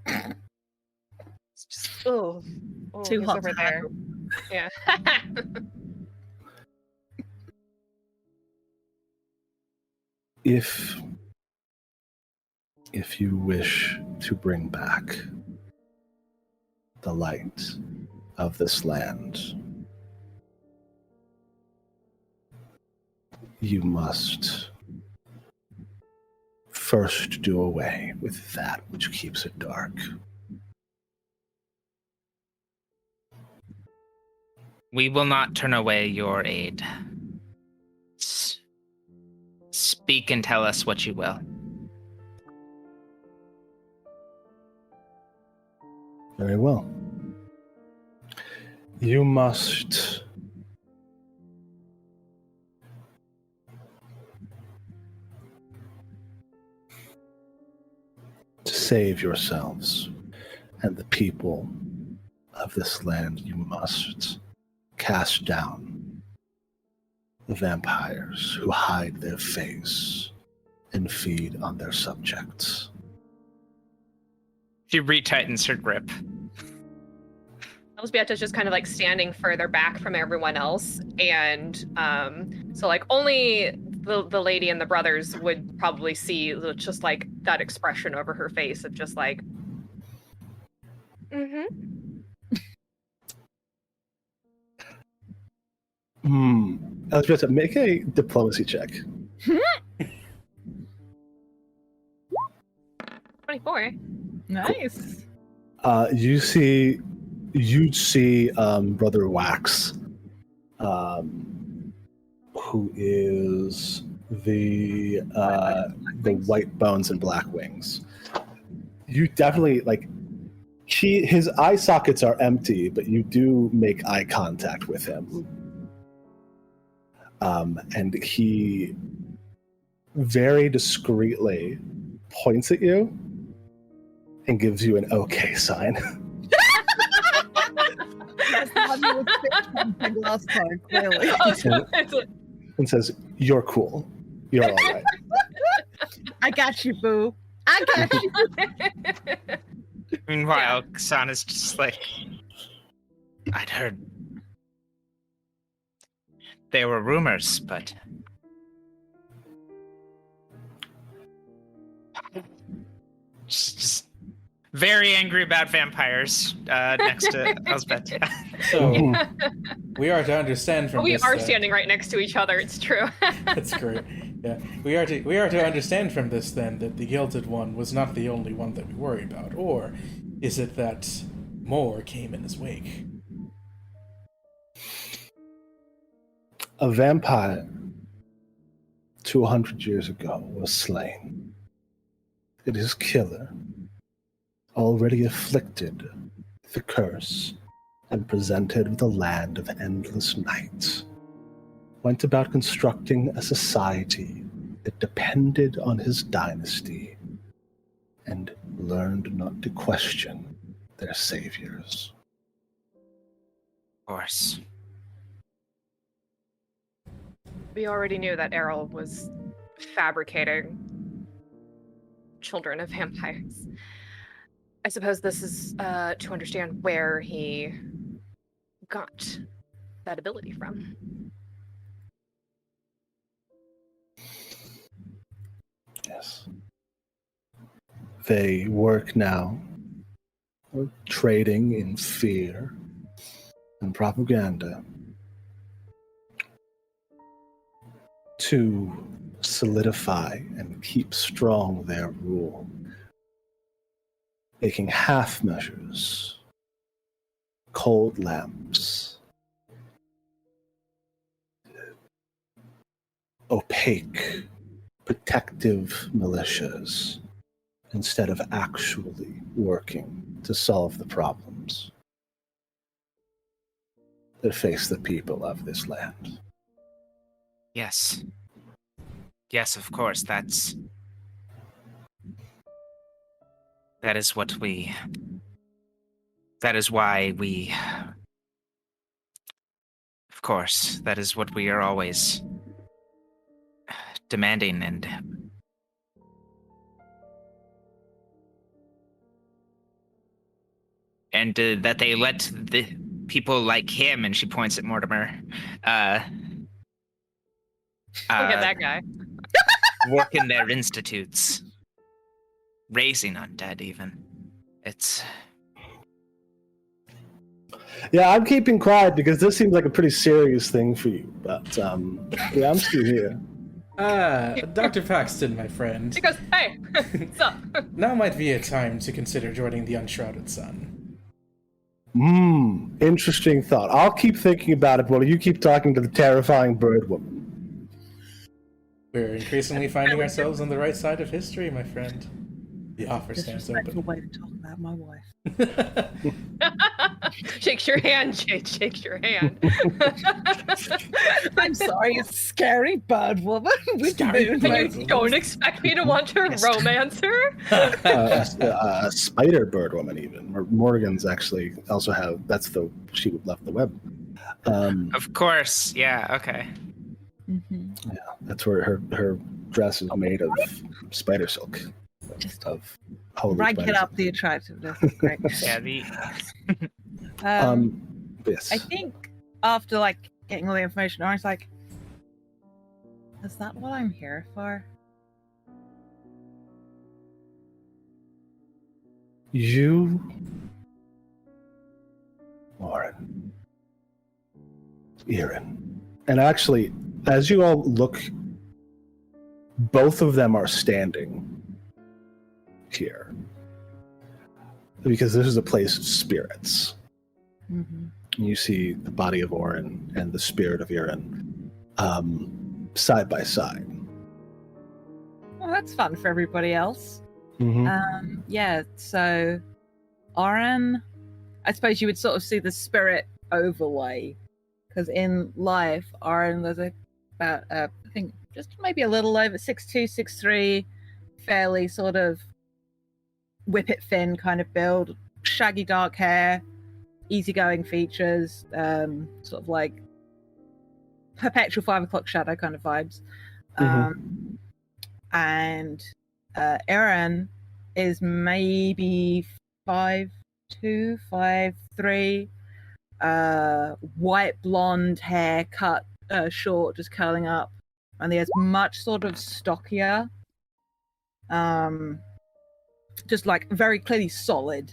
S3: It's just, oh,
S5: Too
S3: he's
S5: hot
S3: over
S5: to
S3: there.
S5: handle.
S3: Yeah.
S1: If you wish to bring back the light of this land, you must first do away with that which keeps it dark.
S2: We will not turn away your aid. Speak and tell us what you will.
S1: Very well. You must save yourselves and the people of this land. You must cast down the vampires who hide their face and feed on their subjects.
S2: She retightens her grip.
S3: Elżbieta's just kind of like standing further back from everyone else, and so like only the lady and the brothers would probably see just like that expression over her face of just like,
S1: Elżbieta, make a diplomacy check.
S3: 24.
S5: Nice.
S1: You'd see Brother Wax, who is the White Bones and Black Wings. You definitely like his eye sockets are empty, but you do make eye contact with him. And he very discreetly points at you and gives you an okay sign.
S5: That's the one you was pitching last time, clearly.
S1: And says, "You're cool. You're all right."
S5: I got you, boo. I got you.
S2: Meanwhile, KSANA's just like, I'd heard there were rumors, but just very angry about vampires next to Elżbieta.
S4: So we are to understand from
S3: We
S4: this.
S3: are standing right next to each other. It's true.
S4: That's great. Yeah, we are to understand from this then that the Gilded One was not the only one that we worry about, or is it that more came in his wake?
S1: A vampire 200 years ago was slain. And his killer, already afflicted with the curse and presented with a land of endless night, went about constructing a society that depended on his dynasty and learned not to question their saviors.
S2: Of course.
S3: We already knew that Errol was fabricating children of vampires. I suppose this is to understand where he got that ability from.
S1: Yes. They work now, trading in fear and propaganda to solidify and keep strong their rule, making half measures, cold lamps, opaque protective militias instead of actually working to solve the problems that face the people of this land.
S2: Yes. Yes, of course, that is what that is why we, of course, that is what we are always demanding and that they let the people like him, and she points at Mortimer,
S3: Look at that guy.
S2: work in their institutes, raising undead even. It's...
S1: Yeah, I'm keeping quiet because this seems like a pretty serious thing for you, but yeah, I'm still here.
S4: Dr. Paxton, my friend.
S3: He goes, hey, what's up?
S4: Now might be a time to consider joining the Unshrouded Sun.
S1: Interesting thought. I'll keep thinking about it while you keep talking to the terrifying bird woman.
S4: We're increasingly finding ourselves on the right side of history, my friend. The offer stands
S5: Disrespectful
S4: open.
S5: way to talk about my wife.
S3: Shakes your hand, Jade. Shakes your hand.
S5: I'm sorry, a scary bird woman with
S4: Scary
S5: moon
S4: bird
S5: legs.
S3: You don't expect me to want to romance her?
S1: A spider bird woman, even. Morgan's actually also have. That's the she left the web.
S2: Of course, yeah, okay.
S5: Mm-hmm.
S1: Yeah, that's where her dress is made of spider silk.
S5: Just
S1: Of holy
S5: rank
S1: spider
S5: it up
S1: silk.
S5: the attractiveness. It's great.
S2: Yeah, the...
S1: Yes.
S5: I think after like getting all the information, I was like, "Is that what I'm here for?"
S1: You, Warren, Erin, and actually, as you all look, both of them are standing here because this is a place of spirits.
S5: Mm-hmm.
S1: You see the body of Orin and the spirit of Erin side by side.
S5: Well, that's fun for everybody else.
S1: Mm-hmm.
S5: Yeah. So, Oren, I suppose you would sort of see the spirit overlay, because in life, Oren was about I think just maybe a little over 6'2", 6'3", fairly sort of whippet thin kind of build, shaggy dark hair, easygoing features, sort of like perpetual 5 o'clock shadow kind of vibes. And Aaron is maybe 5'2", 5'3", white blonde hair, cut short, just curling up, and he has much sort of stockier, just like very clearly solid,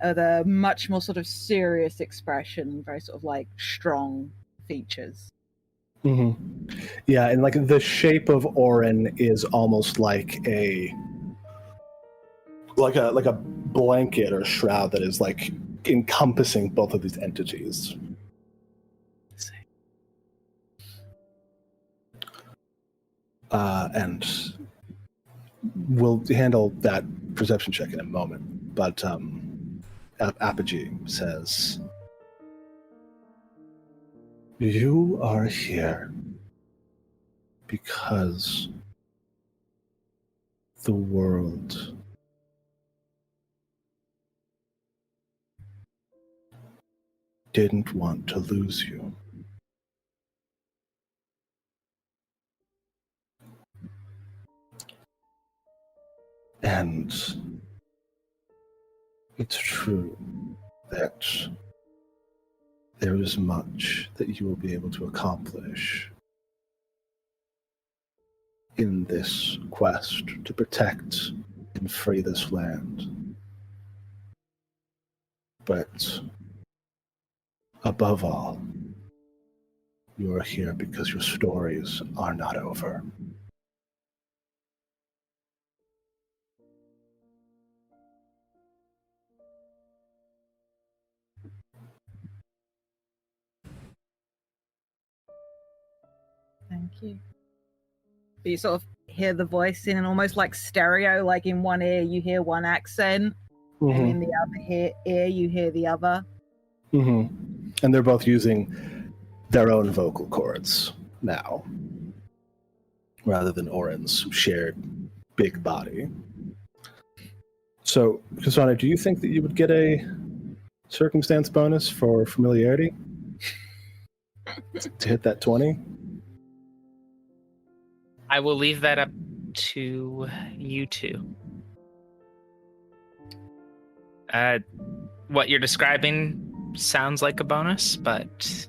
S5: the much more sort of serious expression, very sort of like strong features.
S1: Mm-hmm. Yeah, and like the shape of Orin is almost like a blanket or shroud that is like encompassing both of these entities. And we'll handle that perception check in a moment. But Apogee says, "You are here because the world didn't want to lose you. And it's true that there is much that you will be able to accomplish in this quest to protect and free this land. But above all, you are here because your stories are not over.
S5: Thank you. But you sort of hear the voice in almost like stereo, like in one ear you hear one accent, and in the other ear you hear the other.
S1: And they're both using their own vocal cords now, rather than Orin's shared big body. So, KSANA, do you think that you would get a circumstance bonus for familiarity to hit that 20?
S2: I will leave that up to you two. What you're describing sounds like a bonus, but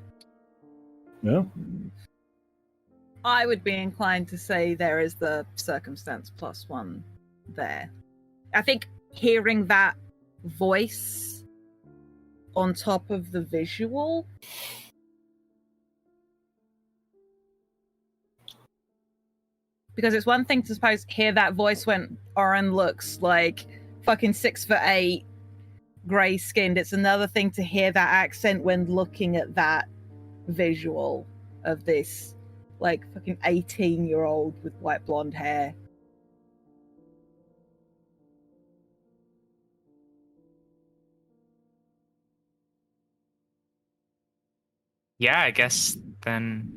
S1: No.
S5: I would be inclined to say there is the circumstance +1 there. I think hearing that voice on top of the visual, because it's one thing to suppose hear that voice when Orin looks like fucking 6'8", grey skinned. It's another thing to hear that accent when looking at that visual of this like fucking 18-year-old with white blonde hair.
S2: yeah, I guess then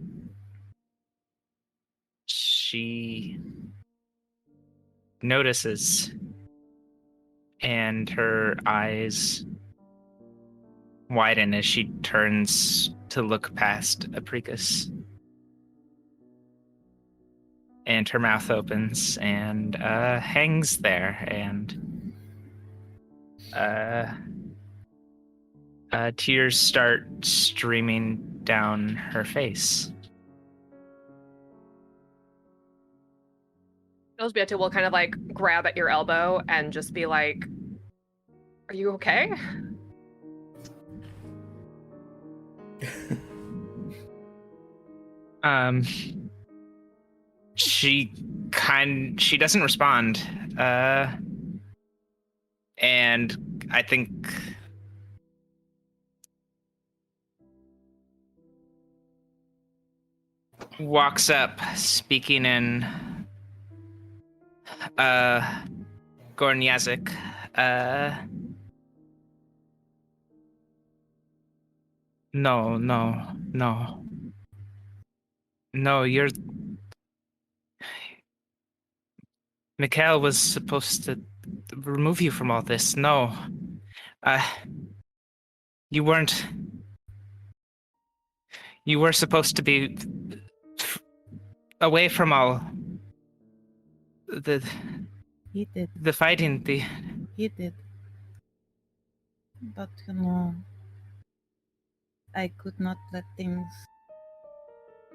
S2: she notices and her eyes widen as she turns to look past APRICUS. And her mouth opens and hangs there, and tears start streaming down her face.
S3: ELŽBIETA will kind of like grab at your elbow and just be like, "Are you okay?"
S2: She doesn't respond. And I think walks up speaking in Gornyazik. No, you're... Mikhail was supposed to remove you from all this. No. You weren't... You were supposed to be away from all
S5: He did.
S2: the fighting,
S5: He did. But, you know, I could not let things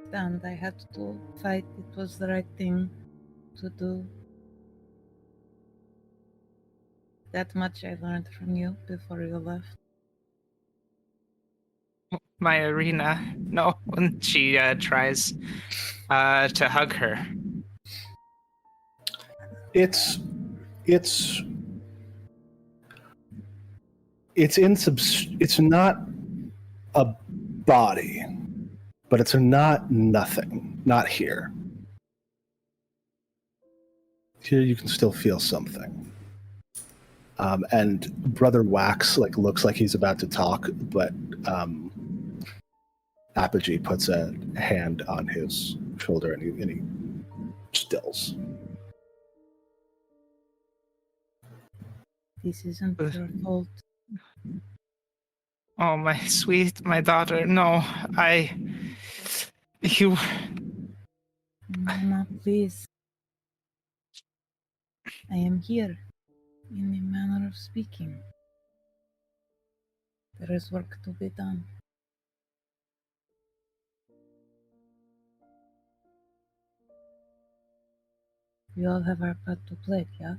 S5: stand. I had to fight. It was the right thing to do. That much I learned from you before you left.
S2: my arena. No, when she tries to hug her.
S1: It's not a body, but it's not nothing. Not here. Here you can still feel something. And Brother Wax looks like he's about to talk, but Apogee puts a hand on his shoulder and he stills.
S5: This isn't your fault.
S2: Oh, my daughter. No, you...
S5: Mama, please. I am here, in a manner of speaking. There is work to be done. We all have our part to play, yeah?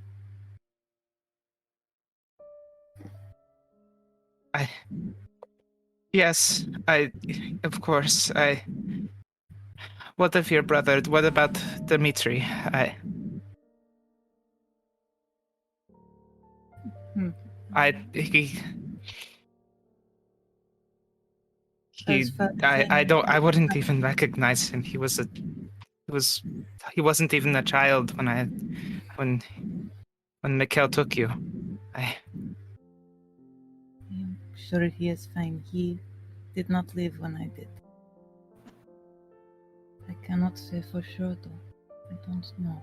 S2: Yes, of course, what of your brother? What about Dmitri? I wouldn't even recognize him. He was he wasn't even a child when Mikhail took you.
S5: I'm sure he is fine. He did not live when I did. I cannot say for sure, though. I don't know.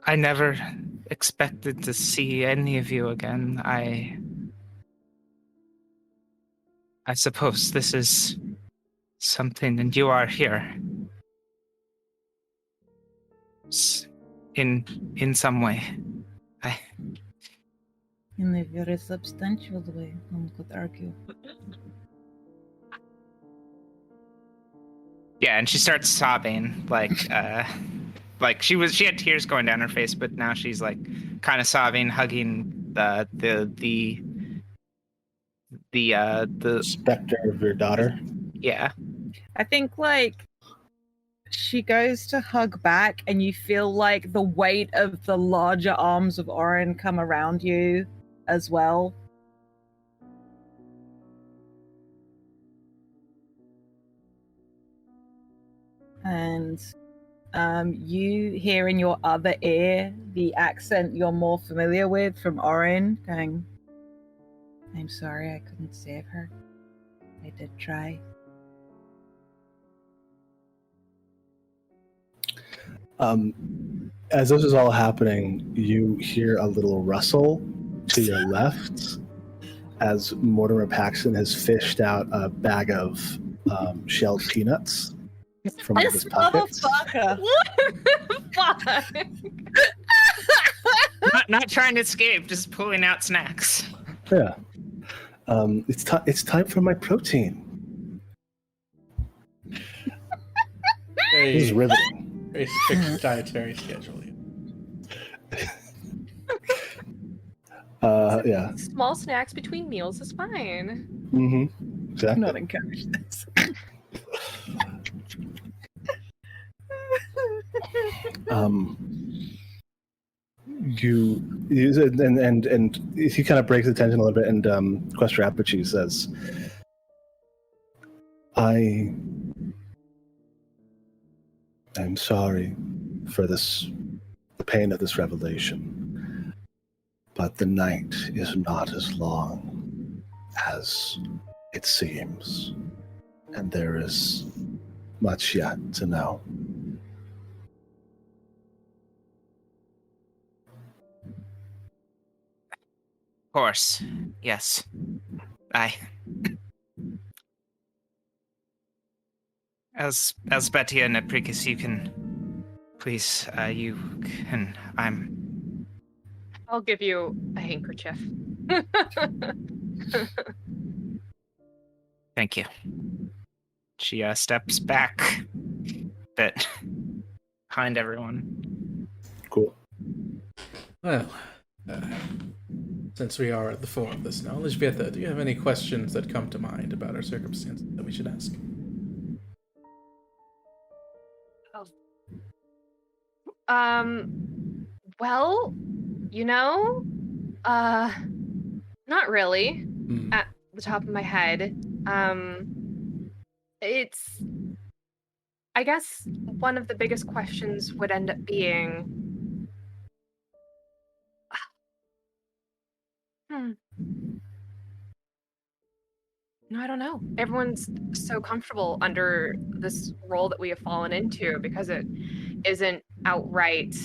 S2: I never expected to see any of you again. I suppose this is something, and you are here. In some way.
S5: In a very substantial way, one could argue.
S2: Yeah, and she starts sobbing, like she had tears going down her face, but now she's like kind of sobbing, hugging the
S1: Specter of your daughter.
S2: yeah.
S5: I think, like, she goes to hug back, and you feel like the weight of the larger arms of ORIN come around you as well. And you hear in your other ear the accent you're more familiar with from ORIN going, "I'm sorry I couldn't save her. I did try."
S1: As this is all happening, you hear a little rustle to your left as Mortimer Paxton has fished out a bag of shelled peanuts from
S5: This
S1: his pockets.
S5: motherfucker!
S3: What the fuck?
S2: Not trying to escape, just pulling out snacks.
S1: Yeah. It's time for my protein. This is riveting.
S4: Very strict dietary schedule.
S1: Yeah.
S3: Small snacks between meals is fine.
S1: Mm-hmm.
S5: Do
S1: Exactly.
S5: not encourage this.
S1: You use it, and he kind of breaks the tension a little bit, and Questor Apici says, I'm sorry for the pain of this revelation, but the night is not as long as it seems, and there is much yet to know.
S2: Of course, yes. ELŞBIETA and APRICUS, you can please.
S3: I'll give you a handkerchief.
S2: Thank you. She steps back a bit behind everyone.
S1: Cool.
S4: Well, since we are at the fore of this now, ELŽBIETA, do you have any questions that come to mind about our circumstances that we should ask?
S3: Well, not really. At the top of my head. It's, I guess one of the biggest questions would end up being, no, I don't know. Everyone's so comfortable under this role that we have fallen into because it isn't outright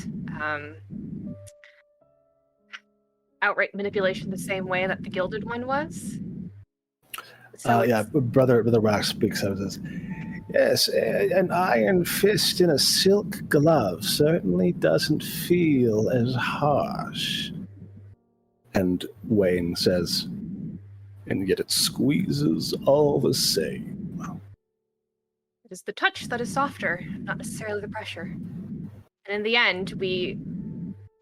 S3: manipulation the same way that the Gilded one was. So
S1: Yeah, Brother Rock speaks out and says, yes, an iron fist in a silk glove certainly doesn't feel as harsh. And Wayne says, and yet it squeezes all the same.
S3: it is the touch that is softer, not necessarily the pressure. And in the end, we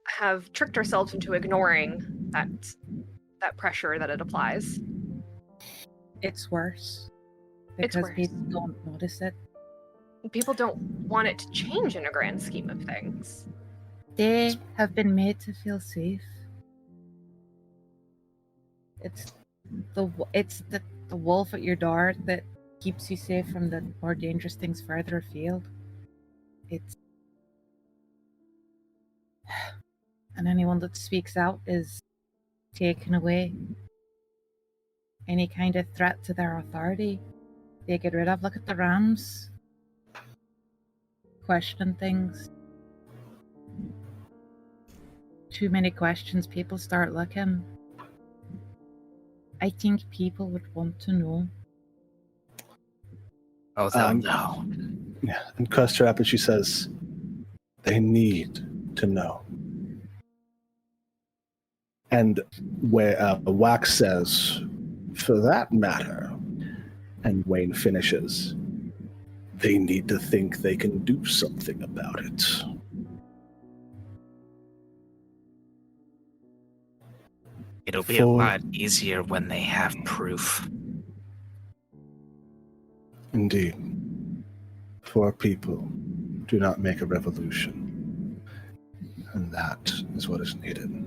S3: have tricked ourselves into ignoring that pressure that it applies.
S5: It's worse.
S3: It's
S5: Because
S3: worse.
S5: people don't notice it.
S3: People don't want it to change in a grand scheme of things.
S5: They have been made to feel safe. It's the wolf at your door that keeps you safe from the more dangerous things further afield. And anyone that speaks out is taken away. Any kind of threat to their authority, they get rid of. Look at the Rams. Question things. Too many questions, people start looking. I think people would want to know.
S2: Oh, they'll know.
S1: Yeah, and cuts her up and she says, they need to know. And where Wax says, for that matter, and Wayne finishes, they need to think they can do something about it.
S2: It'll be a lot easier when they have proof.
S1: Indeed. For people do not make a revolution. And that is what is needed.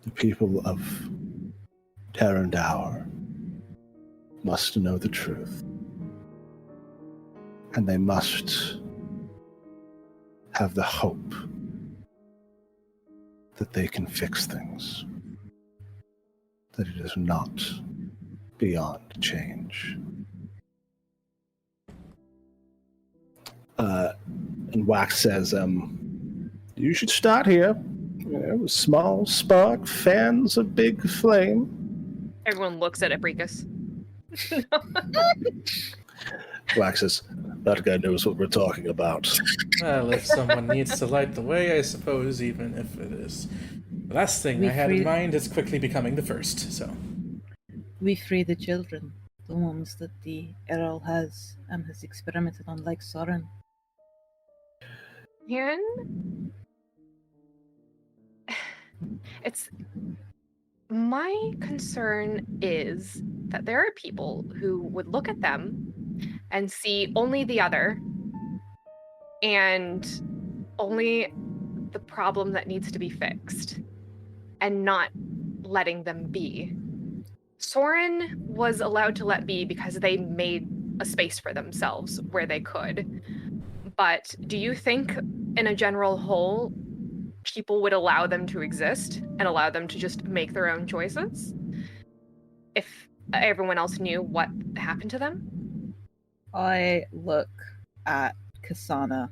S1: The people of Tarandaur must know the truth. And they must have the hope that they can fix things. That it is not beyond change. And Wax says, you should start here. A small spark, fans a big flame.
S3: Everyone looks at APRICUS.
S1: Wax says, that guy knows what we're talking about.
S4: Well, if someone needs to light the way, I suppose, even if it is the last thing I had in mind is quickly becoming the first, so.
S5: We free the children, the ones that the Earl has and has experimented on, like Soren.
S3: It's my concern is that there are people who would look at them and see only the other and only the problem that needs to be fixed and not letting them be. Soren was allowed to let be because they made a space for themselves where they could. But do you think in a general whole, people would allow them to exist and allow them to just make their own choices if everyone else knew what happened to them?
S5: I look at KSANA.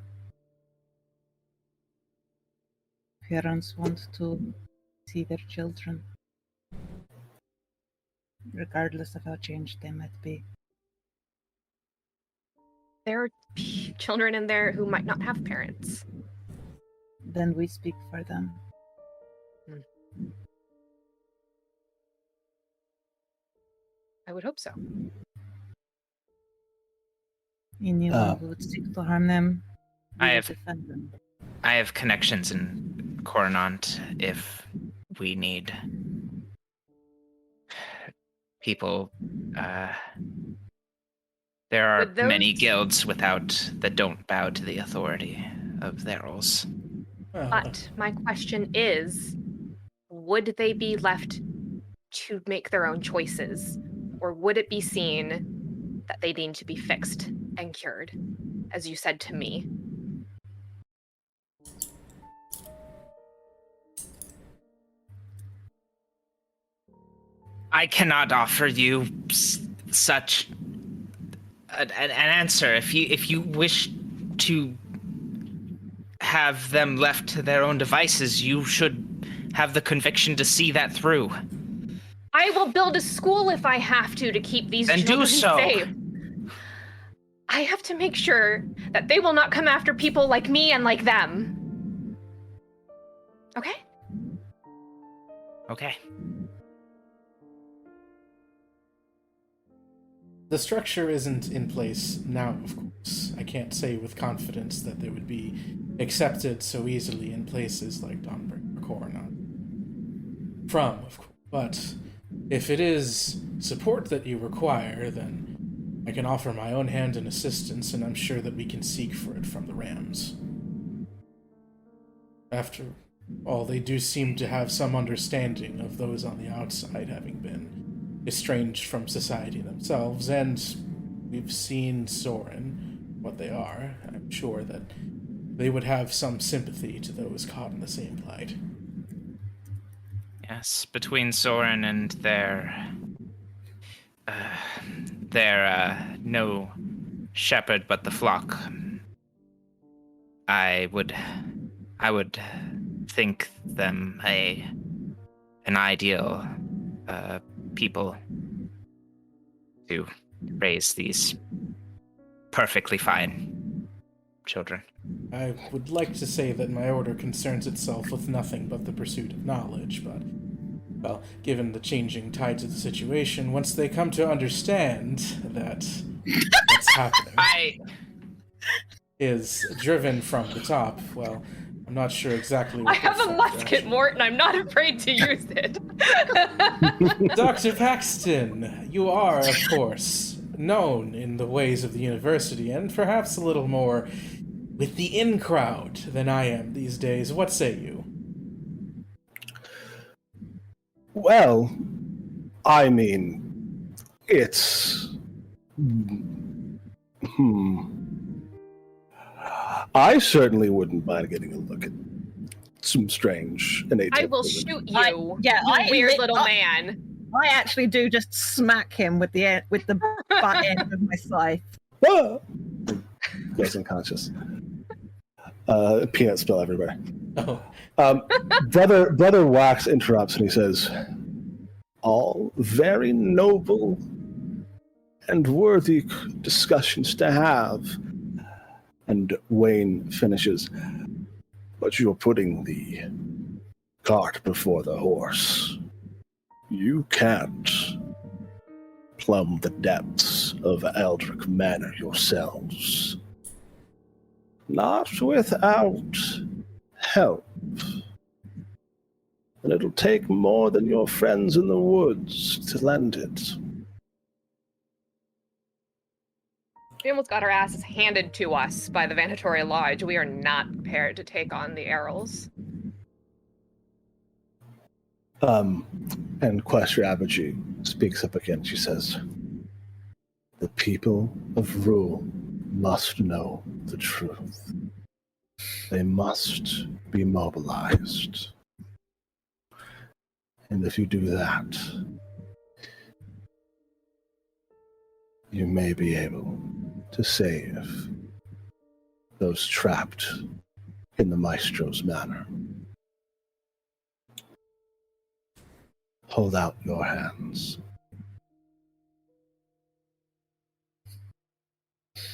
S5: Parents want to see their children, regardless of how changed they might be.
S3: There are children in there who might not have parents.
S5: Then we speak for them.
S3: I would hope so.
S5: Anyone who would seek to harm them, we
S2: I
S5: will
S2: have-
S5: defend them.
S2: I have connections in Coronant if we need people. There are
S3: Would those-
S2: many guilds that don't bow to the authority of their roles.
S4: Well,
S3: But my question is, would they be left to make their own choices? Or would it be seen that they need to be fixed and cured, as you said to me?
S2: I cannot offer you such an answer. If you wish to have them left to their own devices, you should have the conviction to see that through.
S3: I will build a school if I have to keep these
S2: Then do
S3: children
S2: so.
S3: safe. I have to make sure that they will not come after people like me and like them. Okay?
S2: Okay.
S4: the structure isn't in place now, of course. I can't say with confidence that they would be accepted so easily in places like Dawnbreak or Coronat. From, of course. But if it is support that you require, then I can offer my own hand in assistance, and I'm sure that we can seek for it from the Rams. After all, they do seem to have some understanding of those on the outside having been estranged from society themselves, and we've seen Soren, what they are. I'm sure that they would have some sympathy to those caught in the same plight.
S2: Yes, between Soren and their no shepherd but the flock, I would think them an ideal people to raise these perfectly fine children.
S4: I would like to say that my order concerns itself with nothing but the pursuit of knowledge, but, well, given the changing tides of the situation, once they come to understand that what's happening is driven from the top, well, I'm not sure exactly what
S3: I have a musket, Mort, and I'm not afraid to use it.
S4: Dr. Paxton, you are, of course, known in the ways of the university, and perhaps a little more with the in-crowd than I am these days. What say you?
S1: Well, I mean, it's... I certainly wouldn't mind getting a look at some strange innate...
S3: I will shoot you, you weird little man.
S5: I actually do just smack him with the butt end of my scythe.
S1: Ah! Goes unconscious. Peanut spill everywhere.
S4: Oh.
S1: Brother Wax interrupts and he says, all very noble and worthy discussions to have. And Wayne finishes, but you're putting the cart before the horse. You can't plumb the depths of Eldrick Manor yourselves. Not without help. And it'll take more than your friends in the woods to lend it.
S3: We almost got our asses handed to us by the Vanatoria Lodge. We are not prepared to take on the Errol's.
S1: And Question Apogee speaks up again. She says, the people of Rule must know the truth. They must be mobilized. And if you do that, you may be able to save those trapped in the Maestro's manor. Hold out your hands.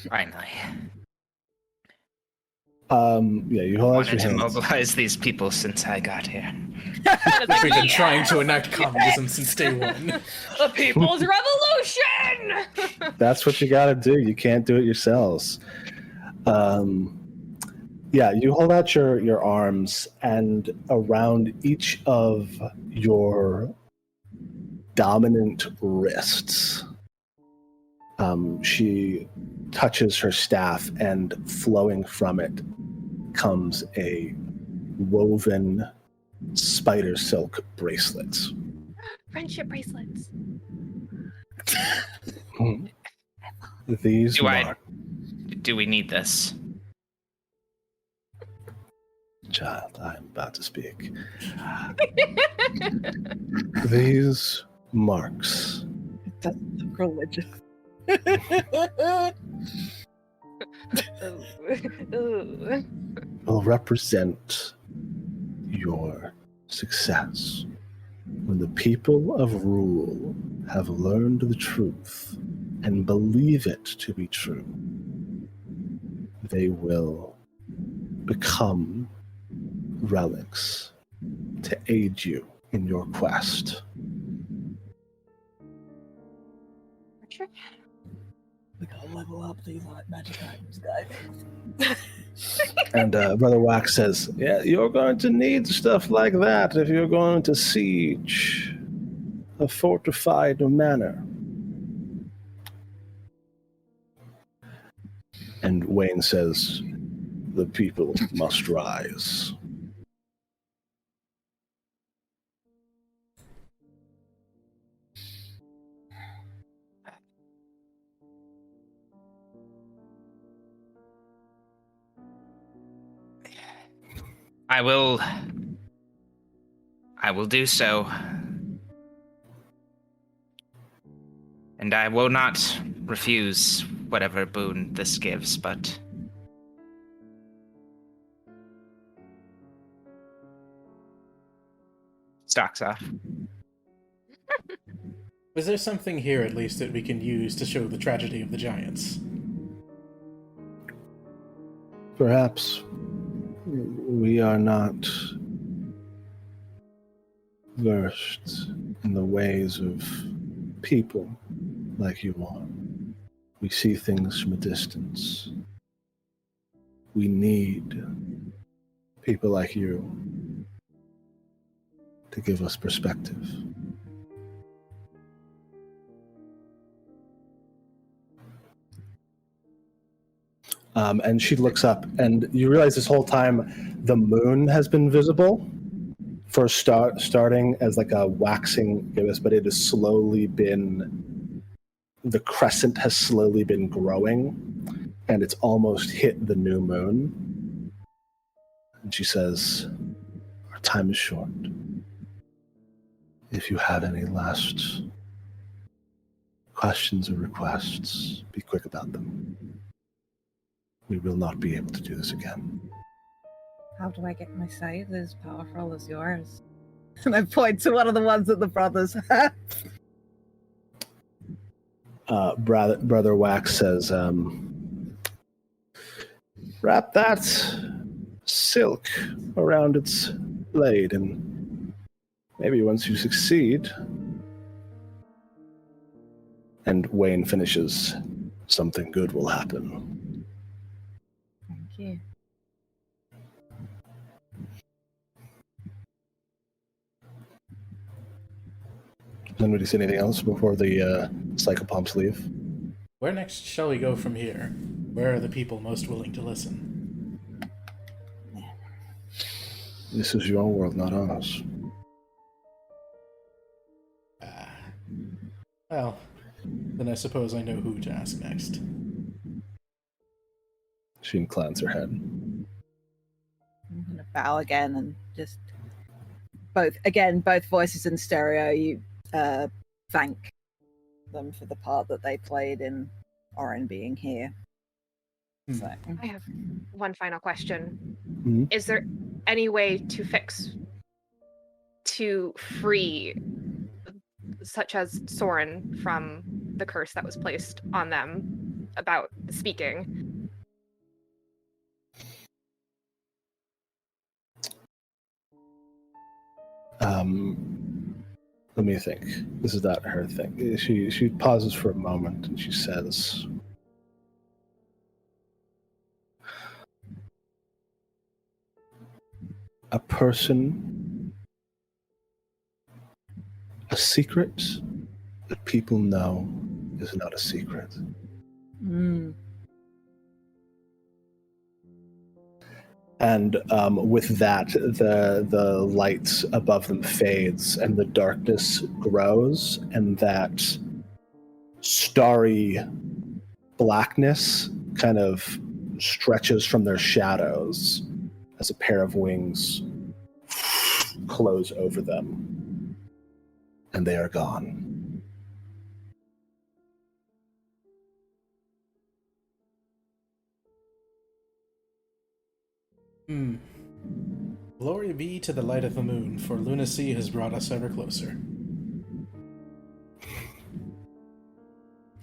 S2: Finally.
S1: Yeah, you hold out your
S2: Wanted to
S1: hands.
S2: mobilize these people since I got here.
S4: We've been trying to enact communism since day one.
S3: The People's Revolution!
S1: That's what you gotta do. You can't do it yourselves. Yeah, you hold out your arms, and around each of your dominant wrists, she touches her staff, and flowing from it comes a woven spider silk bracelet.
S3: Friendship bracelets.
S1: These
S2: Do we need this?
S1: Child, I'm about to speak. These marks
S5: That's religious.
S3: Ooh.
S1: will represent your success. When the people of Rule have learned the truth and believe it to be true, they will become relics to aid you in your quest.
S5: We gotta level up these magic items, guys.
S1: And Brother Wax says, yeah, you're going to need stuff like that if you're going to siege a fortified manor. And Wayne says, "The people must rise."
S2: I will do so. And I will not refuse whatever boon this gives, but stocks off.
S4: Was there something here, at least, that we can use to show the tragedy of the giants?
S1: Perhaps we are not versed in the ways of people like you are. We see things from a distance. We need people like you to give us perspective. And she looks up, and you realize this whole time the moon has been visible for starting as like a waxing gibbous, but it has slowly been, the crescent has slowly been growing, and it's almost hit the new moon. And she says, "Our time is short. If you have any last questions or requests, be quick about them. We will not be able to do this again."
S5: How do I get my save as powerful as yours? And I point to one of the ones that the brothers have.
S1: Brother Wax says, "Wrap that silk around its blade, and maybe once you succeed." And Wayne finishes, "Something good will happen."
S5: Thank you.
S1: Does anybody see anything else before the psychopomps leave?
S4: Where next shall we go from here? Where are the people most willing to listen?
S1: This is your world, not ours.
S4: Well, then I suppose I know who to ask next.
S1: She inclines her head.
S5: I'm gonna bow again and just both voices in stereo. You thank them for the part that they played in ORIN being here. So
S3: I have one final question.
S1: Mm-hmm.
S3: Is there any way to free, such as Soren, from the curse that was placed on them about speaking?
S1: Let me think. This is not her thing. She pauses for a moment and she says, "A person, a secret that people know is not a secret." And with that, the light above them fades, and the darkness grows, and that starry blackness kind of stretches from their shadows as a pair of wings close over them, and they are gone.
S4: Glory be to the light of the moon, for lunacy has brought us ever closer.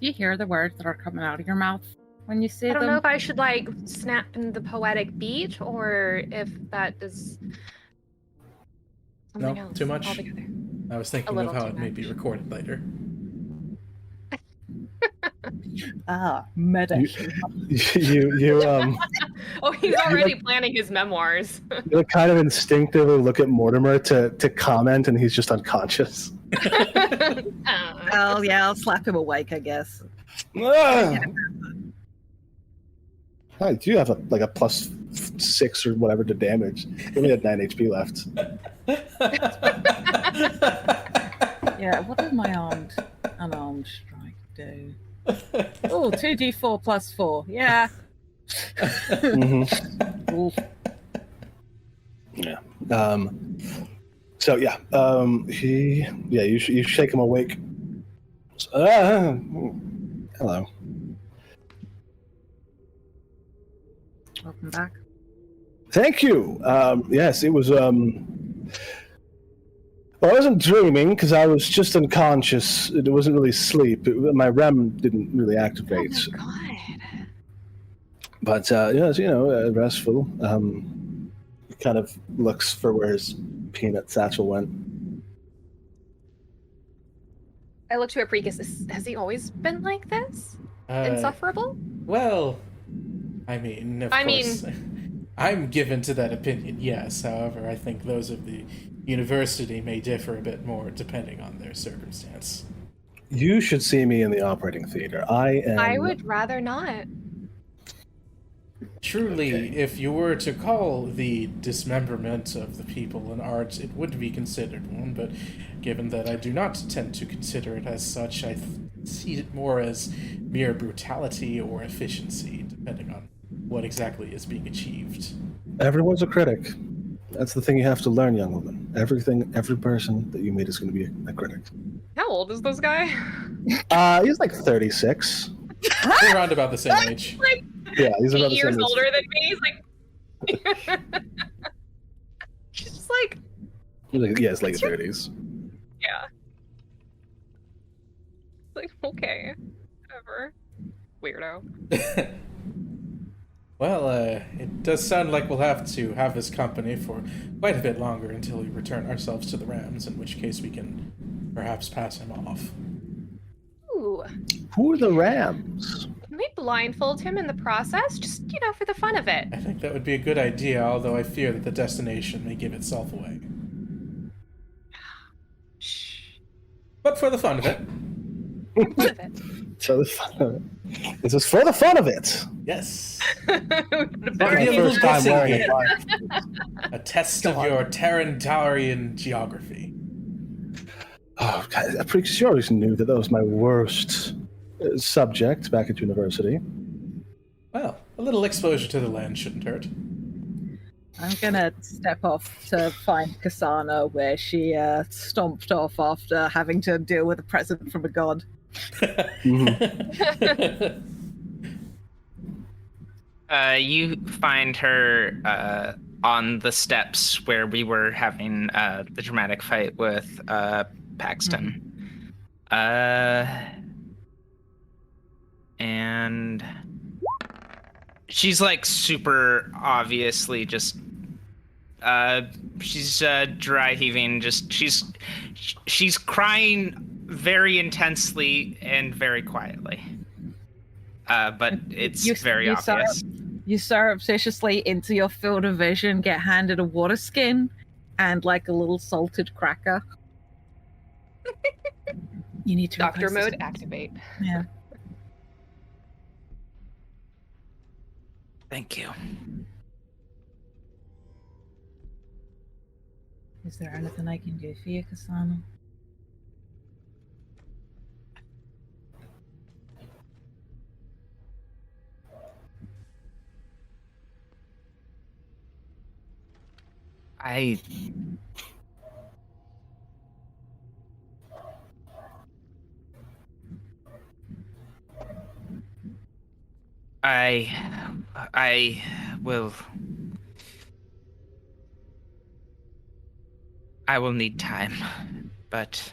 S5: Do you hear the words that are coming out of your mouth when you say
S3: I
S5: them?
S3: don't know if I should snap in the poetic beat or if that is something else.
S4: Too much?
S3: Altogether.
S4: I was thinking of how it may be recorded later.
S5: Meditation.
S3: Oh, he's already planning his memoirs.
S1: You kind of instinctively look at Mortimer to comment, and he's just unconscious.
S5: Oh yeah, I'll slap him awake, I guess.
S1: I do have a plus 6 or whatever to damage. You only had 9 HP left.
S5: Yeah, what does my unarmed strike do? Oh, 2d4 plus 4. Yeah. Oof.
S1: Yeah. So yeah. You shake him awake. Hello.
S5: Welcome back.
S1: Thank you. Yes, it was. Well, I wasn't dreaming because I was just unconscious. It wasn't really sleep. My REM didn't really activate.
S3: Oh my god.
S1: But yes, restful. He kind of looks for where his peanut satchel went.
S3: I look to APRICUS. Has he always been like this? Insufferable?
S4: Well, I mean, of course, I'm given to that opinion, yes. However, I think those of the university may differ a bit more depending on their circumstance.
S1: You should see me in the operating theater.
S3: I would rather not.
S4: Truly,
S1: Okay.
S4: if you were to call the dismemberment of the people an art, it would be considered one, but given that I do not tend to consider it as such, I see it more as mere brutality or efficiency, depending on what exactly is being achieved.
S1: Everyone's a critic. That's the thing you have to learn, young woman. Every person that you meet is going to be a critic.
S3: How old is this guy?
S1: He's like 36.
S4: We're around about the same age.
S3: Like
S1: Yeah, he's about
S3: 8
S1: the
S3: years
S1: same age.
S3: older than me. He's like, she's just like,
S1: Yeah, it's late 30s.
S3: yeah. Like, okay, whatever. Weirdo.
S4: Well, it does sound like we'll have to have this company for quite a bit longer until we return ourselves to the Rams, in which case we can perhaps pass him off.
S3: Ooh.
S1: Who are the Rams?
S3: Can we blindfold him in the process? Just, for the fun of it.
S4: I think that would be a good idea, although I fear that the destination may give itself away.
S3: Shh.
S4: But for the fun of it.
S3: Fun of it.
S1: So the fun of it. This is for the fun of it.
S4: Yes.
S1: My
S4: Very
S1: first time
S4: guessing
S1: wearing
S4: here.
S1: a blindfold.
S4: A test of your Tarandaurian geography.
S1: Oh, God, I'm pretty sure I always knew that was my worst subject back at university.
S4: Well, a little exposure to the land shouldn't hurt.
S5: I'm gonna step off to find KSANA, where she stomped off after having to deal with a present from a god.
S2: You find her on the steps where we were having the dramatic fight with Paxton. And she's like super obviously just she's dry heaving, just she's crying very intensely and very quietly. But it's very obvious.
S5: You surreptitiously, into your field of vision, get handed a water skin and like a little salted cracker. You need to
S3: Doctor
S5: replace
S3: mode
S5: this.
S3: activate.
S5: Yeah.
S2: Thank you.
S5: Is there anything I can do for you, KSANA?
S2: I will. I will need time, but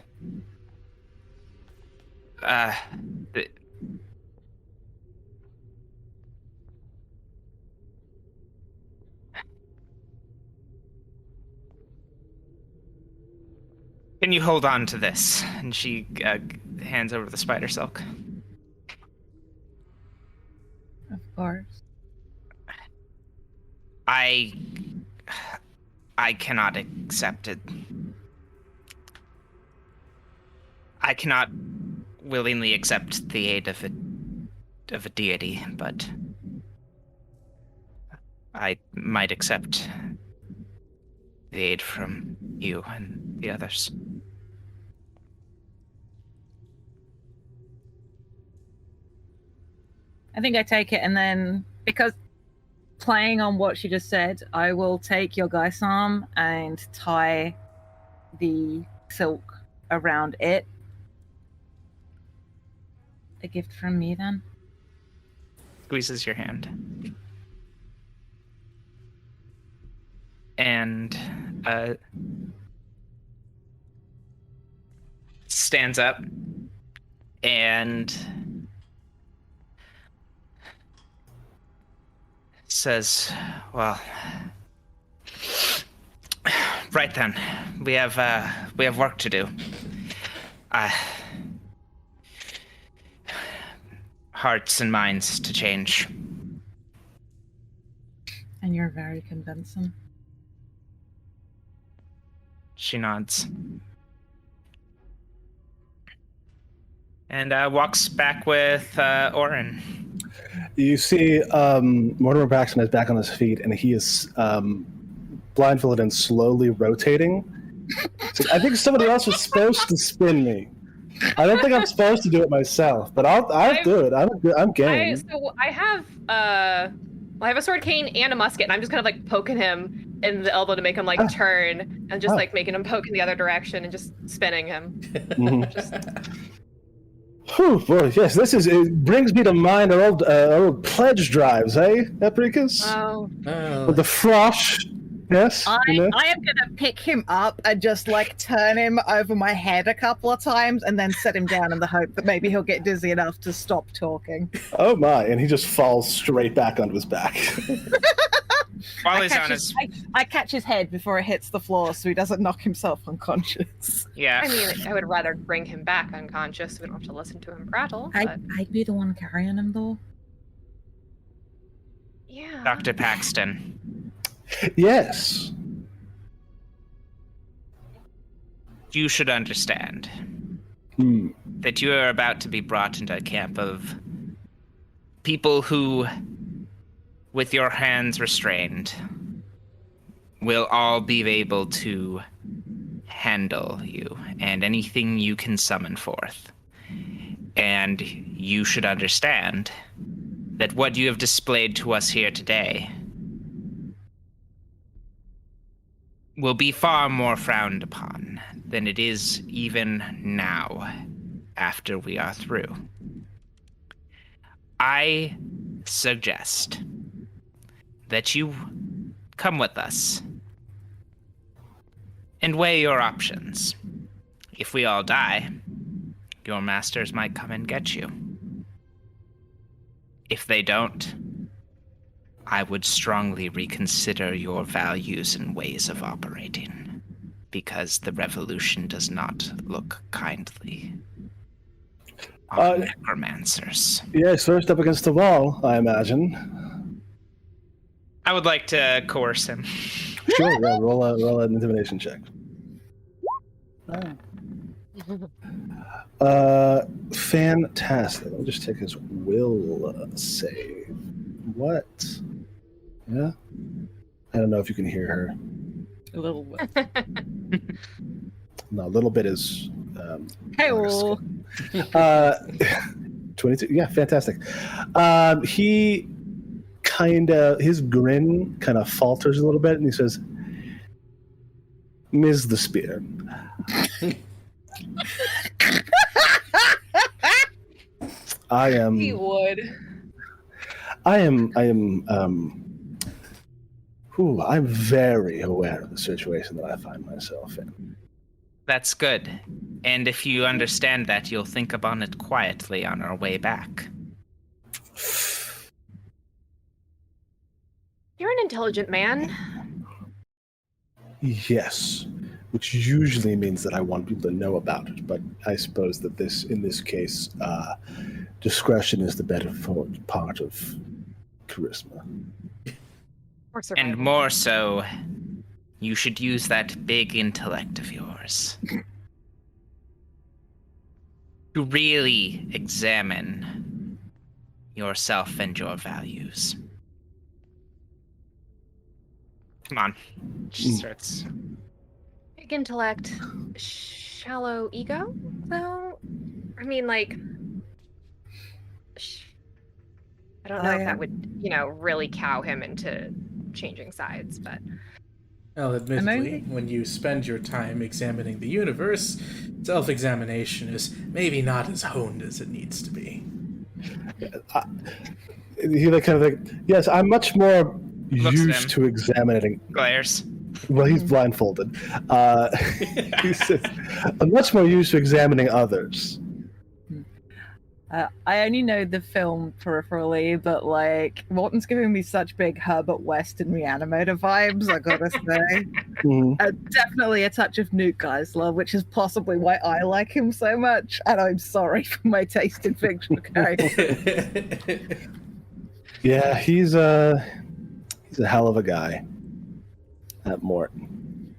S2: can you hold on to this? And she hands over the spider silk.
S5: Of course.
S2: I cannot accept it. I cannot willingly accept the aid of a deity, but I might accept the aid from you and the others.
S5: I think I take it, and then, because playing on what she just said, I will take your guy's arm and tie the silk around it. A gift from me, then.
S2: Squeezes your hand. And stands up and says, well, right then, we have work to do. Hearts and minds to change.
S5: And you're very convincing.
S2: She nods. And walks back with ORIN.
S1: You see Mortimer Braxton is back on his feet, and he is blindfolded and slowly rotating. So I think somebody else was supposed to spin me. I don't think I'm supposed to do it myself, but I'll do it. I'm game.
S3: I have a sword cane and a musket, and I'm just kind of like poking him in the elbow to make him like turn, and just like making him poke in the other direction and just spinning him. Just...
S1: Whew, boy, yes, it brings me to mind our old pledge drives, eh, Apricus?
S3: Oh.
S1: With the frosh, yes.
S5: I am gonna pick him up and just like turn him over my head a couple of times, and then set him down in the hope that maybe he'll get dizzy enough to stop talking.
S1: Oh my! And he just falls straight back onto his back.
S2: While he's on his...
S5: I catch his head before it hits the floor so he doesn't knock himself unconscious.
S2: Yeah.
S3: I mean, I would rather bring him back unconscious so we don't have to listen to him prattle. But...
S5: I'd be the one carrying him, though.
S3: Yeah.
S2: Dr. Paxton.
S1: Yes.
S2: You should understand that you are about to be brought into a camp of people who, with your hands restrained, will all be able to handle you and anything you can summon forth. And you should understand that what you have displayed to us here today will be far more frowned upon than it is even now, after we are through. I suggest that you come with us and weigh your options. If we all die, your masters might come and get you. If they don't, I would strongly reconsider your values and ways of operating, because the revolution does not look kindly on necromancers.
S1: Yes, first up against the wall, I imagine.
S2: I would like to coerce him.
S1: Sure, yeah, roll an intimidation check. Fantastic. Let me just take his will save. What? Yeah? I don't know if you can hear her.
S5: A little bit.
S1: No, a little bit is...
S5: Hey-oh.
S1: 22. Yeah, fantastic. He his grin kind of falters a little bit, and he says, "Ms. the Spear, I am.
S3: He would.
S1: I'm very aware of the situation that I find myself in.
S2: That's good. And if you understand that, you'll think upon it quietly on our way back.
S3: You're an intelligent man.
S1: Yes, which usually means that I want people to know about it, but I suppose that in this case, discretion is the better part of charisma.
S2: And more so, you should use that big intellect of yours to really examine yourself and your values. Come on. She starts.
S3: Big intellect, shallow ego, though? I mean, like, I don't know if that would, really cow him into changing sides, but...
S4: Well, admittedly, when you spend your time examining the universe, self-examination is maybe not as honed as it needs to be.
S1: He like kind of like, yes, I'm much more
S2: Looks at
S1: used
S2: him.
S1: to examining.
S2: Glares.
S1: Well, he's blindfolded. He says, I'm much more used to examining others.
S5: I only know the film peripherally, but like Morton's giving me such big Herbert West and Reanimator vibes, I gotta say. Definitely a touch of Newt Geisler, which is possibly why I like him so much, and I'm sorry for my taste in fictional characters.
S1: Yeah, he's a hell of a guy. That Morton.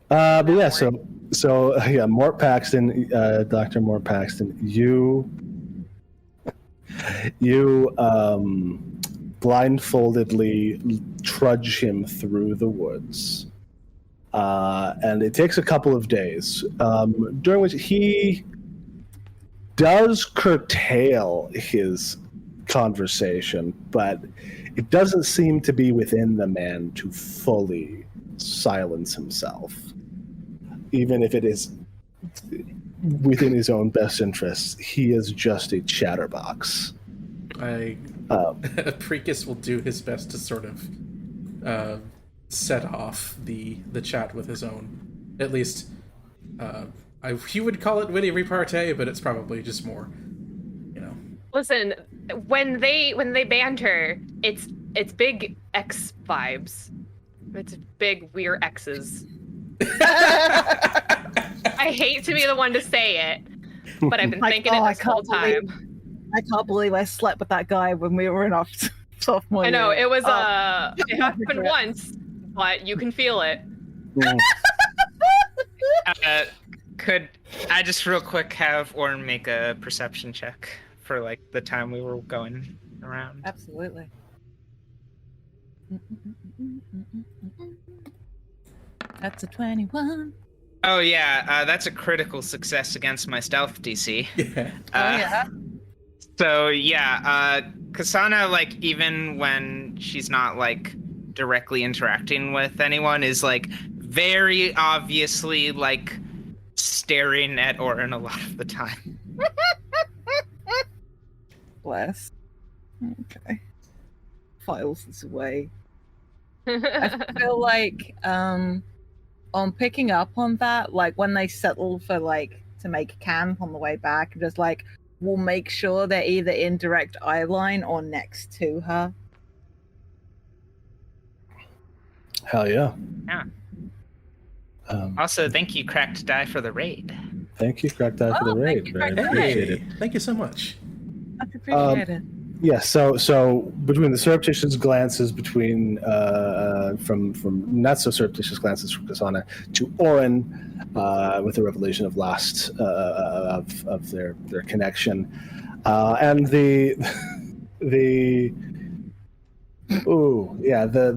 S1: But yeah, so yeah, Mort Paxton, Dr. Mort Paxton, you blindfoldedly trudge him through the woods. And it takes a couple of days, during which he does curtail his conversation, but it doesn't seem to be within the man to fully silence himself, even if it is within his own best interests. He is just a chatterbox.
S4: APRICUS will do his best to sort of set off the chat with his own, at least he would call it witty repartee, but it's probably just more,
S3: Listen, when they banter, it's big X vibes. It's big weird X's. I hate to be the one to say it, but I've been thinking it this whole time.
S5: I can't believe I slept with that guy when we were in our sophomore year.
S3: I know, it was it happened once, but you can feel it.
S2: Could I just real quick have Orin make a perception check for like the time we were going around?
S5: Absolutely. That's a 21.
S2: Oh yeah, that's a critical success against my stealth DC.
S4: Yeah.
S5: Yeah.
S2: So yeah, KSANA, like even when she's not like directly interacting with anyone, is like very obviously like staring at Orin a lot of the time.
S5: Bless. Okay. Files this away. I feel like on picking up on that, like when they settle for like to make camp on the way back, just like we'll make sure they're either in direct eye line or next to her.
S1: Hell yeah.
S2: Yeah. Also, thank you, Cracked Die, for the raid.
S1: Thank you, Cracked Die, for the raid.
S5: Thank you,
S1: Very
S5: Cracked Die.
S1: appreciate it.
S4: Thank you so much.
S5: I appreciate it.
S1: Yeah, so between the surreptitious glances from not so surreptitious glances from KSANA to Orin, with the revelation of of their connection, and the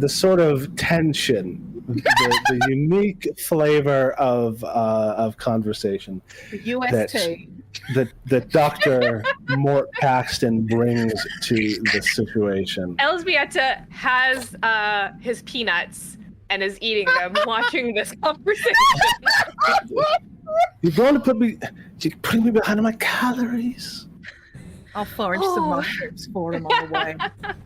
S1: sort of tension, the unique flavor of conversation
S5: The UST.
S1: that Dr. Mort Paxton brings to the situation.
S3: ELŽBIETA has his peanuts and is eating them, watching this conversation.
S1: You're going to putting me behind my calories?
S5: I'll forage some mushrooms for him on the way.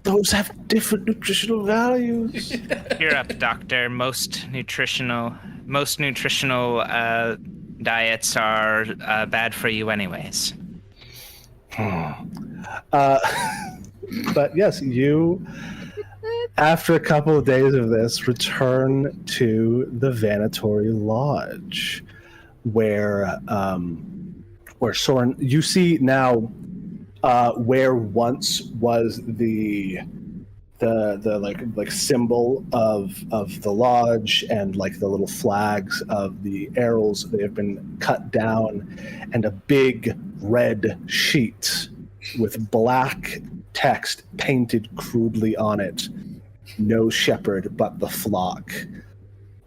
S1: Those have different nutritional values.
S2: You're up, Doctor. Most nutritional diets are bad for you anyways.
S1: But yes, you, after a couple of days of this, return to the Vanatory Lodge, where Soren, you see now where once was the like symbol of the lodge and like the little flags of the arrows. They have been cut down, and a big red sheet with black text painted crudely on it no shepherd but the flock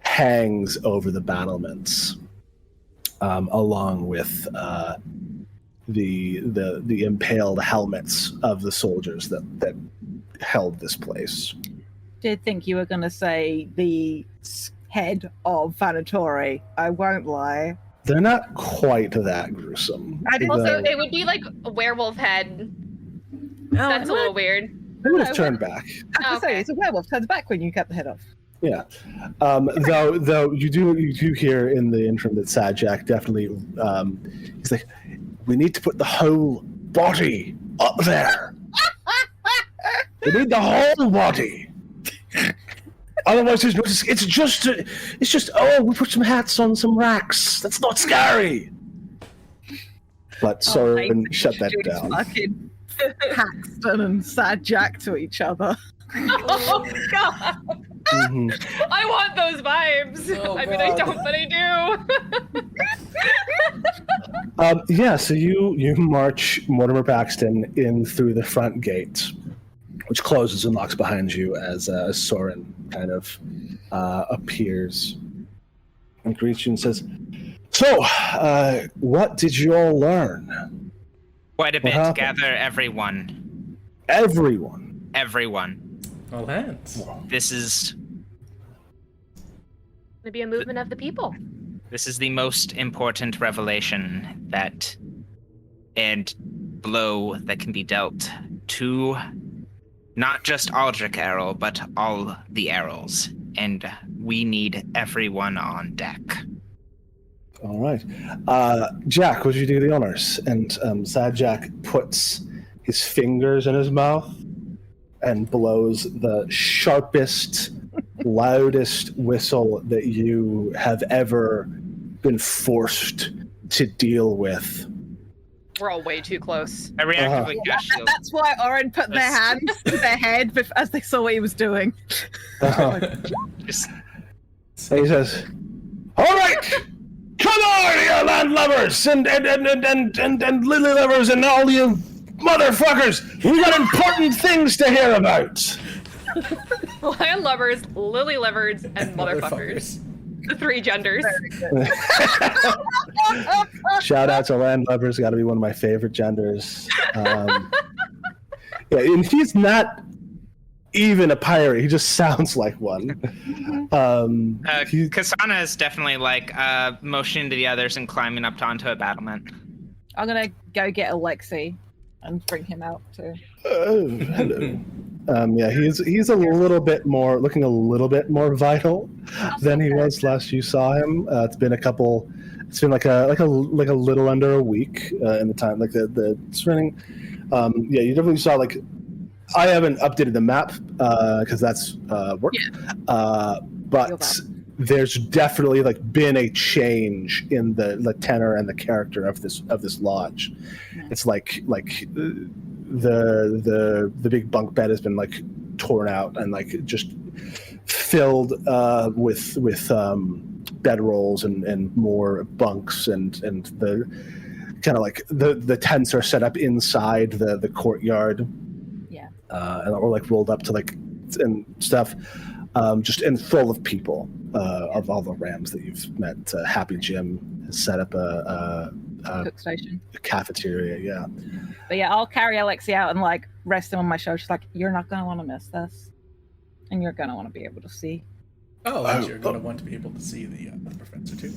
S1: hangs over the battlements, along with the impaled helmets of the soldiers that held this place.
S5: Did think you were going to say the head of Vanatori. I won't lie.
S1: They're not quite that gruesome.
S3: Also, it would be like a werewolf head. That's a little weird.
S1: They would have turned back.
S5: I have to say, it's a werewolf. Turns back when you cut the head off.
S1: Yeah. Though you do hear in the interim that Sajak definitely he's like, we need to put the whole body up there. We need the whole body. Otherwise, it's just we put some hats on some racks. That's not scary. But Soren shut that down.
S5: Fucking Paxton and Sajak to each other.
S3: Oh god.
S1: Mm-hmm.
S3: I want those vibes.
S4: Oh,
S3: I mean, I don't, but I do.
S1: Yeah, so you march Mortimer Paxton in through the front gate, which closes and locks behind you as Soren kind of appears and greets you and says, "So, what did you all learn?"
S2: Quite a
S1: What
S2: bit.
S1: happened?
S2: Gather everyone.
S1: Everyone.
S4: All hands.
S2: This is
S3: Gonna be a movement of the people.
S2: the most important revelation and blow that can be dealt to not just Aldrich Errol, but all the Errols. And we need everyone on deck.
S1: All right. Jack, would you do the honors? And Sajak puts his fingers in his mouth and blows the sharpest, loudest whistle that you have ever been forced to deal with.
S3: We're all way too close.
S2: I reactively gas shield.
S5: That's why Orin put their hands to their head as they saw what he was doing.
S2: Just
S1: And he says, "All right, come on, you land lubbers and lily lovers and all you motherfuckers. We got important things to hear about."
S3: Land lovers, lily livers, and motherfuckers. The three genders.
S1: Shout out to land lubbers. Got to be one of my favorite genders. Yeah, and he's not even a pirate. He just sounds like one.
S2: KSANA is definitely like motioning to the others and climbing up onto a battlement.
S5: I'm gonna go get Alexei and bring him out too.
S1: Oh, hello. Yeah, he's looking a little bit more vital than he was last you saw him. It's been like a little under a week in the time, like the sprinting. Yeah, you definitely saw like. I haven't updated the map because that's work. Yeah. But there's definitely like been a change in the tenor and the character of this lodge. Yeah. It's like the big bunk bed has been like torn out and like just filled with bedrolls and more bunks and the kind of like the tents are set up inside the courtyard. Yeah. Or like rolled up to like and stuff. Just and full of people of all the Rams that you've met. Happy Jim has set up a
S5: cook station,
S1: a cafeteria. Yeah.
S5: But yeah, I'll carry Alexei out and like rest him on my shoulder. She's like, "You're not gonna want to miss this, and you're gonna want to be able to see."
S4: And you're gonna want to be able to see the professor too.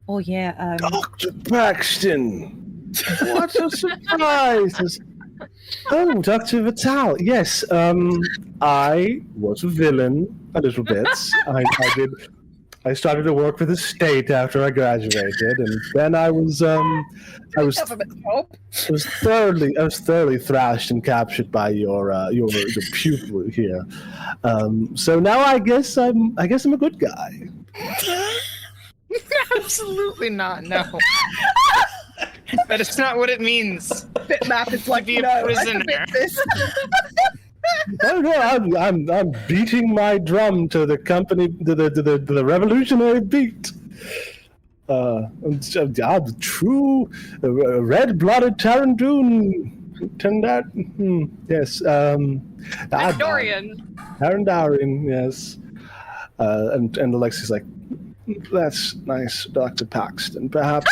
S5: Oh yeah,
S1: Dr. Paxton. What a surprise! Oh, Dr. Vital. Yes, I was a villain a little bit. I started to work for the state after I graduated, and then I was thoroughly thrashed and captured by your pupil here. So now I guess I'm a good guy.
S2: Absolutely not. No. That is not what it means.
S5: Bitmap is like,
S2: To be a
S5: no,
S2: prisoner.
S5: I commit this.
S1: Oh no, I'm beating my drum to the company to the revolutionary beat. I'm true red-blooded Tarandaur Yes. Tarandaur, yes. And Alexi's like, that's nice, Dr. Paxton. Perhaps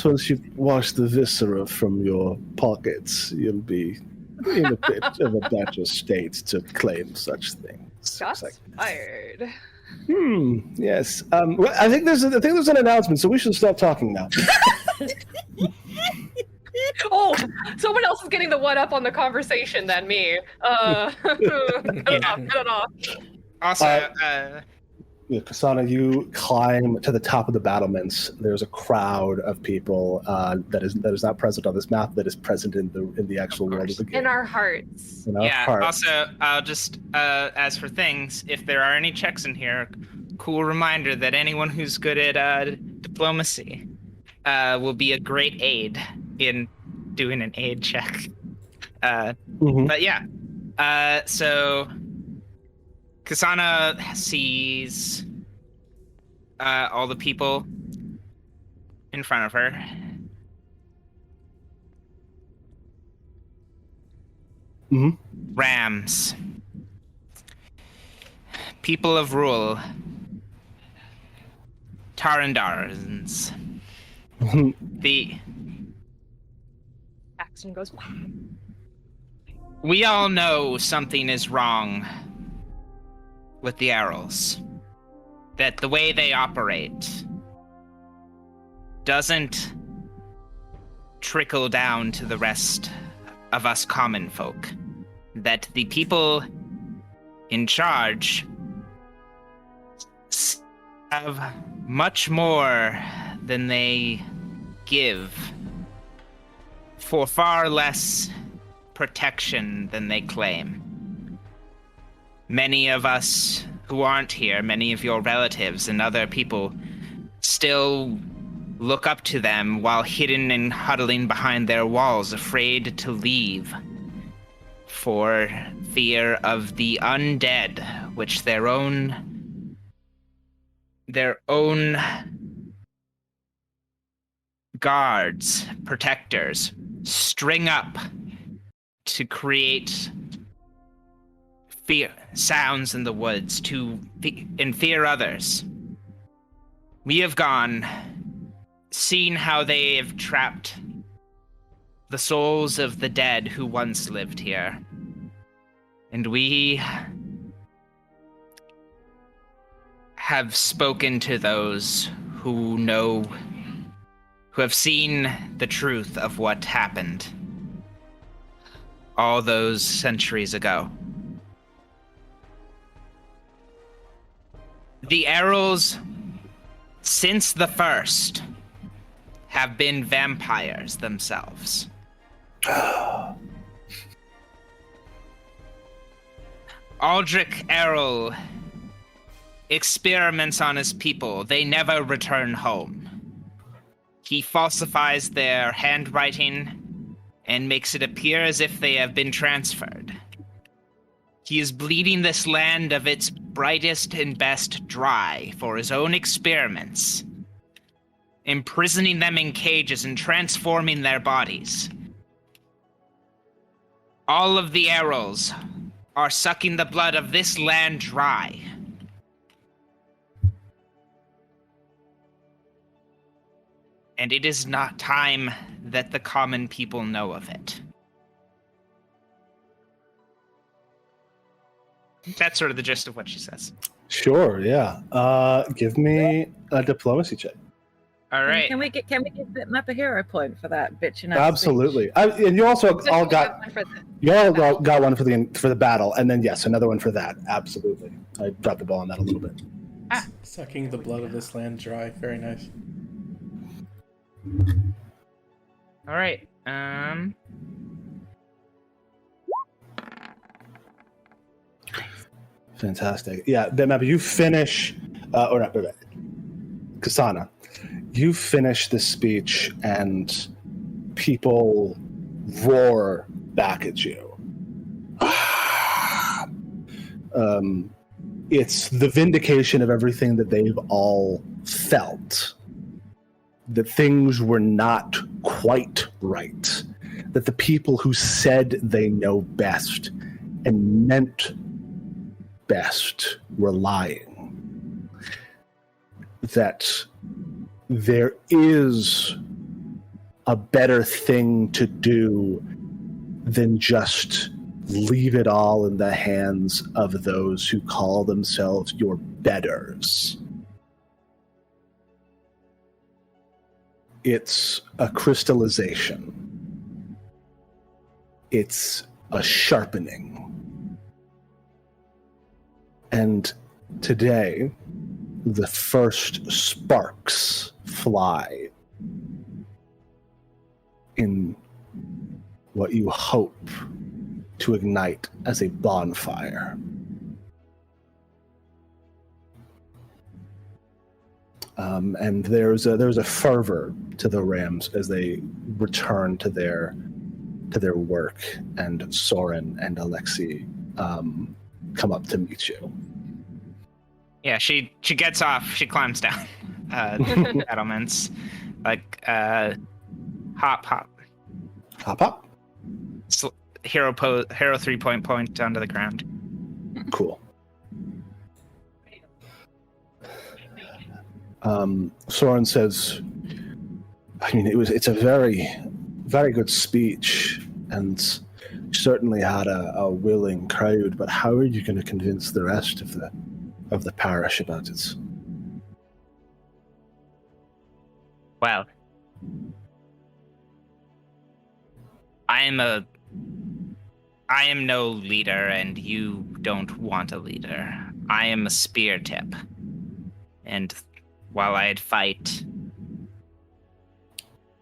S1: once you wash the viscera from your pockets, you'll be in a bit of a better state to claim such things.
S3: Shots fired.
S1: Yes. Well, I think there's an announcement, so we should stop talking now.
S3: Oh, someone else is getting the one up on the conversation than me. Cut it off.
S2: Also,
S1: KSANA, you climb to the top of the battlements. There's a crowd of people that is not present on this map, that is present in the actual world of the game.
S3: In our hearts.
S2: Also, I'll just, as for things, if there are any checks in here, cool reminder that anyone who's good at diplomacy will be a great aid in doing an aid check. But yeah, so KSANA sees all the people in front of her. Rams. People of Ruel. Tarandaurs.
S3: Paxton goes,
S2: We all know something is wrong with the arrows. That the way they operate doesn't trickle down to the rest of us common folk. That the people in charge have much more than they give for far less protection than they claim. Many of us who aren't here, many of your relatives and other people, still look up to them while hidden and huddling behind their walls, afraid to leave for fear of the undead, which their own guards, protectors, string up to create fear sounds in the woods to fear others. We have seen how they have trapped the souls of the dead who once lived here. And we have spoken to those who have seen the truth of what happened all those centuries ago. The arrows, since the first, have been vampires themselves. Aldrich Errol experiments on his people. They never return home. He falsifies their handwriting and makes it appear as if they have been transferred. He is bleeding this land of its brightest and best dry for his own experiments, imprisoning them in cages and transforming their bodies. All of the arrows are sucking the blood of this land dry. And it is not time that the common people know of it. That's sort of the gist of what she says.
S1: Sure, yeah. Give me a diplomacy check.
S2: All right.
S5: Can we give Bitmap a hero point for that bitching?
S1: Absolutely. And you also all got one for the battle, and then yes, another one for that. Absolutely. I dropped the ball on that a little bit.
S4: Sucking the blood of this land dry. Very nice.
S2: All right.
S1: Fantastic. Yeah, Bitmap, you finish, or not, KSANA, you finish this speech and people roar back at you. It's the vindication of everything that they've all felt. That things were not quite right. That the people who said they know best and meant best were lying. That there is a better thing to do than just leave it all in the hands of those who call themselves your betters. It's a crystallization. It's a sharpening. And today, the first sparks fly in what you hope to ignite as a bonfire. And there's a fervor to the Rams as they return to their work, and Soren and Alexei come up to meet you.
S2: Yeah, she gets off. She climbs down the battlements, like hop.
S1: Hop, hop.
S2: Hero 3-point point onto the ground.
S1: Cool. Soren says, I mean, it's a very, very good speech, and certainly had a willing crowd, but how are you going to convince the rest of the parish about it?
S2: Well, I am no leader, and you don't want a leader. I am a spear tip. And while I'd fight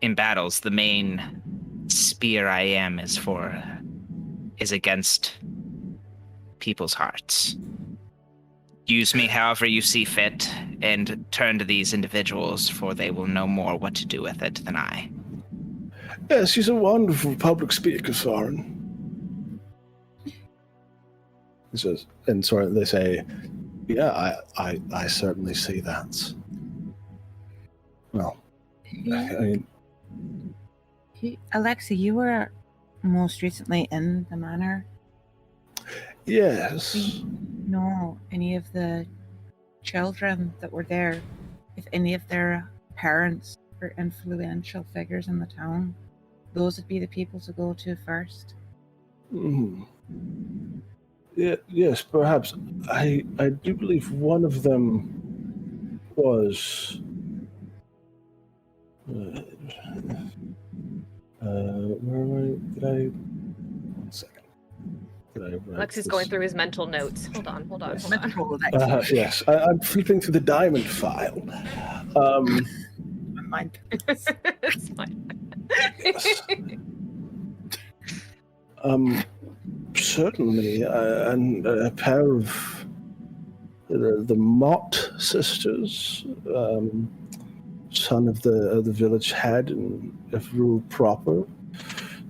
S2: in battles, the main spear I am is against people's hearts. Use me however you see fit, and turn to these individuals, for they will know more what to do with it than I.
S1: Yes, she's a wonderful public speaker, Soren. He says, and Soren, they say, yeah, I certainly see that. Well, I mean...
S5: Alexei, you were most recently in the manor.
S1: Yes.
S5: Do you know any of the children that were there? If any of their parents were influential figures in the town, those would be the people to go to first.
S1: Yeah, yes, perhaps. I do believe one of them was... where am I? Did I... One second. Did I write
S3: Lex is
S1: this?
S3: going through his mental notes. Hold on.
S1: Yes, I'm flipping through the diamond file.
S5: Mind.
S3: It's fine.
S1: Yes. Certainly, and a pair of the Mott sisters, son of the village head and of rule proper.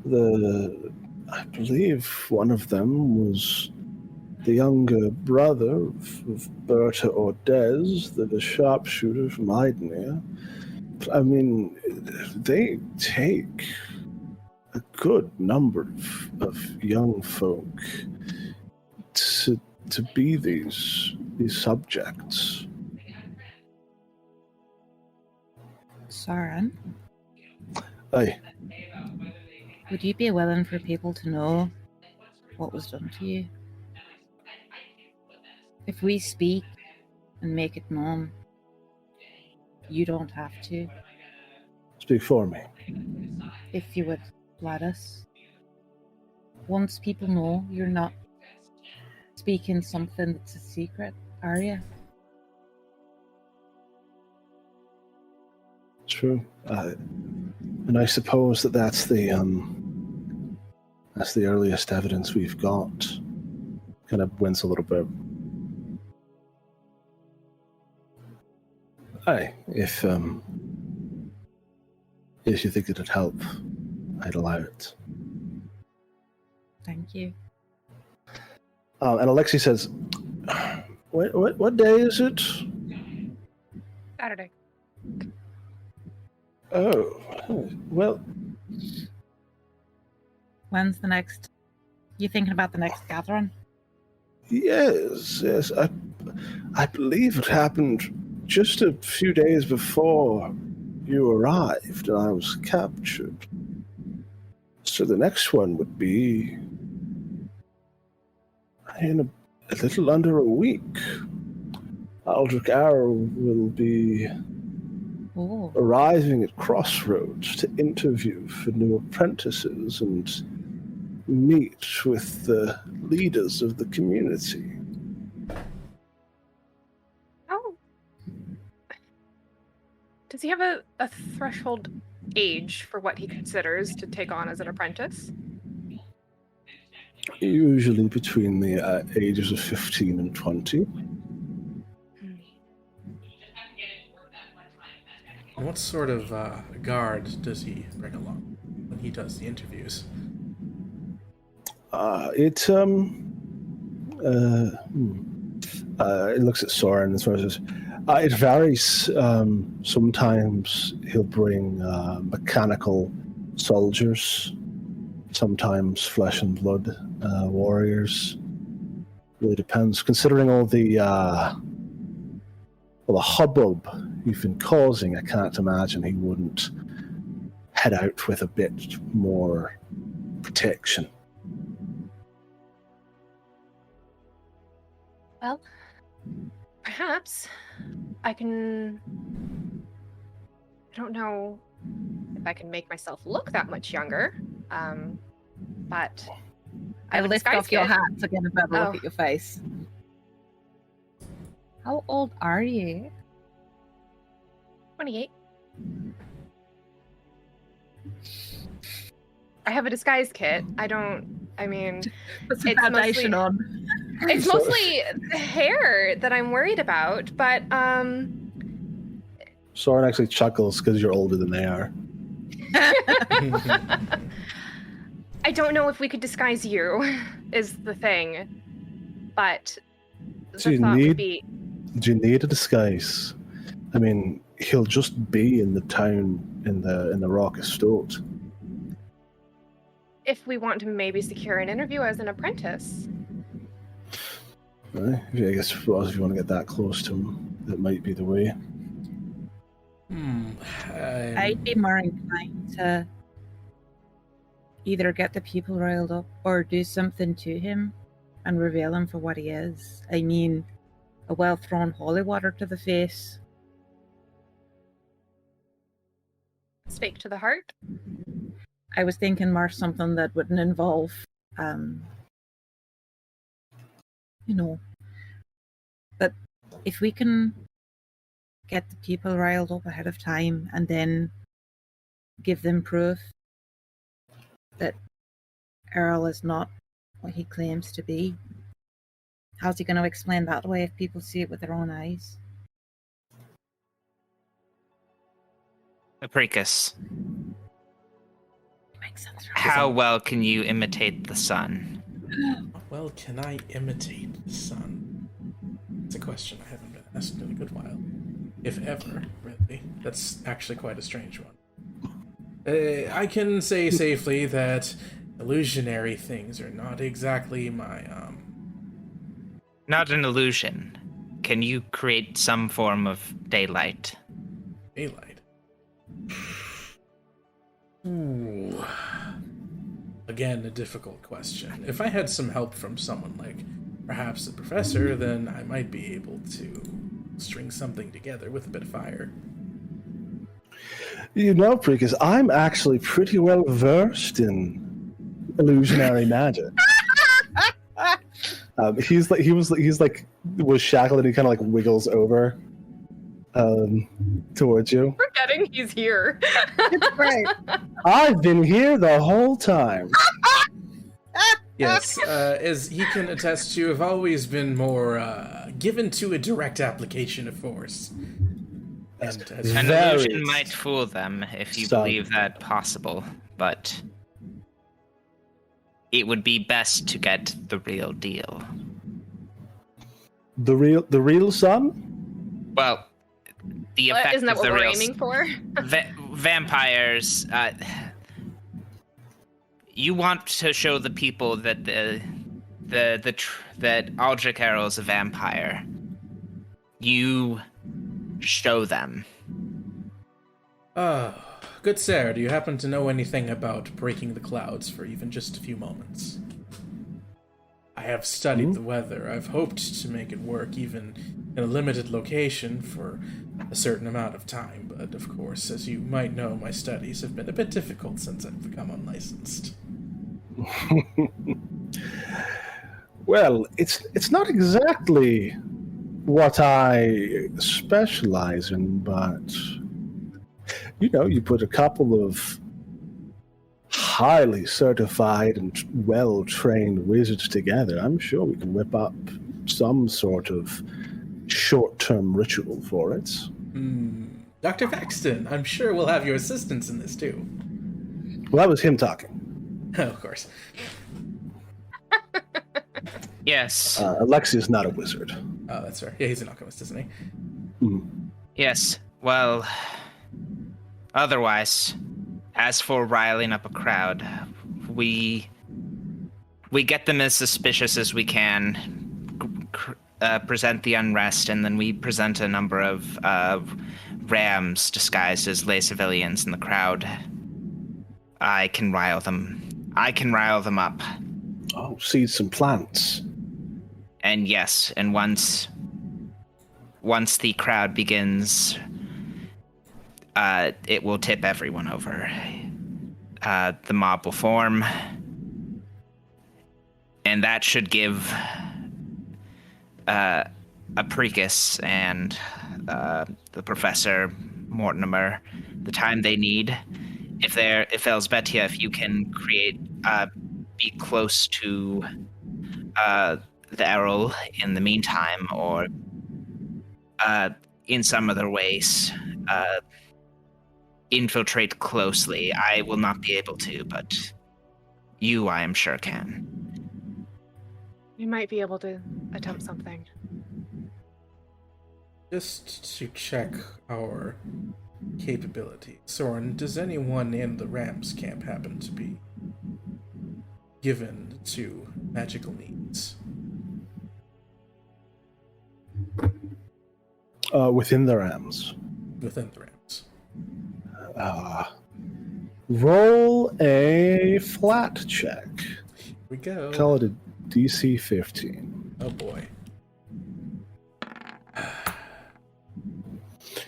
S1: I believe one of them was the younger brother of Berta Ordez, the sharpshooter from Idnir. I mean, they take a good number of young folk to be these subjects.
S5: Soren,
S1: Aye.
S5: would you be willing for people to know what was done to you? If we speak and make it known, you don't have to.
S1: Speak for me.
S5: If you would let us. Once people know, you're not speaking something that's a secret, are you?
S1: True. And I suppose that's the earliest evidence we've got. Kind of wince a little bit. Aye, if you think it'd help, I'd allow it.
S5: Thank you.
S1: And Alexei says, what day is it?
S3: Saturday.
S1: Oh, well,
S5: When's the next? You thinking about the next gathering?
S1: Yes. I believe it happened just a few days before you arrived and I was captured. So the next one would be in a little under a week. Aldrich Arrow will be arriving at Crossroads to interview for new apprentices and meet with the leaders of the community.
S3: Oh. Does he have a threshold age for what he considers to take on as an apprentice?
S1: Usually between the ages of 15 and 20.
S4: What sort of guard does he bring along when he does the interviews?
S1: It looks at Soren and sort of says, it varies. Sometimes he'll bring mechanical soldiers, sometimes flesh and blood warriors. Really depends. Considering all the hubbub you've been causing, I can't imagine he wouldn't head out with a bit more protection.
S3: Well, perhaps I can... I don't know if I can make myself look that much younger, but...
S5: I
S3: have a
S5: lift
S3: disguise
S5: off your
S3: kit.
S5: hat to get a better
S3: Oh.
S5: look at your face. How old are you?
S3: 28. I have a disguise kit. I mean,
S5: Put some
S3: It's
S5: foundation
S3: mostly-
S5: on.
S3: it's mostly the hair that I'm worried about, but,
S1: Soren actually chuckles because you're older than they are.
S3: I don't know if we could disguise you, is the thing. But the
S1: Do you
S3: thought
S1: need-
S3: would be,
S1: Do you need a disguise? I mean, he'll just be in the town in the Rock Estate.
S3: if we want to maybe secure an interview as an apprentice.
S1: Right? I guess if you want to get that close to him, that might be the way.
S5: I'd be more inclined to either get the people riled up or do something to him and reveal him for what he is. I mean, a well-thrown holy water to the face.
S3: Stake to the heart.
S5: I was thinking more something that wouldn't involve, but if we can get the people riled up ahead of time and then give them proof that Earl is not what he claims to be, how's he going to explain that away if people see it with their own eyes?
S2: APRICUS,
S5: Makes sense.
S2: how well can you imitate the sun?
S4: How well can I imitate the sun? It's a question I haven't been asked in a good while. If ever, really. That's actually quite a strange one. I can say safely that illusionary things are not exactly my,
S2: Not an illusion. Can you create some form of daylight?
S4: daylight. Ooh. Again, a difficult question. If I had some help from someone like perhaps a professor, then I might be able to string something together with a bit of fire.
S1: You know, Prekus, I'm actually pretty well versed in illusionary magic. He's was shackled and he kind of like wiggles over towards you.
S3: Forgetting he's here.
S5: It's great.
S1: I've been here the whole time.
S4: Yes, as he can attest to, I've always been more given to a direct application of force. And as
S2: An
S1: Very
S2: illusion might fool them if you
S1: subtle.
S2: believe that possible, but it would be best to get the real deal.
S1: The real sun?
S2: Well, the effect
S3: Isn't that
S2: of
S3: what
S2: the
S3: we're
S2: real
S3: aiming for?
S2: vampires. you want to show the people that that Aldrich Arrow is a vampire. You show them.
S4: Good sir, do you happen to know anything about breaking the clouds for even just a few moments? I have studied the weather. I've hoped to make it work even in a limited location for a certain amount of time, but of course, as you might know, my studies have been a bit difficult since I've become unlicensed.
S1: Well, it's not exactly what I specialize in, but you put a couple of highly certified and well-trained wizards together, I'm sure we can whip up some sort of short-term ritual for it.
S4: Dr. Paxton, I'm sure we'll have your assistance in this too.
S1: Well, that was him talking.
S4: Of course.
S2: Yes.
S1: Alexia's not a wizard.
S4: Oh, that's right. Yeah, he's an alchemist, isn't he?
S2: Yes. Well, otherwise, as for riling up a crowd, we get them as suspicious as we can, present the unrest, and then we present a number of rams disguised as lay civilians in the crowd. I can rile them up.
S1: Oh, seeds and plants.
S2: And yes, and once the crowd begins, it will tip everyone over. The mob will form, and that should give APRICUS and the Professor Mortimer the time they need. If ELŞBIETA, if you can be close to the Errol in the meantime, or in some other ways, infiltrate closely. I will not be able to, but you, I am sure, can.
S3: We might be able to attempt something.
S4: Just to check our capabilities, Soren, does anyone in the Rams camp happen to be given to magical needs?
S1: Within the Rams.
S4: Within the Rams.
S1: Roll a flat check.
S4: Here we go.
S1: Call it a DC 15.
S4: Oh boy.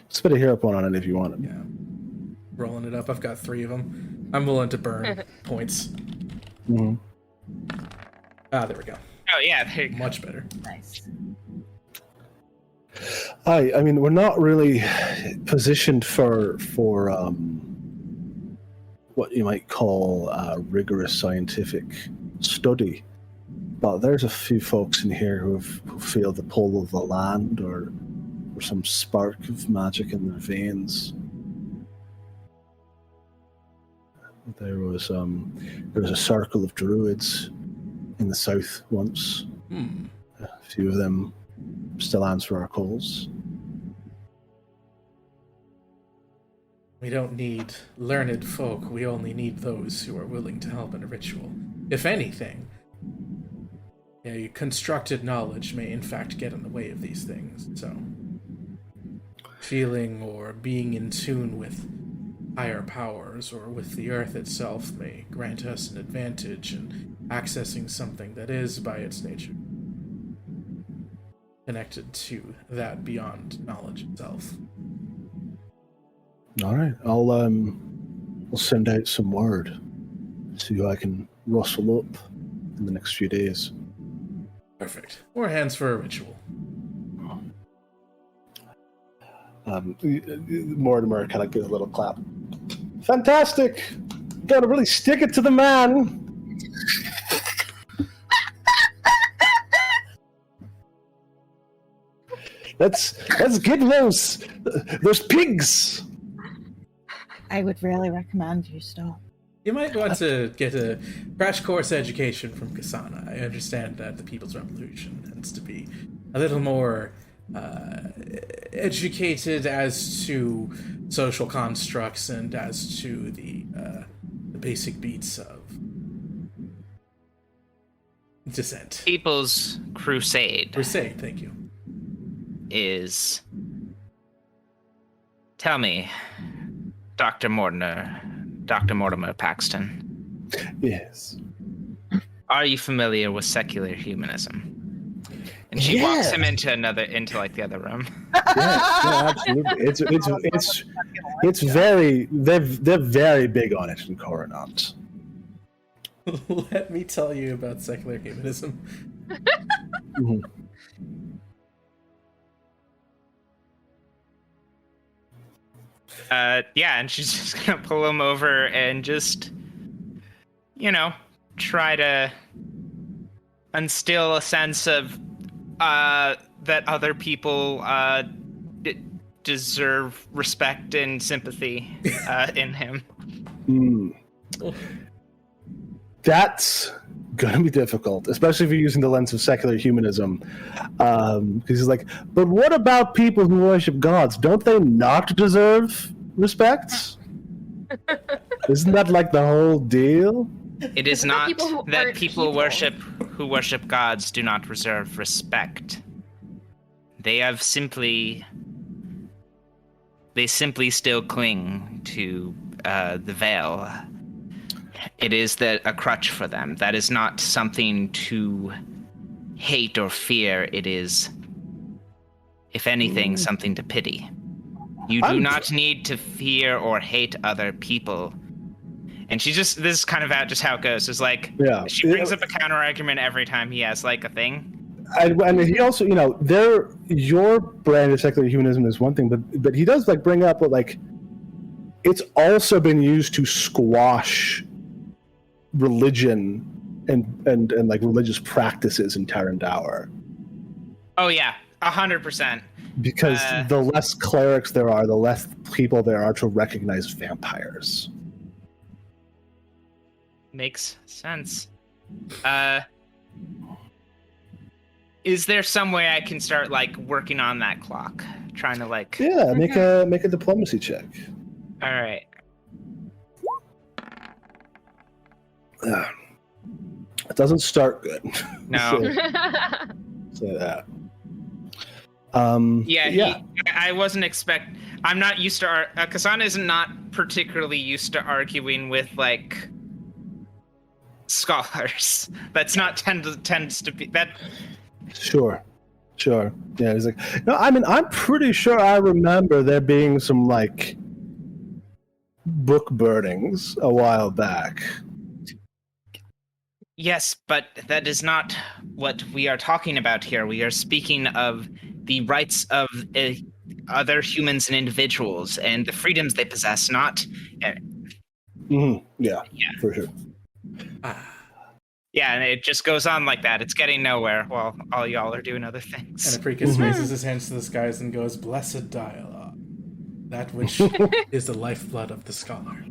S1: Spit a hero point on it if you want it.
S4: Yeah. Rolling it up. I've got 3 of them. I'm willing to burn points.
S1: Mm-hmm.
S4: There we go.
S2: Oh yeah, there you go.
S4: Much better.
S5: Nice.
S1: I mean, we're not really positioned for what you might call rigorous scientific study, but there's a few folks in here who feel the pull of the land or some spark of magic in their veins. There was a circle of druids in the south once. A few of them still answer our calls.
S4: We don't need learned folk. We only need those who are willing to help in a ritual. If anything, constructed knowledge may in fact get in the way of these things. So, feeling or being in tune with higher powers or with the earth itself may grant us an advantage in accessing something that is, by its nature, connected to that beyond knowledge itself.
S1: All right, I'll send out some word, see who I can rustle up in the next few days.
S4: Perfect. More hands for a ritual.
S1: Mortimer kind of gives a little clap. Fantastic! Gotta really stick it to the man. Let's get those pigs.
S5: I would really recommend you stop.
S4: You might want to get a crash course education from KSANA. I understand that the People's Revolution tends to be a little more educated as to social constructs and as to the basic beats of Dissent.
S2: People's crusade
S4: Crusade, thank you.
S2: is... Tell me, Dr. Mortimer Paxton,
S1: Yes.
S2: are you familiar with secular humanism? And she walks him into the other room.
S1: Yeah, absolutely. It's very they're very big on it in Coronant.
S4: Let me tell you about secular humanism.
S1: Mhm.
S2: Yeah, and she's just gonna pull him over and just, try to instill a sense of that other people deserve respect and sympathy in him.
S1: That's gonna be difficult, especially if you're using the lens of secular humanism. Because he's like, but what about people who worship gods? Don't they not deserve respect? Isn't that like the whole deal?
S2: It is not that people
S3: who
S2: who worship gods do not deserve respect. They simply still cling to the veil. It is a crutch for them. That is not something to hate or fear. It is, if anything, something to pity. You do not need to fear or hate other people. And this is kind of just how it goes. It's like, she brings up a counter argument every time he has like a thing.
S1: And he also, your brand of secular humanism is one thing, but he does like bring up like it's also been used to squash religion and like religious practices in Tarandaur.
S2: Oh yeah, 100%.
S1: Because the less clerics there are, the less people there are to recognize vampires.
S2: Makes sense. Is there some way I can start like working on that clock? Trying to like...
S1: Yeah, make a diplomacy check.
S2: All right.
S1: It doesn't start good.
S2: No.
S1: Say that.
S2: I wasn't I'm not used to KSANA is not particularly used to arguing with like scholars. That's not tends to be that.
S1: Sure. Yeah, he's like, no, I mean, I'm pretty sure I remember there being some like book burnings a while back.
S2: Yes, but that is not what we are talking about here. We are speaking of the rights of other humans and individuals and the freedoms they possess, not...
S1: Yeah, for sure.
S2: Yeah, and it just goes on like that. It's getting nowhere while all y'all are doing other things.
S4: And APRICUS raises his hands to the skies and goes, "Blessed dialogue, that which is the lifeblood of the scholar."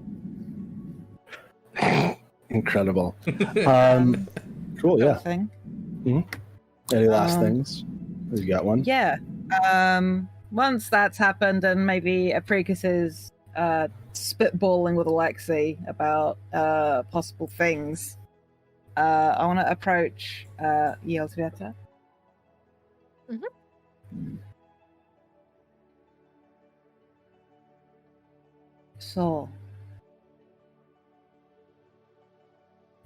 S1: Incredible. Cool, yeah.
S5: Thing.
S1: Any last things? You got one?
S5: Yeah. Once that's happened, and maybe APRICUS is spitballing with Alexei about possible things, I want to approach ELÇBIETA. So,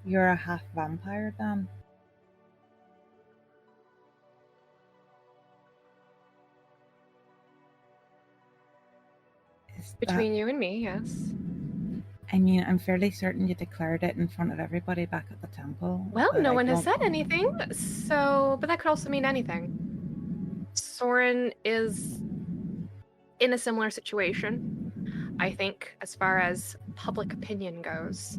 S5: you're a half vampire, then?
S3: Between you and me, yes.
S5: I mean, I'm fairly certain you declared it in front of everybody back at the temple.
S3: Well,
S5: but
S3: no
S5: I
S3: one has
S5: don't-
S3: said anything, but that could also mean anything. Soren is in a similar situation, I think, as far as public opinion goes.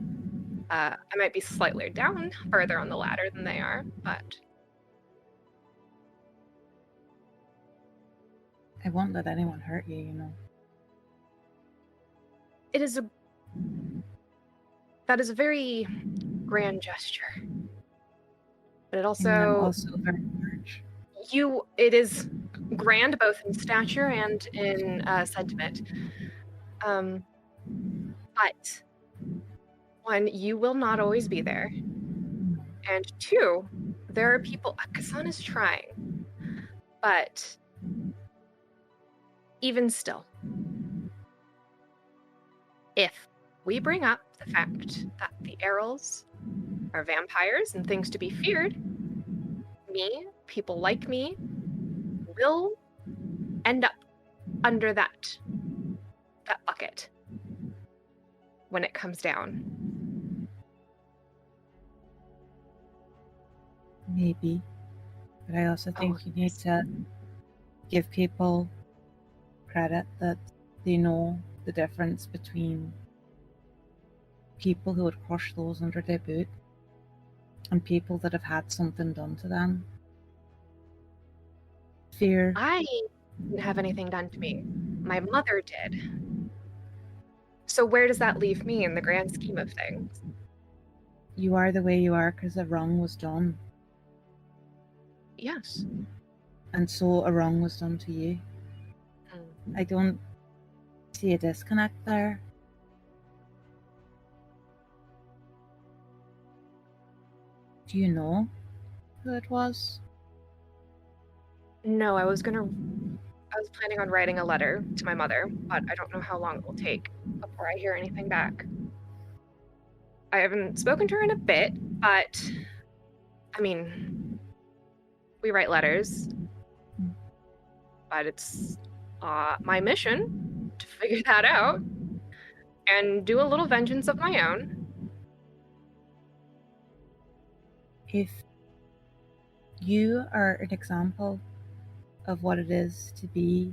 S3: I might be slightly down further on the ladder than they are, but...
S5: I won't let anyone hurt you, you know.
S3: That is a very grand gesture. But it
S5: I'm
S3: also
S5: very large.
S3: it is grand both in stature and in sentiment. But one, you will not always be there. And two, there are people. KSANA's trying, but even still, if we bring up the fact that the Errls are vampires and things to be feared, people like me, will end up under that bucket when it comes down.
S5: Maybe. But I also think you need to give people credit that they know the difference between people who would crush those under their boot and people that have had something done to them. Fear.
S3: I didn't have anything done to me. My mother did. So where does that leave me in the grand scheme of things?
S5: You are the way you are because a wrong was done.
S3: Yes.
S5: And so a wrong was done to you. I don't see a disconnect there. Do you know who it was?
S3: No, I was planning on writing a letter to my mother, but I don't know how long it will take before I hear anything back. I haven't spoken to her in a bit, but I mean, we write letters, but it's my mission to figure that out and do a little vengeance of my own.
S5: If you are an example of what it is to be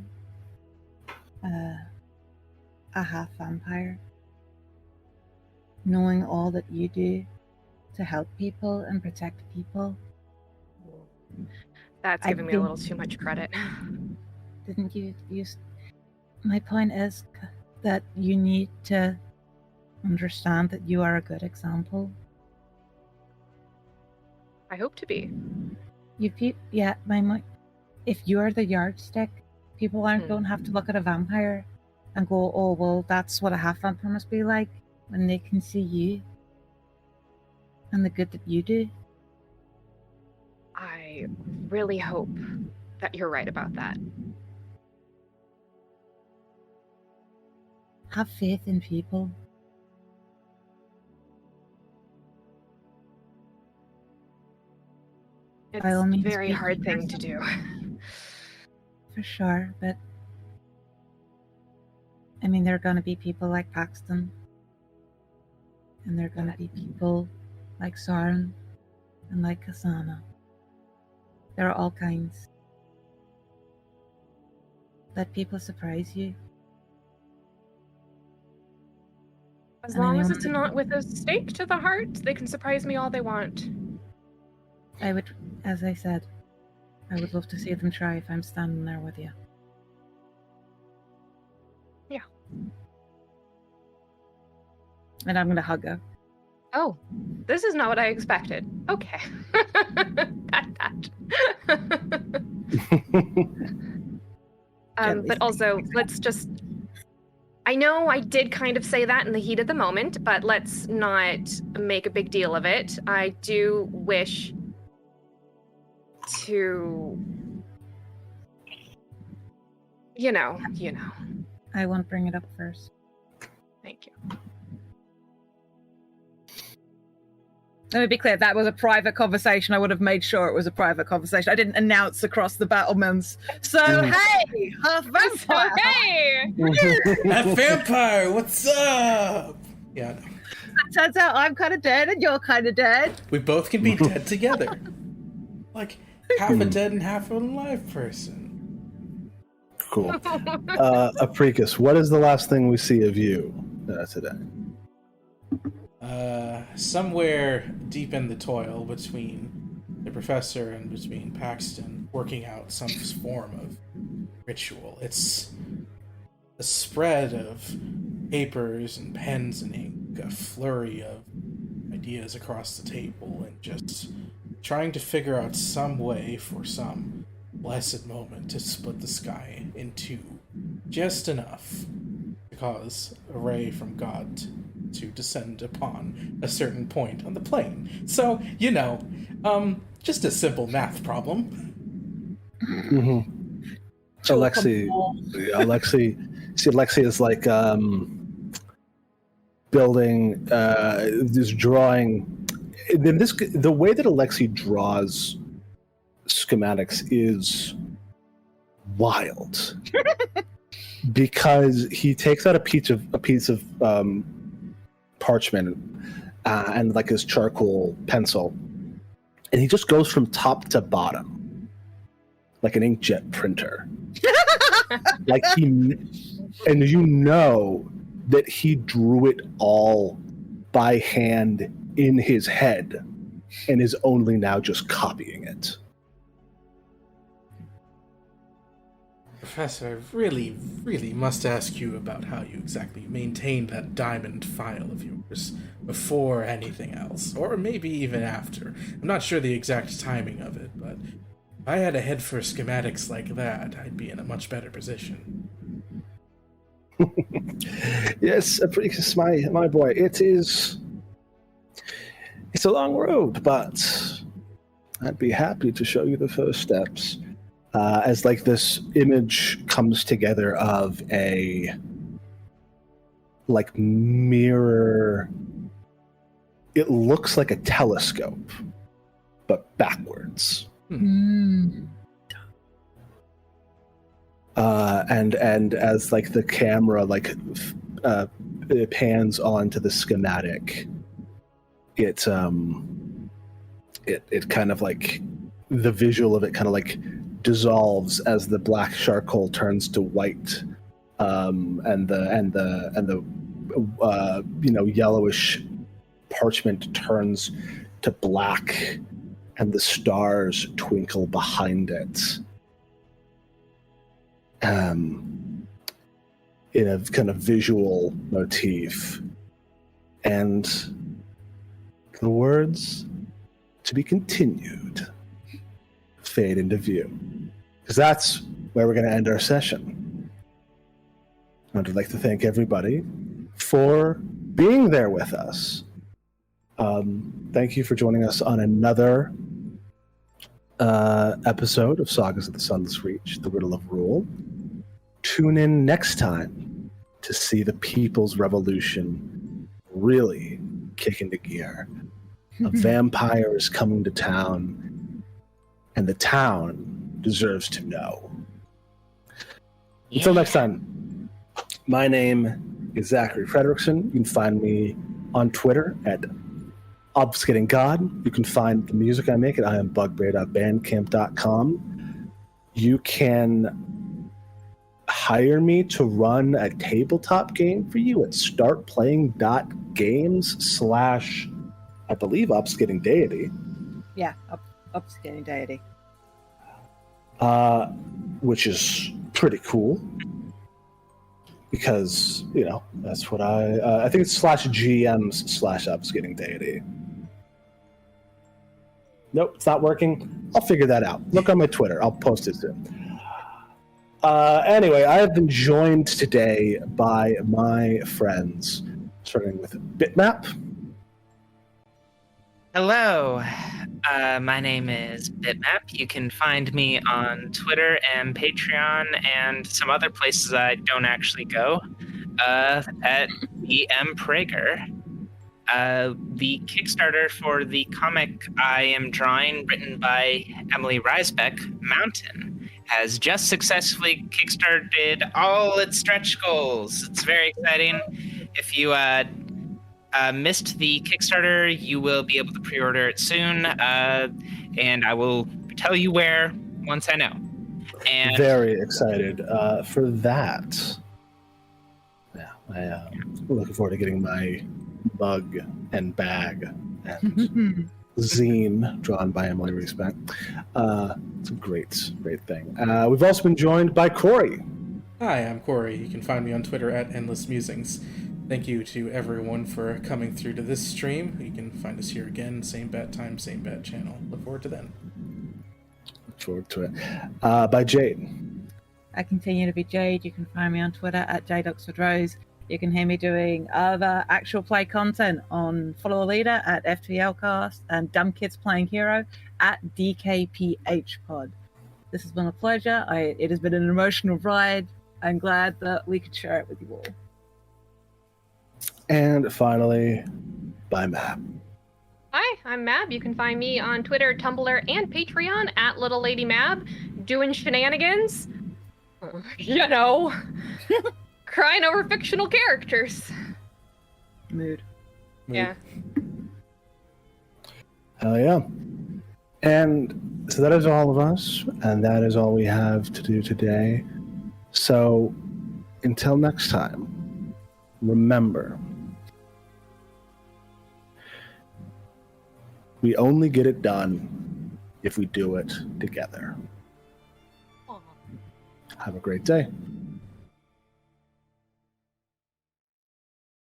S5: a half vampire, knowing all that you do to help people and protect people.
S3: That's giving me a little too much credit.
S5: Didn't you use... My point is that you need to understand that you are a good example.
S3: I hope to be.
S5: If you're the yardstick, people don't have to look at a vampire and go, oh, well, that's what a half vampire must be like, when they can see you and the good that you do.
S3: I really hope that you're right about that.
S5: Have faith in people.
S3: It's
S5: By all
S3: a
S5: means,
S3: very
S5: be
S3: hard thing
S5: person.
S3: to do.
S5: For sure, but I mean, there are going to be people like Paxton, and there are going to be people like Soren and like KSANA. There are all kinds. Let people surprise you.
S3: As
S5: And
S3: long as
S5: anyone
S3: it's
S5: that-
S3: not with a stake to the heart, they can surprise me all they want.
S5: I would, as I said, I would love to see them try if I'm standing there with you.
S3: Yeah.
S5: And I'm going to hug her.
S3: Oh, this is not what I expected. Okay. But also, let's just... I know I did kind of say that in the heat of the moment, but let's not make a big deal of it. I do wish to... You know.
S5: I won't bring it up first.
S3: Thank you.
S5: Let me be clear, that was a private conversation. I would have made sure it was a private conversation. I didn't announce across the battlements. So, hey, half vampire.
S3: Okay!
S4: Half vampire, what's up? Yeah, no.
S5: Turns out I'm kind of dead and you're kind of dead.
S4: We both can be dead together. Like, half a dead and half an alive person.
S1: Cool. Apricus, what is the last thing we see of you today?
S4: Somewhere deep in the toil between the professor and between Paxton, working out some form of ritual. It's a spread of papers and pens and ink, a flurry of ideas across the table, and just trying to figure out some way for some blessed moment to split the sky in two, just enough to cause a ray from God to descend upon a certain point on the plane. So, just a simple math problem.
S1: Mm-hmm. Alexei is like building, this drawing. The way that Alexei draws schematics is wild. Because he takes out a piece of parchment and like his charcoal pencil, and he just goes from top to bottom, like an inkjet printer. Like and that he drew it all by hand in his head, and is only now just copying it.
S4: Professor, I really, really must ask you about how you exactly maintained that diamond file of yours before anything else, or maybe even after. I'm not sure the exact timing of it, but if I had a head for schematics like that, I'd be in a much better position.
S1: Yes, APRICUS, my boy, it's a long road, but I'd be happy to show you the first steps. As like this image comes together of a like mirror, it looks like a telescope, but backwards. And as like the camera it pans onto the schematic, it kind of like the visual of it kind of like dissolves as the black charcoal turns to white, and the yellowish parchment turns to black, and the stars twinkle behind it. In a kind of visual motif, and the words "to be continued" fade into view, because that's where we're going to end our session. I'd like to thank everybody for being there with us. Thank you for joining us on another episode of Sagas of the Sunless Reach, the Riddle of Rule. Tune in next time to see the People's Revolution really kick into gear. A vampire is coming to town, and the town deserves to know. Until next time, my name is Zachary Frederickson. You can find me on Twitter at Obfuscating God. You can find the music I make at iambugbear.bandcamp.com. You can hire me to run a tabletop game for you at startplaying.games/ I believe Obfuscating Deity.
S5: Yeah, Obfuscating Deity.
S1: Which is pretty cool. Because, that's what I think it's /GMs/ Obfuscating Deity. Nope, it's not working. I'll figure that out. Look on my Twitter. I'll post it soon. Anyway, I have been joined today by my friends, starting with Bitmap.
S2: Hello, my name is Bitmap. You can find me on Twitter and Patreon and some other places I don't actually go, at EM Prager. The Kickstarter for the comic I am drawing, written by Emily Reisbeck, Mountain, has just successfully kickstarted all its stretch goals. It's very exciting. If you missed the Kickstarter, you will be able to pre-order it soon, and I will tell you where once I know. And
S1: very excited for that. Yeah, I'm looking forward to getting my mug and bag and zine drawn by Emily Reisbeck. It's a great thing. We've also been joined by Cory.
S4: Hi, I'm Cory. You can find me on Twitter at Endless Musings. Thank you to everyone for coming through to this stream. You can find us here again, same bat time, same bat channel. Look forward to then.
S1: Look forward to it. By Jade.
S5: I continue to be Jade. You can find me on Twitter at Jade Oxford Rose. You can hear me doing other actual play content on Follow a Leader at FTLcast and Dumb Kids Playing Hero at DKPHpod. This has been a pleasure. It has been an emotional ride. I'm glad that we could share it with you all.
S1: And finally, by Map.
S3: Hi, I'm Mab. You can find me on Twitter, Tumblr, and Patreon at Little Lady Mab, doing shenanigans. You know, crying over fictional characters.
S5: Mood.
S3: Yeah.
S1: Hell yeah. And so that is all of us, and that is all we have to do today. So until next time, remember, we only get it done if we do it together.
S3: Aw.
S1: Have a great day.